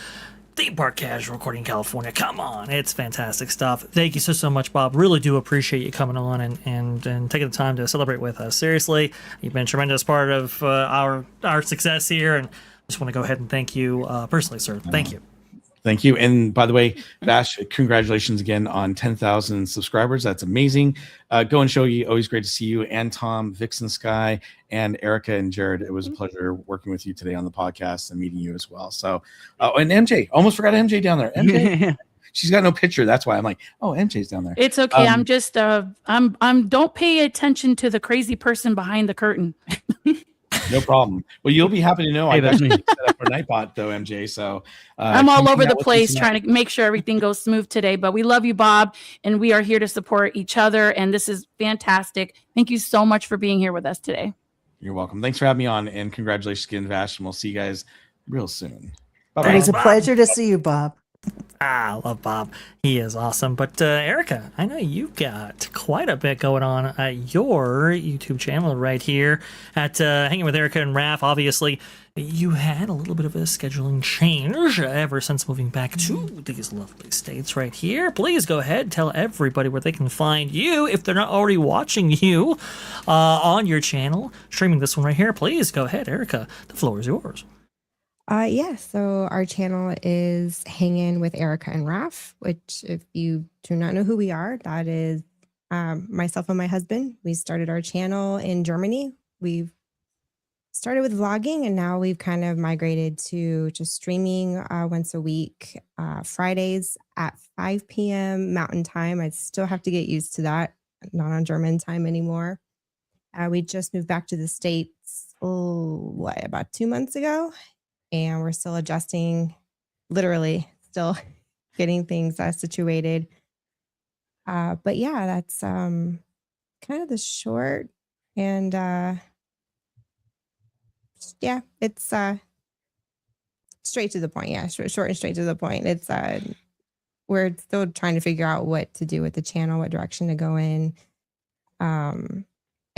Theme Park Casual Recording California. Come on. It's fantastic stuff. Thank you so much, Bob. Really do appreciate you coming on and taking the time to celebrate with us. Seriously, you've been a tremendous part of our success here. And I just want to go ahead and thank you personally, sir. Thank you. Thank you. And by the way, Vash, congratulations again on 10,000 subscribers. That's amazing. Go and show you. Always great to see you. And Tom, Vixen Sky, and Erica and Jared. It was a pleasure working with you today on the podcast and meeting you as well. So, and MJ, almost forgot MJ down there. MJ, she's got no picture. That's why I'm like, oh, MJ's down there. It's okay. I'm just, don't pay attention to the crazy person behind the curtain. No problem. Well, you'll be happy to know I that's got me. set up for Nightbot though, MJ. So I'm all over the with place us trying to make sure everything goes smooth today, but we love you, Bob, and we are here to support each other. And this is fantastic. Thank you so much for being here with us today. You're welcome. Thanks for having me on, and congratulations again, Vash. And we'll see you guys real soon. Bye-bye. It was a pleasure to see you, Bob. I love Bob. He is awesome. But Erica, I know you've got quite a bit going on at your YouTube channel right here at Hanging with Erica and Raph. Obviously, you had a little bit of a scheduling change ever since moving back to these lovely states right here. Please go ahead, tell everybody where they can find you if they're not already watching you on your channel, streaming this one right here. Please go ahead, Erica. The floor is yours. So our channel is Hanging with Erica and Raph, which if you do not know who we are, that is myself and my husband. We started our channel in Germany. We've started with vlogging and now we've kind of migrated to just streaming once a week, Fridays at 5 p.m. Mountain Time. I still have to get used to that. Not on German time anymore. We just moved back to the States, about 2 months ago? And we're still adjusting, literally still getting things situated. But yeah, that's kind of the short and yeah, it's straight to the point. Yeah, short and straight to the point. It's we're still trying to figure out what to do with the channel, what direction to go in.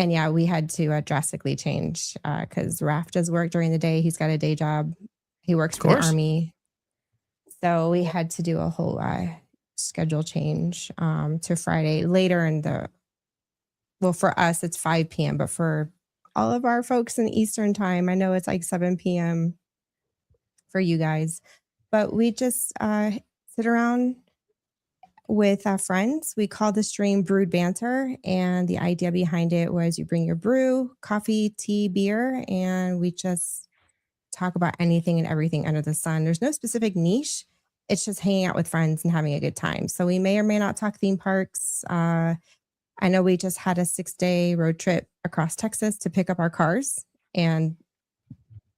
And yeah, we had to drastically change because Raph does work during the day. He's got a day job. He works for the Army. So we had to do a whole schedule change to Friday later in for us, it's 5 p.m. But for all of our folks in Eastern time, I know it's like 7 p.m. for you guys. But we just sit around with friends. We call the stream Brewed Banter, and the idea behind it was you bring your brew, coffee, tea, beer, and we just talk about anything and everything under the sun. There's no specific niche. It's just hanging out with friends and having a good time. So we may or may not talk theme parks. I know we just had a 6-day road trip across Texas to pick up our cars, and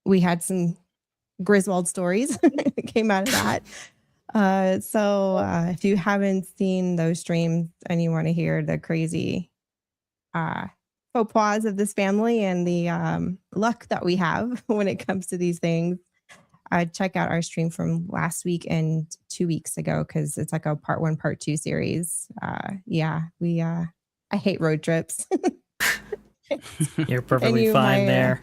we had some Griswold stories that came out of that. So if you haven't seen those streams and you want to hear the crazy faux pas of this family and the luck that we have when it comes to these things, check out our stream from last week and 2 weeks ago because it's like a part 1, part 2 series. I hate road trips. You're perfectly fine there.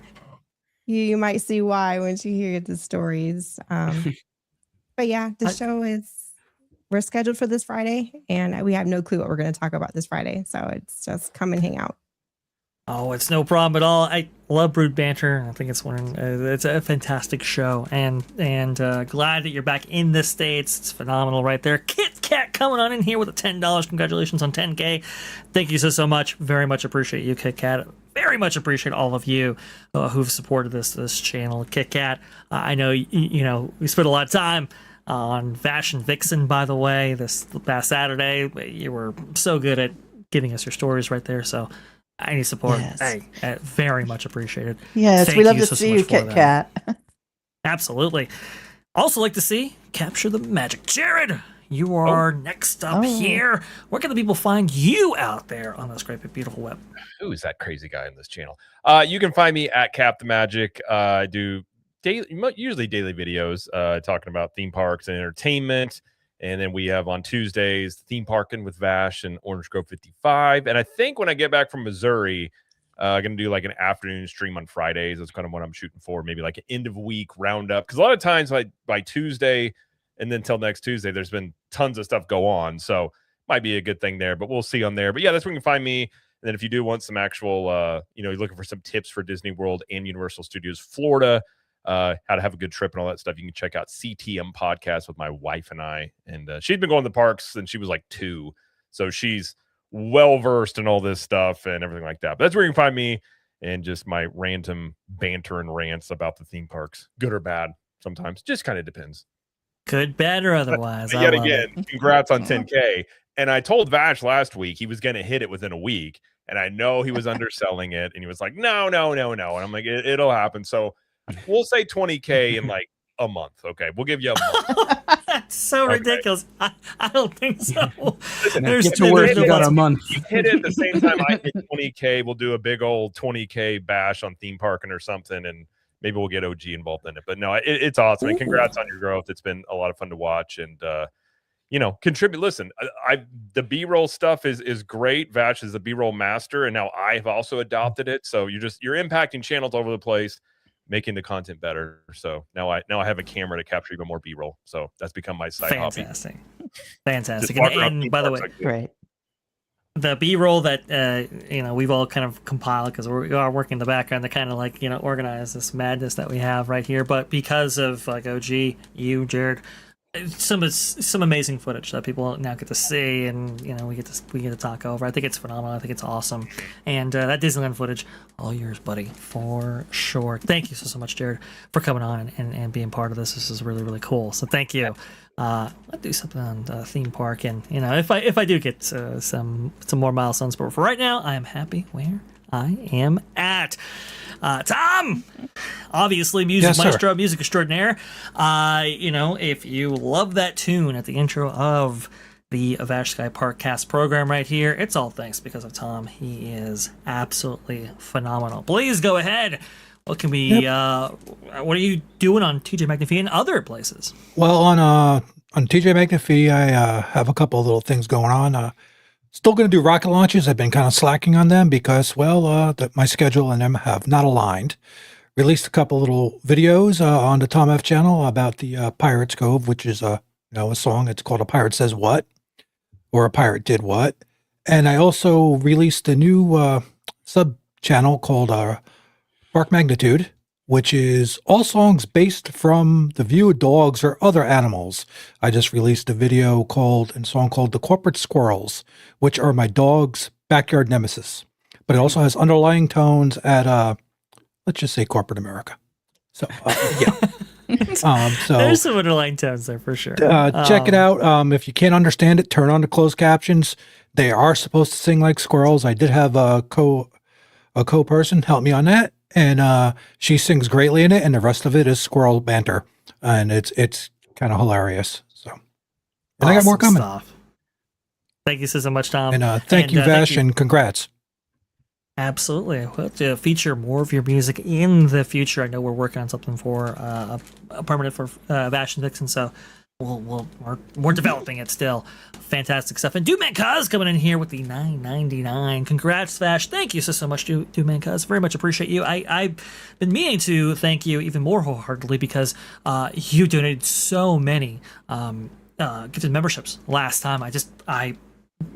You might see why once you hear the stories. But yeah, the show we're scheduled for this Friday, and we have no clue what we're going to talk about this Friday. So it's just come and hang out. Oh, it's no problem at all. I love Brood Banter. I think it's it's a fantastic show, and glad that you're back in the States. It's phenomenal right there. Kit Kat coming on in here with a $10. Congratulations on 10K. Thank you so much. Very much appreciate you, Kit Kat. Very much appreciate all of you who've supported this channel. Kit Kat, I know you know we spent a lot of time on Vash and Vixen, by the way, this past Saturday. You were so good at giving us your stories right there, so any support, Yes. hey, very much appreciated. Yes, Thank we love you to so see much you, for Kit that. Kat. Absolutely. Also like to see Capture the Magic. Jared, you are next up here. Where can the people find you out there on this great big beautiful web? Who is that crazy guy in this channel? You can find me at Cap the Magic. I do usually daily videos talking about theme parks and entertainment. And then we have on Tuesdays theme parking with Vash and Orange Grove 55. And I think when I get back from Missouri, I'm going to do like an afternoon stream on Fridays. That's kind of what I'm shooting for. Maybe like an end of week roundup. Because a lot of times by Tuesday and then till next Tuesday, there's been tons of stuff go on. So might be a good thing there, but we'll see on there. But yeah, that's where you can find me. And then if you do want some actual, you're looking for some tips for Disney World and Universal Studios Florida, how to have a good trip and all that stuff, you can check out CTM Podcast with my wife and I. And she's been going to the parks since she was like 2. So she's well-versed in all this stuff and everything like that. But that's where you can find me and just my random banter and rants about the theme parks, good or bad sometimes. Just kind of depends. Good, bad, or otherwise. Yet again, congrats on 10K. And I told Vash last week he was going to hit it within a week. And I know he was underselling it. And he was like, no. And I'm like, it'll happen. So we'll say 20K in like a month. Okay. We'll give you a month. That's so ridiculous. I don't think so. Listen, get to work. You got a month. You hit it at the same time I hit 20K. We'll do a big old 20K bash on theme parking or something. And maybe we'll get OG involved in it. But no, it's awesome. And congrats on your growth. It's been a lot of fun to watch. And, contribute. Listen, the B-roll stuff is great. Vash is the B-roll master, and now I have also adopted it. So you're impacting channels all over the place, making the content better. So now I have a camera to capture even more B-roll. So that's become my side hobby. Fantastic. And by the way, great. The B-roll that we've all kind of compiled because we are working in the background to kind of like organize this madness that we have right here. But because of like OG, you, Jared, some amazing footage that people now get to see, and we get to talk over. I think it's phenomenal. I think it's awesome, and that Disneyland footage, all yours, buddy, for sure. Thank you so much, Jared, for coming on and being part of this. This is really, really cool. So thank you. I'll do something on theme park, and if I do get some more milestones, but for right now, I am happy where I am at. Tom, obviously music maestro, music extraordinaire. If you love that tune at the intro of the VashSky Parkcast program right here, it's all thanks because of Tom. He is absolutely phenomenal. Please go ahead. What can we? What are you doing on TJ McNafee and other places? Well, on TJ McNafee, I have a couple of little things going on. Still going to do rocket launches. I've been kind of slacking on them because, my schedule and them have not aligned. Released a couple little videos on the Tom F channel about the Pirates Cove, which is a song. It's called "A Pirate Says What," or "A Pirate Did What." And I also released a new sub channel called Park Magnitude, which is all songs based from the view of dogs or other animals. I just released a video and song called "The Corporate Squirrels," which are my dog's backyard nemesis. But it also has underlying tones at, let's just say, corporate America. So, yeah. There's some underlying tones there for sure. Check it out. If you can't understand it, turn on the closed captions. They are supposed to sing like squirrels. I did have a co-person help me on that. And she sings greatly in it, and the rest of it is squirrel banter, and it's kind of hilarious. So, and awesome. I got more coming. Stuff. Thank you so much, Tom. And thank you, Vash, and congrats. Absolutely. I hope to feature more of your music in the future. I know we're working on something for a permanent for Vash and Vixen, so we're developing it still. Fantastic stuff. And Duman Cuz coming in here with the $9.99. Congrats, Vash. Thank you so much, Duman Cuz. Very much appreciate you. I've been meaning to thank you even more wholeheartedly because you donated so many gifted memberships last time.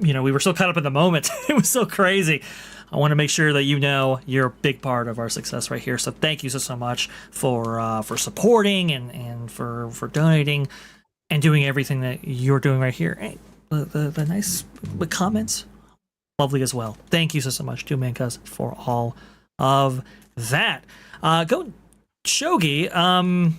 We were so caught up in the moment. It was so crazy. I want to make sure that you're a big part of our success right here. So thank you so much for supporting and for donating and doing everything that you're doing right here. Hey, the nice comments, lovely as well. Thank you so much, Duman Cuz, for all of that. Go Shogi.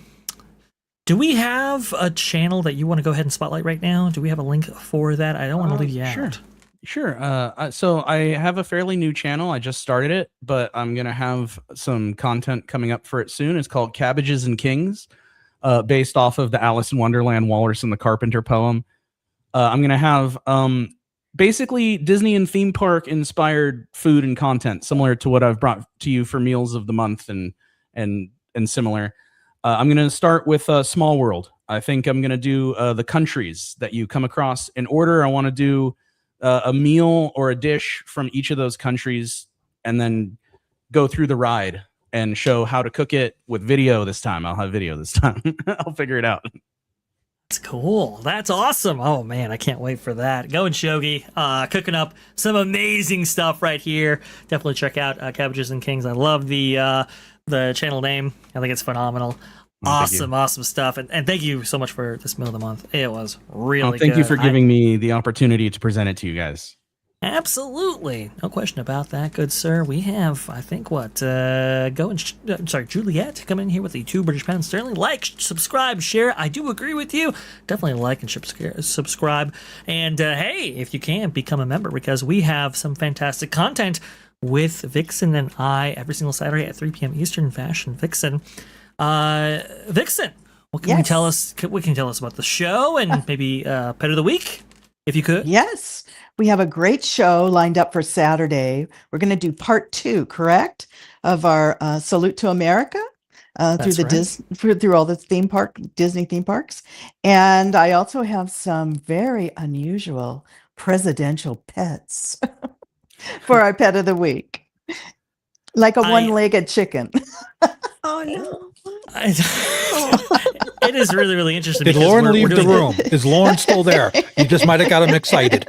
Do we have a channel that you want to go ahead and spotlight right now? Do we have a link for that? I don't want to leave you out. Sure. So I have a fairly new channel. I just started it, but I'm going to have some content coming up for it soon. It's called Cabbages and Kings, based off of the Alice in Wonderland Walrus and the Carpenter poem. I'm going to have basically Disney and theme park inspired food and content, similar to what I've brought to you for Meals of the Month and similar. I'm going to start with Small World. I think I'm going to do the countries that you come across in order. I want to do a meal or a dish from each of those countries and then go through the ride and show how to cook it with video this time. I'll have video this time. I'll figure it out. That's cool. That's awesome. Oh man, I can't wait for that. Going Shogi, cooking up some amazing stuff right here. Definitely check out Cabbages and Kings. I love the channel name. I think it's phenomenal. Awesome stuff. And thank you so much for this Meal of the Month. It was really good. Thank you for giving me the opportunity to present it to you guys. Absolutely. No question about that, good sir. We have, I think, Juliet coming in here with the £2 sterling. Like, subscribe, share. I do agree with you. Definitely like and subscribe. And hey, if you can, become a member because we have some fantastic content with Vixen and I every single Saturday at 3 p.m. Eastern. Vash and Vixen. Vixen, what can you tell us? What can you tell us about the show and maybe Pet of the Week, if you could? Yes, we have a great show lined up for Saturday. We're going to do part 2, correct, of our Salute to America through all the Disney theme parks, and I also have some very unusual presidential pets for our Pet of the Week, like a one-legged chicken. Oh no. It is really, really interesting. Did Lauren leave the room? Is Lauren still there? You just might have got him excited.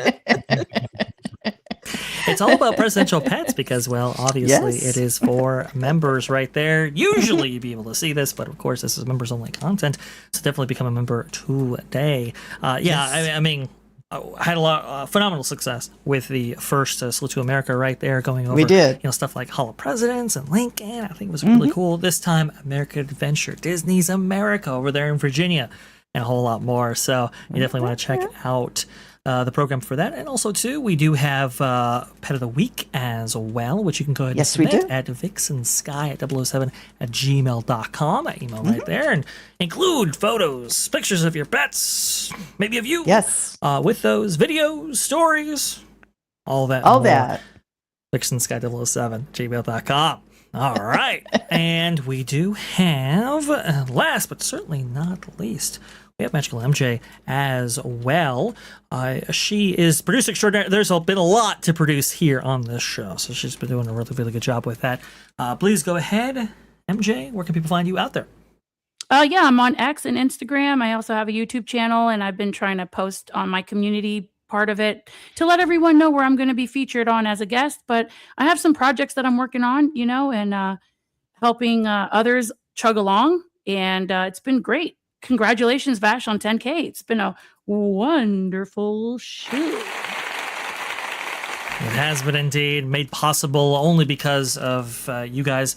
It's all about presidential pets because, well, obviously it is for members right there. Usually you'd be able to see this, but of course this is members only content. So definitely become a member today. I mean, I had a lot phenomenal success with the first Salute to America right there, going over we did. Stuff like Hall of Presidents and Lincoln. I think it was really cool. This time, American Adventure, Disney's America over there in Virginia, and a whole lot more. So you definitely want to check out the program for that. And also, too, we do have Pet of the Week as well, which you can go ahead and submit at vixensky@007@gmail.com. That email right there. And include photos, pictures of your pets, maybe of you. Yes. With those videos, stories, all that. vixensky007@gmail.com. All right. And we do have, last but certainly not least, we have Magical MJ as well. She is producer extraordinary. There's been a lot to produce here on this show, so she's been doing a really, really good job with that. Please go ahead, MJ. Where can people find you out there? I'm on X and Instagram. I also have a YouTube channel, and I've been trying to post on my community part of it to let everyone know where I'm going to be featured on as a guest. But I have some projects that I'm working on, and helping others chug along, and it's been great. Congratulations, Vash, on 10K. It's been a wonderful show. It has been indeed made possible only because of you guys,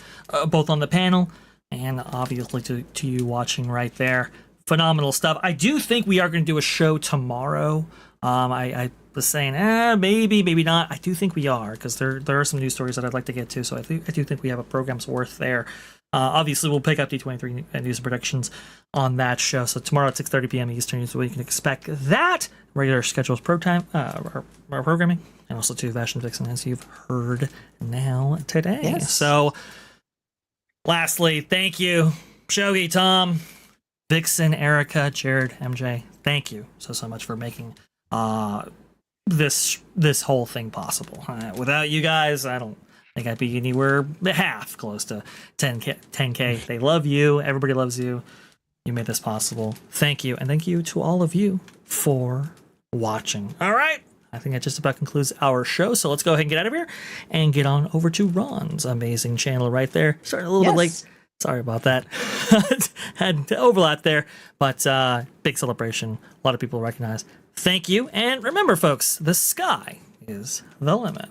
both on the panel and obviously to you watching right there. Phenomenal stuff. I do think we are going to do a show tomorrow. I was saying, maybe not. I do think we are because there are some news stories that I'd like to get to. So I do think we have a program's worth there. Obviously, we'll pick up D23 news and predictions on that show. So tomorrow at 6:30 p.m. Eastern is when you can expect that. Regular scheduled our programming. And also to Vash and Vixen, as you've heard now today. Yes. So, lastly, thank you, Shogi, Tom, Vixen, Erica, Jared, MJ, thank you so much for making this whole thing possible. Without you guys, I don't think I'd be anywhere half close to 10K. They love you. Everybody loves you. You made this possible. Thank you. And thank you to all of you for watching. All right. I think that just about concludes our show. So let's go ahead and get out of here and get on over to Ron's amazing channel right there. Starting a little bit late. Sorry about that. Had to overlap there, but big celebration. A lot of people recognize. Thank you. And remember, folks, the sky is the limit.